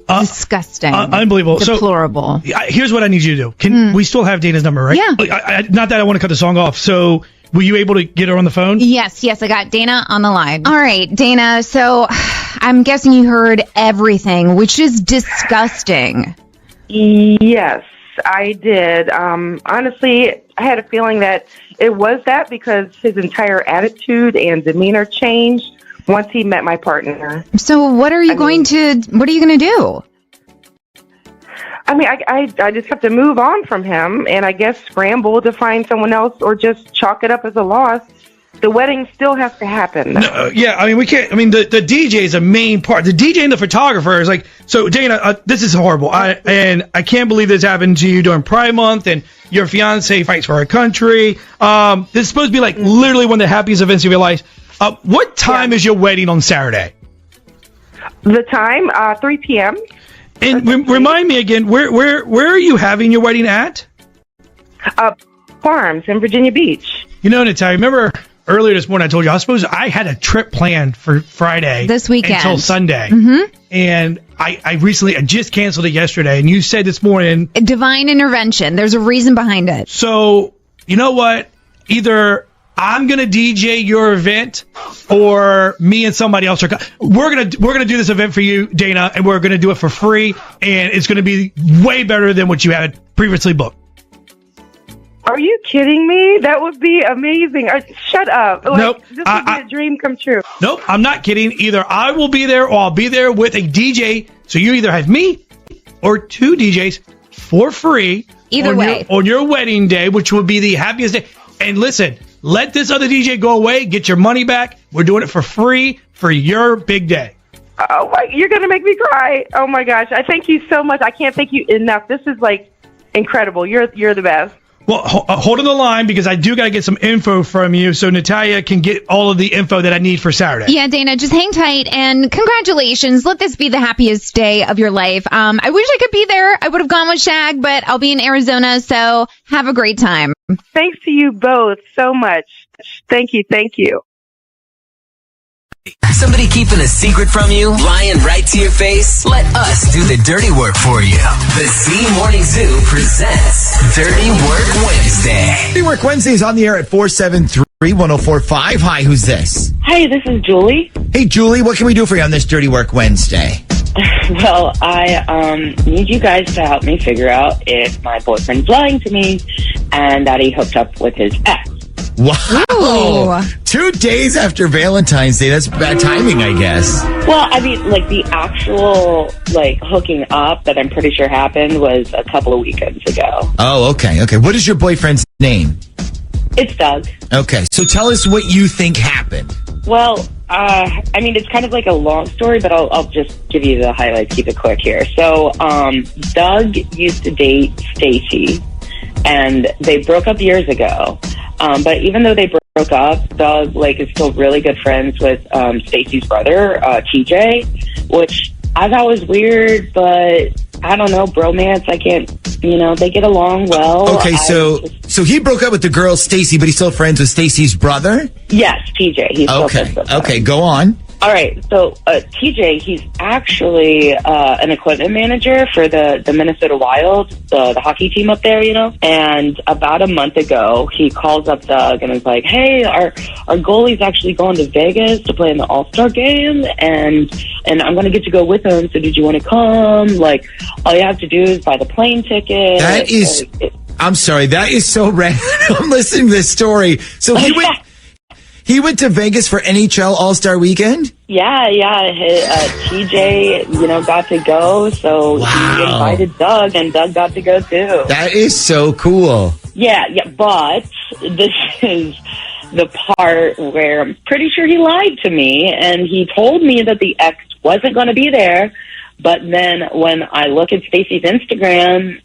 Disgusting. Unbelievable. Deplorable. So, here's what I need you to do. Can we still have Dana's number, right? Yeah. Not that I want to cut the song off. So were you able to get her on the phone? Yes, I got Dana on the line. All right, Dana, so I'm guessing you heard everything, which is disgusting. Yes, I did. Honestly, I had a feeling that it was that because his entire attitude and demeanor changed once he met my partner. So what are you going to do? I mean, I just have to move on from him and I guess scramble to find someone else or just chalk it up as a loss. The wedding still has to happen. No, yeah, I mean, we can't. I mean, the DJ is a main part. The DJ and the photographer is like, so Dana, this is horrible. I can't believe this happened to you during Pride Month and your fiance fights for our country. This is supposed to be like literally one of the happiest events of your life. What time is your wedding on Saturday? The time, 3 p.m. And remind me again, where are you having your wedding at? Farms in Virginia Beach. You know, Natalia, remember earlier this morning I told you I had a trip planned for Friday. This weekend. Until Sunday. Mm-hmm. And I just canceled it yesterday. And you said this morning. Divine intervention. There's a reason behind it. So, you know what? Either I'm going to DJ your event or me and somebody else we're going to do this event for you, Dana, and we're going to do it for free. And it's going to be way better than what you had previously booked. Are you kidding me? That would be amazing. Shut up. Nope. This would be a dream come true. Nope, I'm not kidding. Either I will be there or I'll be there with a DJ. So you either have me or two DJs for free. Either way. On your wedding day, which will be the happiest day. And listen, let this other DJ go away. Get your money back. We're doing it for free for your big day. Oh, you're going to make me cry. Oh, my gosh. I thank you so much. I can't thank you enough. This is, incredible. You're the best. Well, hold on the line because I do got to get some info from you so Natalia can get all of the info that I need for Saturday. Yeah, Dana, just hang tight and congratulations. Let this be the happiest day of your life. I wish I could be there. I would have gone with Shag, but I'll be in Arizona, so have a great time. Thanks to you both so much. Thank you. Thank you. Somebody keeping a secret from you? Lying right to your face? Let us do the dirty work for you. The Z Morning Zoo presents Dirty Work Wednesday. Dirty Work Wednesday is on the air at 473-1045. Hi, who's this? Hey, this is Julie. Hey, Julie, what can we do for you on this Dirty Work Wednesday? Well, I need you guys to help me figure out if my boyfriend's lying to me and that he hooked up with his ex. Wow. Ooh. 2 days after Valentine's Day. That's bad timing, I guess. Well, I mean, the actual, hooking up that I'm pretty sure happened was a couple of weekends ago. Oh, okay. What is your boyfriend's name? It's Doug. Okay, so tell us what you think happened. Well, I mean, it's kind of like a long story, but I'll just give you the highlights, keep it quick here. So, Doug used to date Stacy, and they broke up years ago. But even though they broke up, Doug is still really good friends with Stacy's brother, TJ, which I thought was weird, but I don't know, bromance, I can't, they get along well. Okay, so he broke up with the girl Stacy, but he's still friends with Stacy's brother? Yes, TJ. He's still friends with her. Okay, go on. All right, so TJ, he's actually an equipment manager for the Minnesota Wild, the hockey team up there, And about a month ago, he calls up Doug and is like, hey, our goalie's actually going to Vegas to play in the All-Star game, and I'm going to get to go with him, so did you want to come? Like, all you have to do is buy the plane ticket. That is... I'm sorry, that is so random. I'm listening to this story. So he went to Vegas for NHL All-Star Weekend? Yeah. TJ, got to go, so he invited Doug, and Doug got to go too. That is so cool. Yeah, but this is the part where I'm pretty sure he lied to me, and he told me that the ex wasn't going to be there, but then when I look at Stacey's Instagram,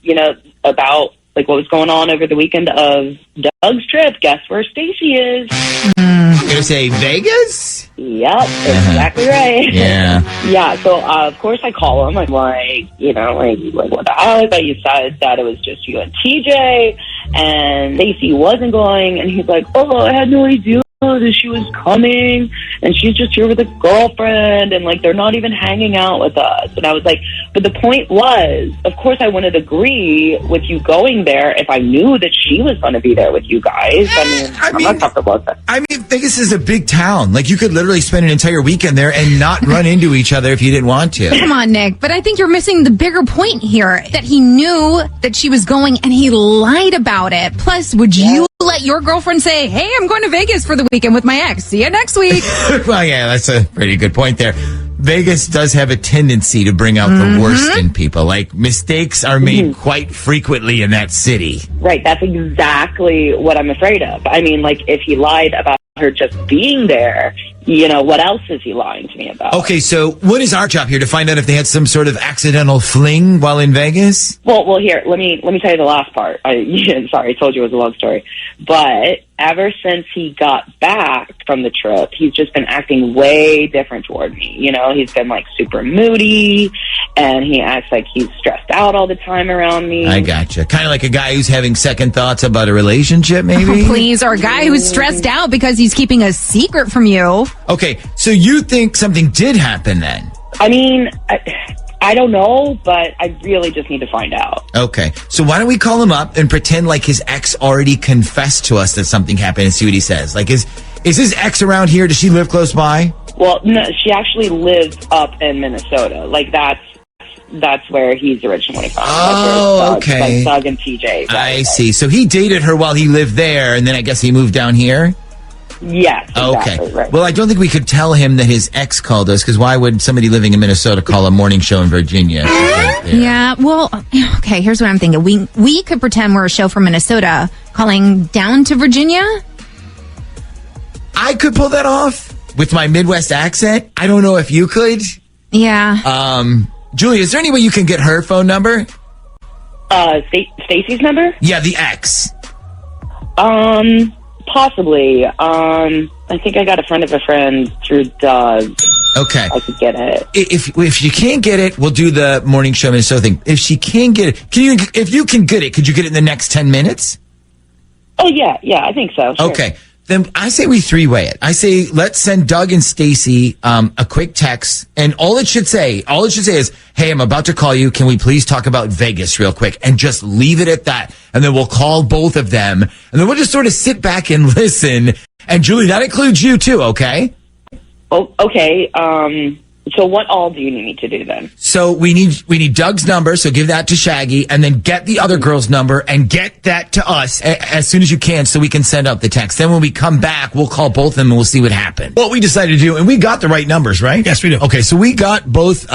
about like what was going on over the weekend of Doug's trip, guess where Stacey is? I'm going to say Vegas? Yep, exactly right. Yeah. Yeah, so of course I call him. I'm like, what the hell? I thought you said that it was just you and TJ, and Stacey wasn't going, and he's like, oh, I had no idea that she was coming, and she's just here with a girlfriend, and like they're not even hanging out with us. And I was like, but the point was, of course I wouldn't agree with you going there if I knew that she was going to be there with you guys. I'm not comfortable with that. I mean, Vegas is a big town. Like, you could literally spend an entire weekend there and not run into each other if you didn't want to. Come on, Nick. But I think you're missing the bigger point here, that he knew that she was going and he lied about it. Plus, would you let your girlfriend say, hey, I'm going to Vegas for the weekend with my ex. See you next week. Well, yeah, that's a pretty good point there. Vegas does have a tendency to bring out the worst in people. Like, mistakes are made quite frequently in that city. Right. That's exactly what I'm afraid of. I mean, like, if he lied about her just being there, what else is he lying to me about? Okay, so what is our job here? To find out if they had some sort of accidental fling while in Vegas? Well, here, let me tell you the last part. Sorry, I told you it was a long story. But ever since he got back from the trip, he's just been acting way different toward me. He's been like super moody, and he acts like he's stressed out all the time around me. I gotcha. Kind of like a guy who's having second thoughts about a relationship, maybe? Oh, please, or a guy who's stressed out because he's keeping a secret from you. Okay, so you think something did happen then? I mean, I don't know, but I really just need to find out. Okay, so why don't we call him up and pretend like his ex already confessed to us that something happened and see what he says. Like, is his ex around here? Does she live close by? Well, no, she actually lives up in Minnesota. Like, that's where he's originally from. Oh, okay. Like Doug and TJ. I see. So he dated her while he lived there, and then I guess he moved down here? Yes, exactly, okay. Right. Well, I don't think we could tell him that his ex called us, because why would somebody living in Minnesota call a morning show in Virginia? Yeah, well, okay, here's what I'm thinking. We could pretend we're a show from Minnesota calling down to Virginia. I could pull that off with my Midwest accent. I don't know if you could. Yeah. Julia, is there any way you can get her phone number? Stacey's number? Yeah, the ex. Possibly. I think I got a friend of a friend through Doug. Okay. I could get it. If you can't get it, we'll do the morning show Minnesota thing. If she can get it, if you can get it, could you get it in the next 10 minutes? Oh, yeah, I think so. Sure. Okay. Then I say we three-way it. I say let's send Doug and Stacey a quick text, and all it should say is, hey, I'm about to call you. Can we please talk about Vegas real quick? And just leave it at that. And then we'll call both of them, and then we'll just sort of sit back and listen. And Julie, that includes you too, okay? Oh, okay. So what all do you need me to do then? So we need Doug's number, so give that to Shaggy, and then get the other girl's number and get that to us as soon as you can so we can send out the text. Then when we come back, we'll call both of them and we'll see what happened. What we decided to do, and we got the right numbers, right? Yes, we do. Okay, so we got both,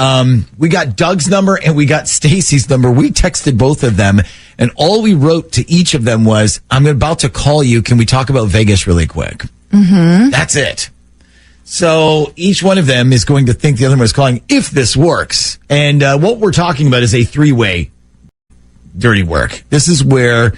we got Doug's number and we got Stacey's number. We texted both of them, and all we wrote to each of them was, I'm about to call you. Can we talk about Vegas really quick? Mm-hmm. That's it. So each one of them is going to think the other one is calling if this works. And what we're talking about is a three-way dirty work. This is where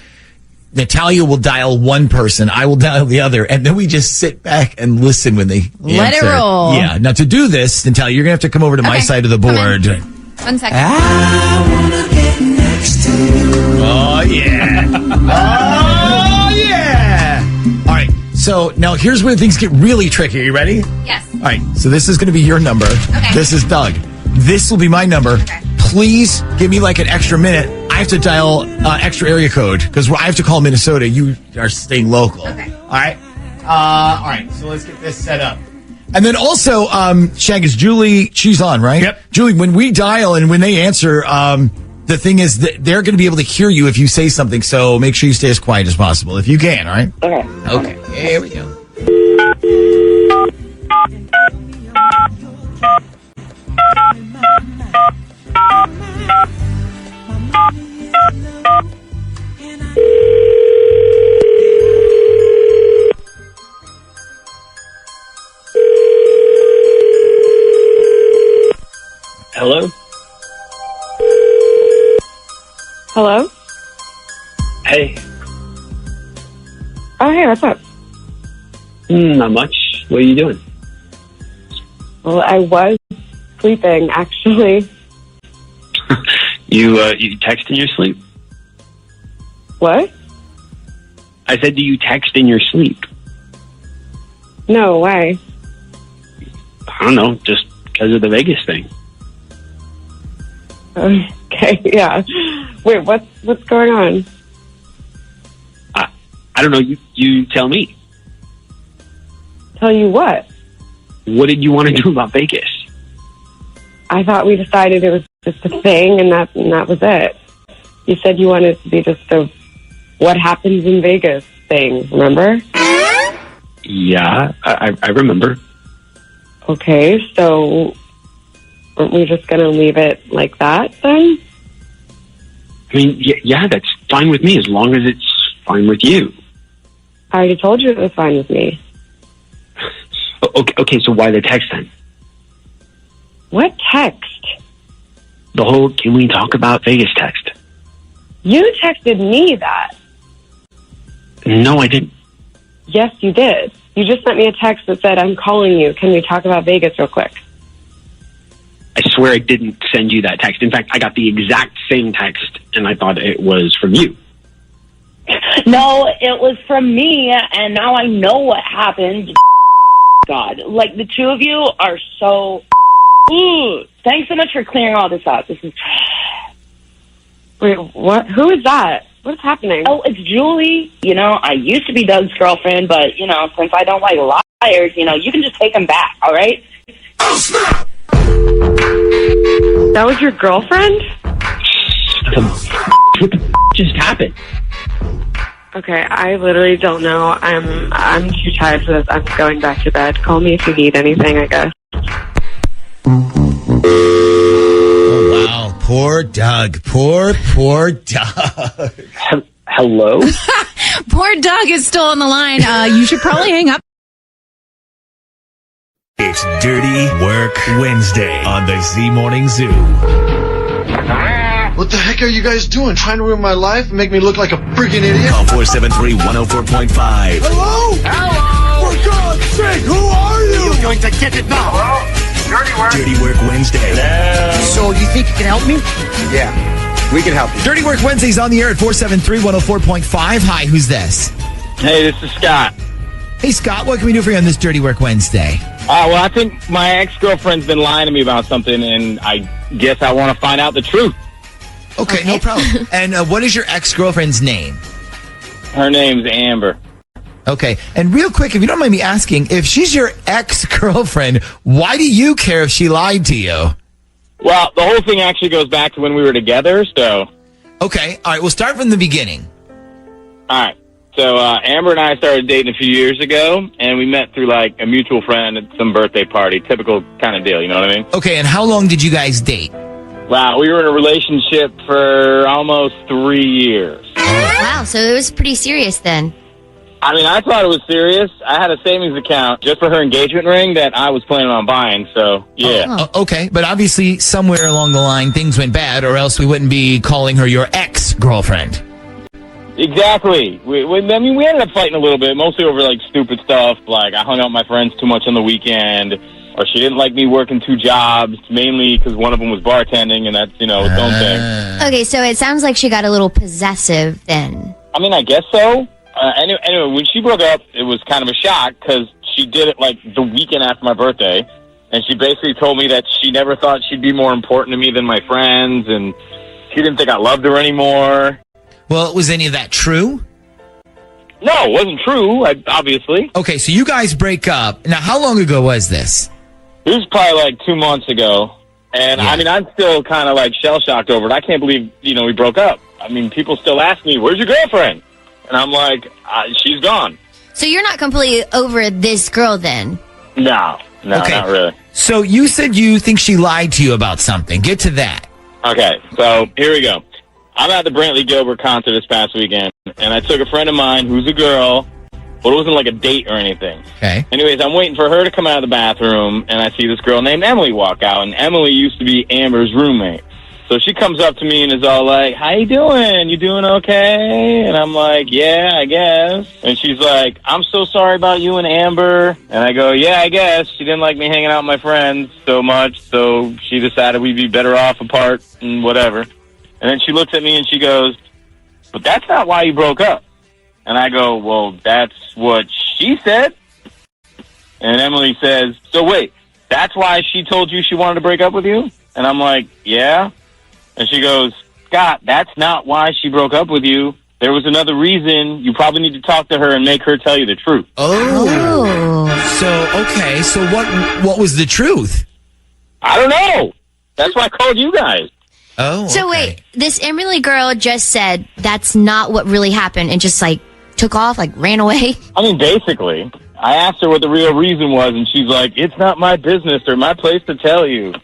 Natalia will dial one person, I will dial the other, and then we just sit back and listen when they Let answer. it roll. Yeah. Now to do this, Natalia, you're going to have to come over to my side of the board. 1 second. I wanna get next to you. Oh, yeah. Oh, yeah. All right. So now here's where things get really tricky. Are you ready? Yes. All right, so this is going to be your number. Okay. This is Doug. This will be my number. Okay. Please give me like an extra minute. I have to dial extra area code because I have to call Minnesota. You are staying local. Okay. All right. All right. So let's get this set up. And then also, Shag, is Julie, she's on, right? Yep. Julie, when we dial and when they answer, the thing is that they're going to be able to hear you if you say something. So make sure you stay as quiet as possible if you can. All right. Okay. Okay. Here we go. Hello? Hello? Hey. Oh, hey, what's up? Not much. What are you doing? Well, I was sleeping, actually. You text in your sleep? What? I said, do you text in your sleep? No, why? I don't know, just because of the Vegas thing. Okay, yeah. Wait, what's going on? I don't know, you tell me. Tell you what? What did you want to do about Vegas? I thought we decided it was just a thing and that was it. You said you wanted to be just a what happens in Vegas thing, remember? Yeah, I remember. Okay, so aren't we just going to leave it like that then? I mean, yeah, that's fine with me as long as it's fine with you. I already told you it was fine with me. Okay, so why the text then? What text? The whole can we talk about Vegas text. You texted me that. No, I didn't. Yes, you did. You just sent me a text that said, I'm calling you. Can we talk about Vegas real quick? I swear I didn't send you that text. In fact, I got the exact same text, and I thought it was from you. No, it was from me, and now I know what happened. God, like the two of you are so. Ooh, thanks so much for clearing all this up. This is. Wait, what? Who is that? What's happening? Oh, it's Julie. You know, I used to be Doug's girlfriend, but you know, since I don't like liars, you know, you can just take them back. All right. Oh snap! That was your girlfriend? What the just happened? Okay, I literally don't know. I'm too tired for this. I'm going back to bed. Call me if you need anything, I guess. Oh, wow. Poor Doug. Poor Doug. Hello? Poor Doug is still on the line. You should probably hang up. It's Dirty Work Wednesday on the Z Morning Zoo. What the heck are you guys doing? Trying to ruin my life and make me look like a freaking idiot? Call 473-104.5. Hello? Hello? For God's sake, who are you? You're going to get it now. Hello? Dirty Work Wednesday. Hello? So you think you can help me? Yeah, we can help you. Dirty Work Wednesday's on the air at 473-104.5. Hi, who's this? Hey, this is Scott. Hey, Scott, what can we do for you on this Dirty Work Wednesday? Well, I think my ex-girlfriend's been lying to me about something, and I guess I want to find out the truth. Okay, no problem. And what is your ex-girlfriend's name? Her name's Amber. Okay, and real quick, if you don't mind me asking, if she's your ex-girlfriend, why do you care if she lied to you? Well, the whole thing actually goes back to when we were together, so... Okay, all right, we'll start from the beginning. All right. So Amber and I started dating a few years ago, and we met through, like, a mutual friend at some birthday party. Typical kind of deal, you know what I mean? Okay, and how long did you guys date? Wow, we were in a relationship for almost 3 years. Wow, so it was pretty serious then. I mean, I thought it was serious. I had a savings account just for her engagement ring that I was planning on buying, so, yeah. Okay, but obviously somewhere along the line things went bad, or else we wouldn't be calling her your ex-girlfriend. Exactly. We ended up fighting a little bit, mostly over, like, stupid stuff. Like, I hung out with my friends too much on the weekend, or she didn't like me working 2 jobs, mainly because one of them was bartending, and that's, its own thing. Okay, so it sounds like she got a little possessive then. I mean, I guess so. Anyway, when she broke up, it was kind of a shock, because she did it like the weekend after my birthday. And she basically told me that she never thought she'd be more important to me than my friends, and she didn't think I loved her anymore. Well, was any of that true? No, it wasn't true, obviously. Okay, so you guys break up. Now, how long ago was this? It was probably like 2 months ago. And, I mean, I'm still kind of like shell-shocked over it. I can't believe, we broke up. I mean, people still ask me, where's your girlfriend? And I'm like, she's gone. So you're not completely over this girl then? No, Okay. not really. So you said you think she lied to you about something. Get to that. Okay, so here we go. I'm at the Brantley Gilbert concert this past weekend, and I took a friend of mine who's a girl, but it wasn't like a date or anything. Okay. Anyways, I'm waiting for her to come out of the bathroom, and I see this girl named Emily walk out, and Emily used to be Amber's roommate. So she comes up to me and is all like, how you doing? You doing okay? And I'm like, yeah, I guess. And she's like, I'm so sorry about you and Amber. And I go, yeah, I guess. She didn't like me hanging out with my friends so much, so she decided we'd be better off apart and whatever. And then she looks at me and she goes, but that's not why you broke up. And I go, well, that's what she said. And Emily says, so wait, that's why she told you she wanted to break up with you? And I'm like, yeah. And she goes, Scott, that's not why she broke up with you. There was another reason. You probably need to talk to her and make her tell you the truth. Oh. So what was the truth? I don't know. That's why I called you guys. Oh. So wait, this Emily girl just said that's not what really happened and just like took off, like ran away? I mean, basically. I asked her what the real reason was, and she's like, it's not my business or my place to tell you.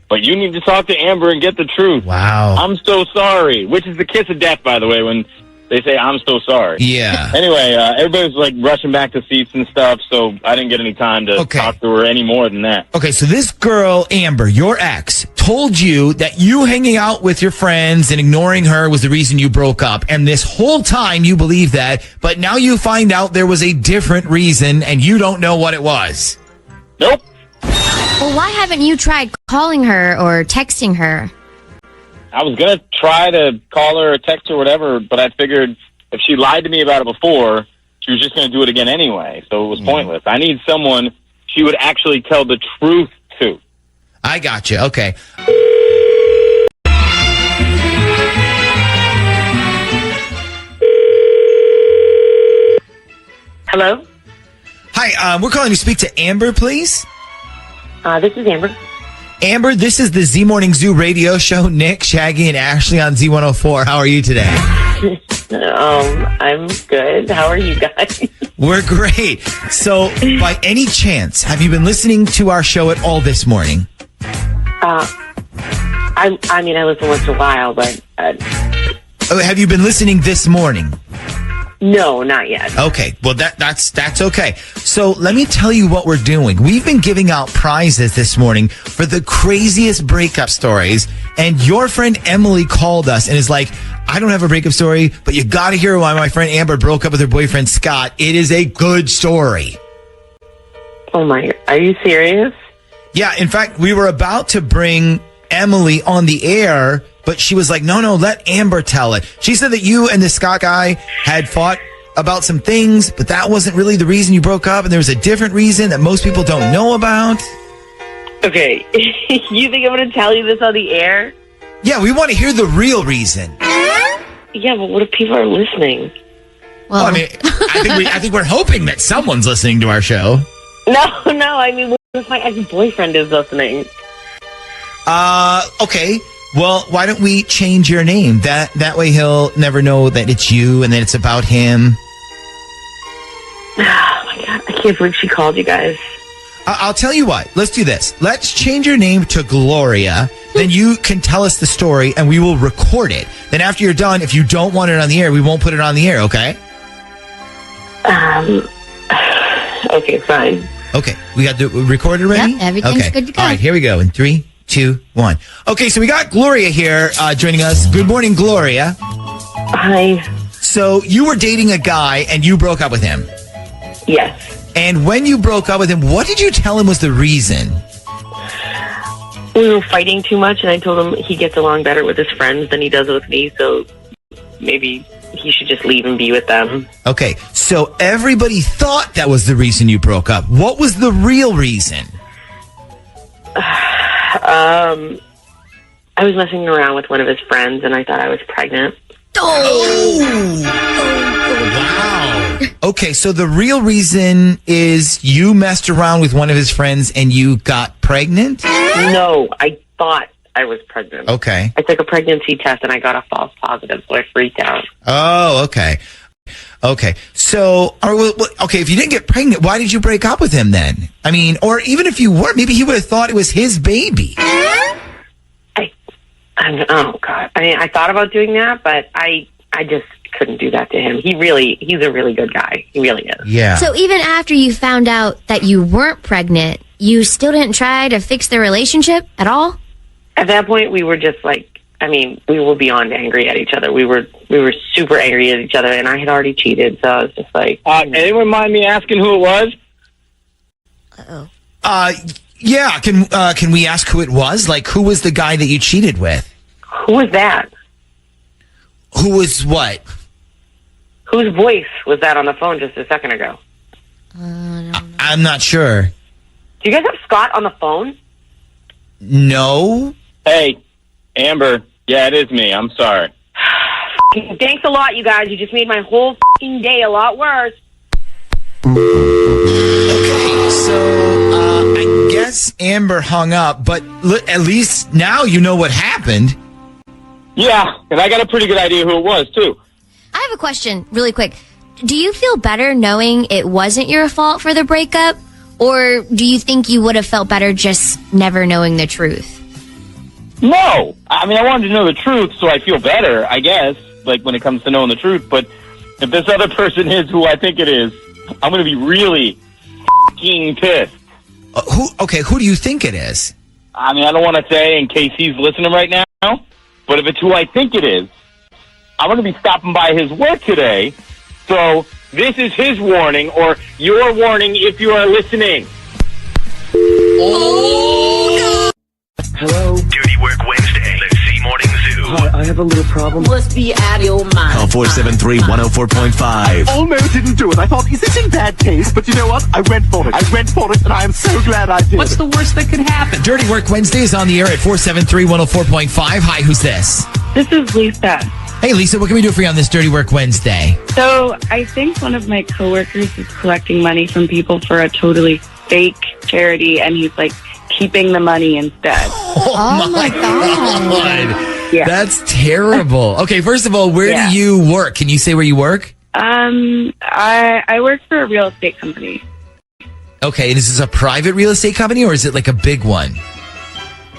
But you need to talk to Amber and get the truth. Wow. I'm so sorry. Which is the kiss of death, by the way, when they say, I'm so sorry. Yeah. Anyway, everybody was like rushing back to seats and stuff, so I didn't get any time to talk to her any more than that. Okay, so this girl, Amber, your ex, told you that you hanging out with your friends and ignoring her was the reason you broke up. And this whole time you believe that, but now you find out there was a different reason and you don't know what it was. Nope. Well, why haven't you tried calling her or texting her? I was going to try to call her or text her or whatever, but I figured if she lied to me about it before, she was just going to do it again anyway, so it was pointless. I need someone she would actually tell the truth to. I got you. Okay. Hello? Hi, we're calling to speak to Amber, please. This is Amber. Amber, this is the Z Morning Zoo radio show. Nick, Shaggy, and Ashley on Z104. How are you today? I'm good. How are you guys? We're great. So, by any chance, have you been listening to our show at all this morning? I mean, I listen once in a while, but... Have you been listening this morning? No, not yet. Okay, well that's okay. So let me tell you what we're doing. We've been giving out prizes this morning for the craziest breakup stories, and your friend Emily called us and is like, I don't have a breakup story, but you gotta hear why my friend Amber broke up with her boyfriend Scott. It is a good story. Oh my, are you serious? Yeah, in fact, we were about to bring Emily on the air, but she was like, no, let Amber tell it. She said that you and the Scott guy had fought about some things, but that wasn't really the reason you broke up, and there was a different reason that most people don't know about. Okay, you think I'm going to tell you this on the air? Yeah, we want to hear the real reason. Yeah, but what if people are listening? Well, I mean, I think we're hoping that someone's listening to our show. No, I mean, what if my ex-boyfriend is listening? Okay. Well, why don't we change your name? That way he'll never know that it's you and that it's about him. Oh my God, I can't believe she called you guys. I'll tell you what. Let's do this. Let's change your name to Gloria. Then you can tell us the story and we will record it. Then after you're done, if you don't want it on the air, we won't put it on the air, okay? Okay, fine. Okay. We got the recorder ready? Yep, everything's good to go. All right, here we go. In 3, 2, 1. Okay, so we got Gloria here joining us. Good morning, Gloria. Hi. So you were dating a guy and you broke up with him. Yes. And when you broke up with him, what did you tell him was the reason? We were fighting too much, and I told him he gets along better with his friends than he does with me, so maybe he should just leave and be with them. Okay, so everybody thought that was the reason you broke up. What was the real reason? I was messing around with one of his friends, and I thought I was pregnant. Wow. Okay, so the real reason is you messed around with one of his friends and you got pregnant? No, I thought I was pregnant. Okay. I took a pregnancy test, and I got a false positive, so I freaked out. Oh, okay. Okay. So, if you didn't get pregnant, why did you break up with him then? I mean, or even if you were, maybe he would have thought it was his baby. Oh God! I mean, I thought about doing that, but I just couldn't do that to him. He's a really good guy. He really is. Yeah. So even after you found out that you weren't pregnant, you still didn't try to fix the relationship at all? At that point, we were just like, we were beyond angry at each other. We were super angry at each other, and I had already cheated, so I was just like, anyone mind me asking who it was? Yeah. Can we ask who it was? Like, who was the guy that you cheated with? Who was that? Who was what? Whose voice was that on the phone just a second ago? I'm not sure. Do you guys have Scott on the phone? No. Hey, Amber. Yeah, it is me. I'm sorry. Thanks a lot, you guys. You just made my whole day a lot worse. Okay, so I guess Amber hung up, but at least now you know what happened. Yeah, and I got a pretty good idea who it was, too. I have a question really quick. Do you feel better knowing it wasn't your fault for the breakup? Or do you think you would have felt better just never knowing the truth? No. I mean, I wanted to know the truth, so I feel better, I guess, like when it comes to knowing the truth. But if this other person is who I think it is, I'm going to be really f***ing pissed. Who do you think it is? I mean, I don't want to say in case he's listening right now, but if it's who I think it is, I'm going to be stopping by his work today. So this is his warning, or your warning if you are listening. Oh, Hello? Dirty Work Wednesday. The Z Morning Zoo. Hi, I have a little problem. Must be out of your mind. Call 473-104.5. Almost didn't do it. I thought, is this in bad taste? But you know what? I went for it, and I am so glad I did. What's the worst that could happen? Dirty Work Wednesday is on the air at 473-104.5. Hi, who's this? This is Lisa. Hey, Lisa, what can we do for you on this Dirty Work Wednesday? So I think one of my coworkers is collecting money from people for a totally fake charity, and he's like keeping the money instead. Oh my God. Yeah. That's terrible. Okay, first of all, where do you work? Can you say where you work? I work for a real estate company. Okay, and is this a private real estate company or is it like a big one?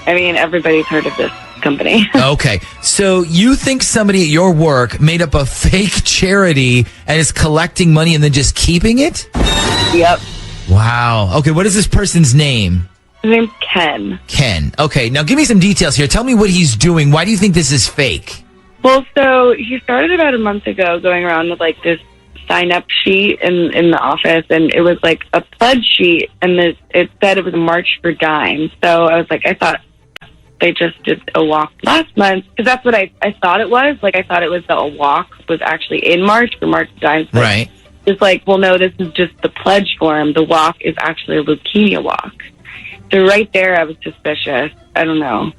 I mean, everybody's heard of this company. Okay, so you think somebody at your work made up a fake charity and is collecting money and then just keeping it? Yep. Wow. Okay, what is this person's name? His name's Ken. Ken. Okay, now give me some details here. Tell me what he's doing. Why do you think this is fake? Well, so he started about a month ago going around with like this sign-up sheet in the office, and it was like a pledge sheet, and it said it was a March for Dimes. So I was like, I thought they just did a walk last month, because that's what I thought it was. Like, I thought it was a walk was actually in March for March for Dimes. Right. It's like, well, no, this is just the pledge form. The walk is actually a leukemia walk. So right there, I was suspicious. I don't know.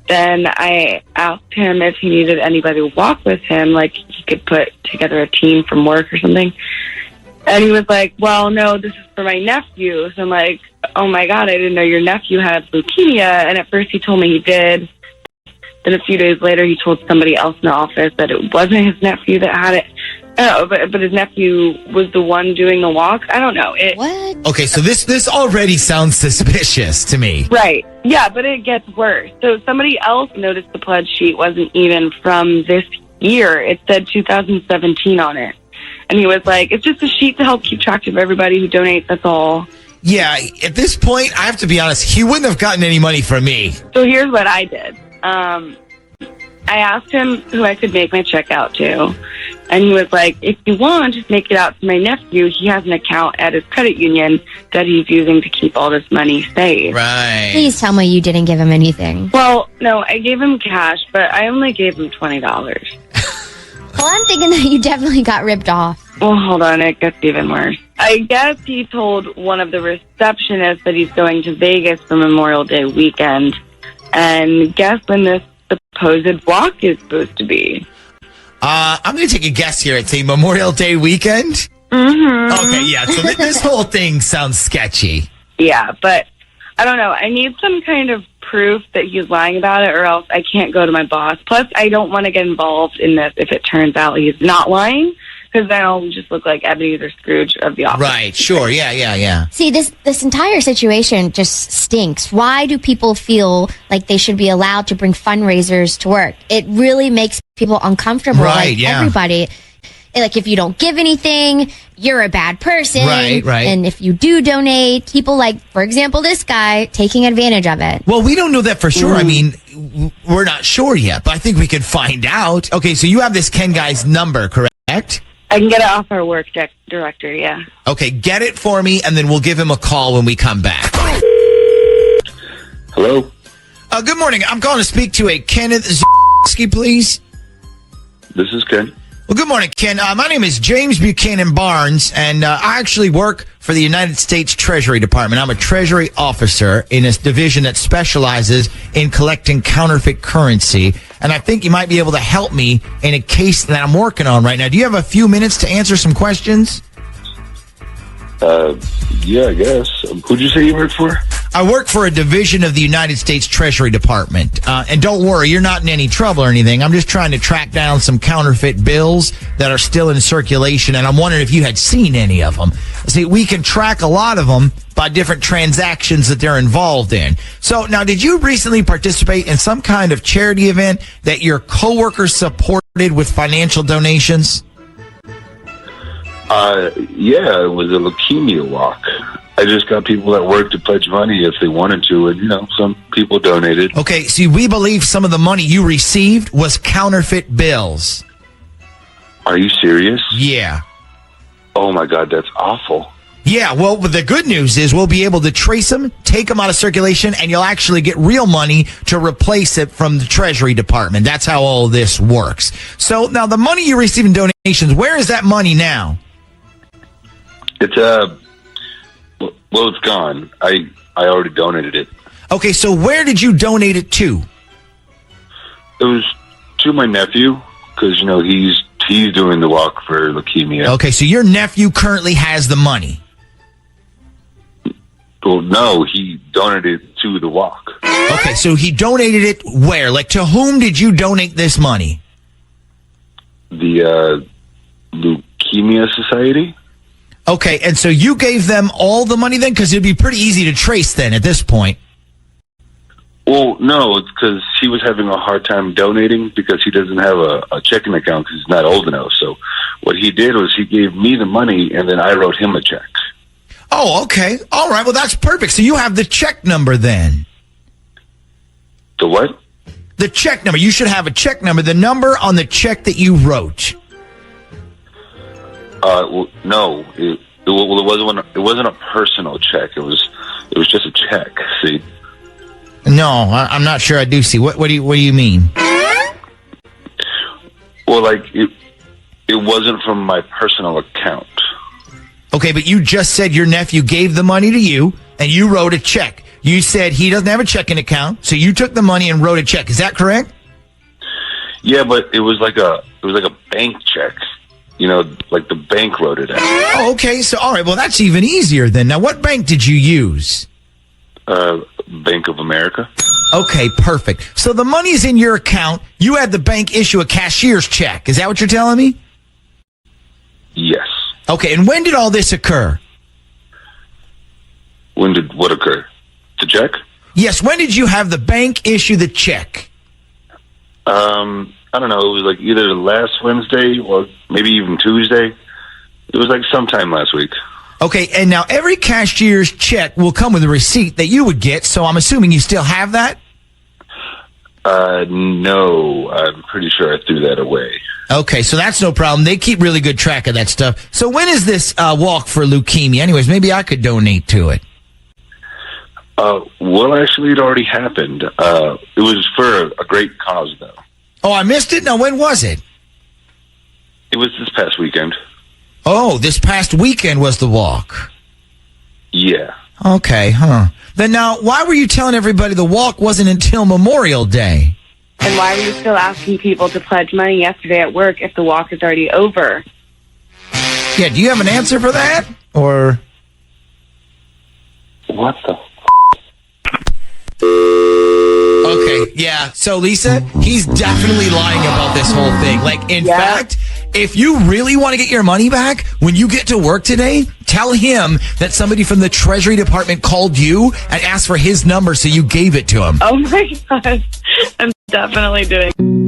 Then I asked him if he needed anybody to walk with him, like he could put together a team from work or something. And he was like, well, no, this is for my nephew. So I'm like, oh my God, I didn't know your nephew had leukemia. And at first he told me he did. Then a few days later, he told somebody else in the office that it wasn't his nephew that had it. Oh, but his nephew was the one doing the walk. I don't know. What? Okay, so this already sounds suspicious to me. Right. Yeah, but it gets worse. So somebody else noticed the pledge sheet wasn't even from this year. It said 2017 on it. And he was like, it's just a sheet to help keep track of everybody who donates, that's all. Yeah, at this point, I have to be honest, he wouldn't have gotten any money from me. So here's what I did. I asked him who I could make my check out to. And he was like, if you want, just make it out to my nephew. He has an account at his credit union that he's using to keep all this money safe. Right. Please tell me you didn't give him anything. Well, no, I gave him cash, but I only gave him $20. Well, I'm thinking that you definitely got ripped off. Well, hold on. It gets even worse. I guess he told one of the receptionists that he's going to Vegas for Memorial Day weekend. And guess when this supposed walk is supposed to be? I'm going to take a guess here. It's a Memorial Day weekend? Mm-hmm. Okay, yeah. So this whole thing sounds sketchy. Yeah, but I don't know. I need some kind of proof that he's lying about it, or else I can't go to my boss. Plus, I don't want to get involved in this if it turns out he's not lying, because then I'll just look like Ebenezer Scrooge of the office. Right, sure. Yeah. See, this entire situation just stinks. Why do people feel like they should be allowed to bring fundraisers to work? It really makes people uncomfortable. Right, like yeah. everybody. Like, if you don't give anything, you're a bad person. Right. And if you do donate, people like, for example, this guy, taking advantage of it. Well, we don't know that for sure. I mean, we're not sure yet, but I think we could find out. Okay, so you have this Ken guy's number, correct? I can get it off our work director, yeah. Okay, get it for me, and then we'll give him a call when we come back. Hello? Good morning. I'm calling to speak to a Kenneth Zski, please. This is Ken. Well, good morning, Ken. My name is James Buchanan Barnes, and I actually work for the United States Treasury Department. I'm a Treasury officer in a division that specializes in collecting counterfeit currency, and I think you might be able to help me in a case that I'm working on right now. Do you have a few minutes to answer some questions? Yeah, I guess. Who'd you say you work for? I work for a division of the United States Treasury Department. And don't worry, you're not in any trouble or anything. I'm just trying to track down some counterfeit bills that are still in circulation, and I'm wondering if you had seen any of them. See, we can track a lot of them by different transactions that they're involved in. So now, did you recently participate in some kind of charity event that your coworkers supported with financial donations? Yeah, it was a leukemia walk. I just got people that work to pledge money if they wanted to, and, some people donated. Okay, see, we believe some of the money you received was counterfeit bills. Are you serious? Yeah. Oh, my God, that's awful. Yeah, well, the good news is we'll be able to trace them, take them out of circulation, and you'll actually get real money to replace it from the Treasury Department. That's how all this works. So, now, the money you receive in donations, where is that money now? It's, well, it's gone. I already donated it. Okay, so where did you donate it to? It was to my nephew, because, he's doing the walk for leukemia. Okay, so your nephew currently has the money. Well, no, he donated it to the walk. Okay, so he donated it where? Like, to whom did you donate this money? The Leukemia Society. Okay, and so you gave them all the money then? Because it'd be pretty easy to trace then at this point. Well, no, it's because he was having a hard time donating because he doesn't have a checking account because he's not old enough. So what he did was he gave me the money, and then I wrote him a check. Oh, okay. All right, well, that's perfect. So you have the check number then. The what? The check number. You should have a check number, the number on the check that you wrote. Well, no, it wasn't a personal check. It was just a check. See? No, I'm not sure I do see. What do you mean? Well, like it wasn't from my personal account. Okay, but you just said your nephew gave the money to you, and you wrote a check. You said he doesn't have a checking account, so you took the money and wrote a check. Is that correct? Yeah, but it was like a bank check. Like the bank wrote it out. Oh, okay. So, all right. Well, that's even easier then. Now, what bank did you use? Bank of America. Okay, perfect. So the money's in your account. You had the bank issue a cashier's check. Is that what you're telling me? Yes. Okay, and when did all this occur? When did what occur? The check? Yes, when did you have the bank issue the check? I don't know. It was like either last Wednesday or maybe even Tuesday. It was like sometime last week. Okay, and now every cashier's check will come with a receipt that you would get, so I'm assuming you still have that? No. I'm pretty sure I threw that away. Okay, so that's no problem. They keep really good track of that stuff. So when is this walk for leukemia? Anyways, maybe I could donate to it. Well, actually, it already happened. It was for a great cause, though. Oh, I missed it? Now, when was it? It was this past weekend. Oh, this past weekend was the walk. Yeah. Okay, huh. Then now, why were you telling everybody the walk wasn't until Memorial Day? And why were you still asking people to pledge money yesterday at work if the walk is already over? Yeah, do you have an answer for that? Or... What the Okay, yeah. So, Lisa, he's definitely lying about this whole thing. Like, in fact, if you really want to get your money back, when you get to work today, tell him that somebody from the Treasury Department called you and asked for his number, so you gave it to him. Oh, my God. I'm definitely doing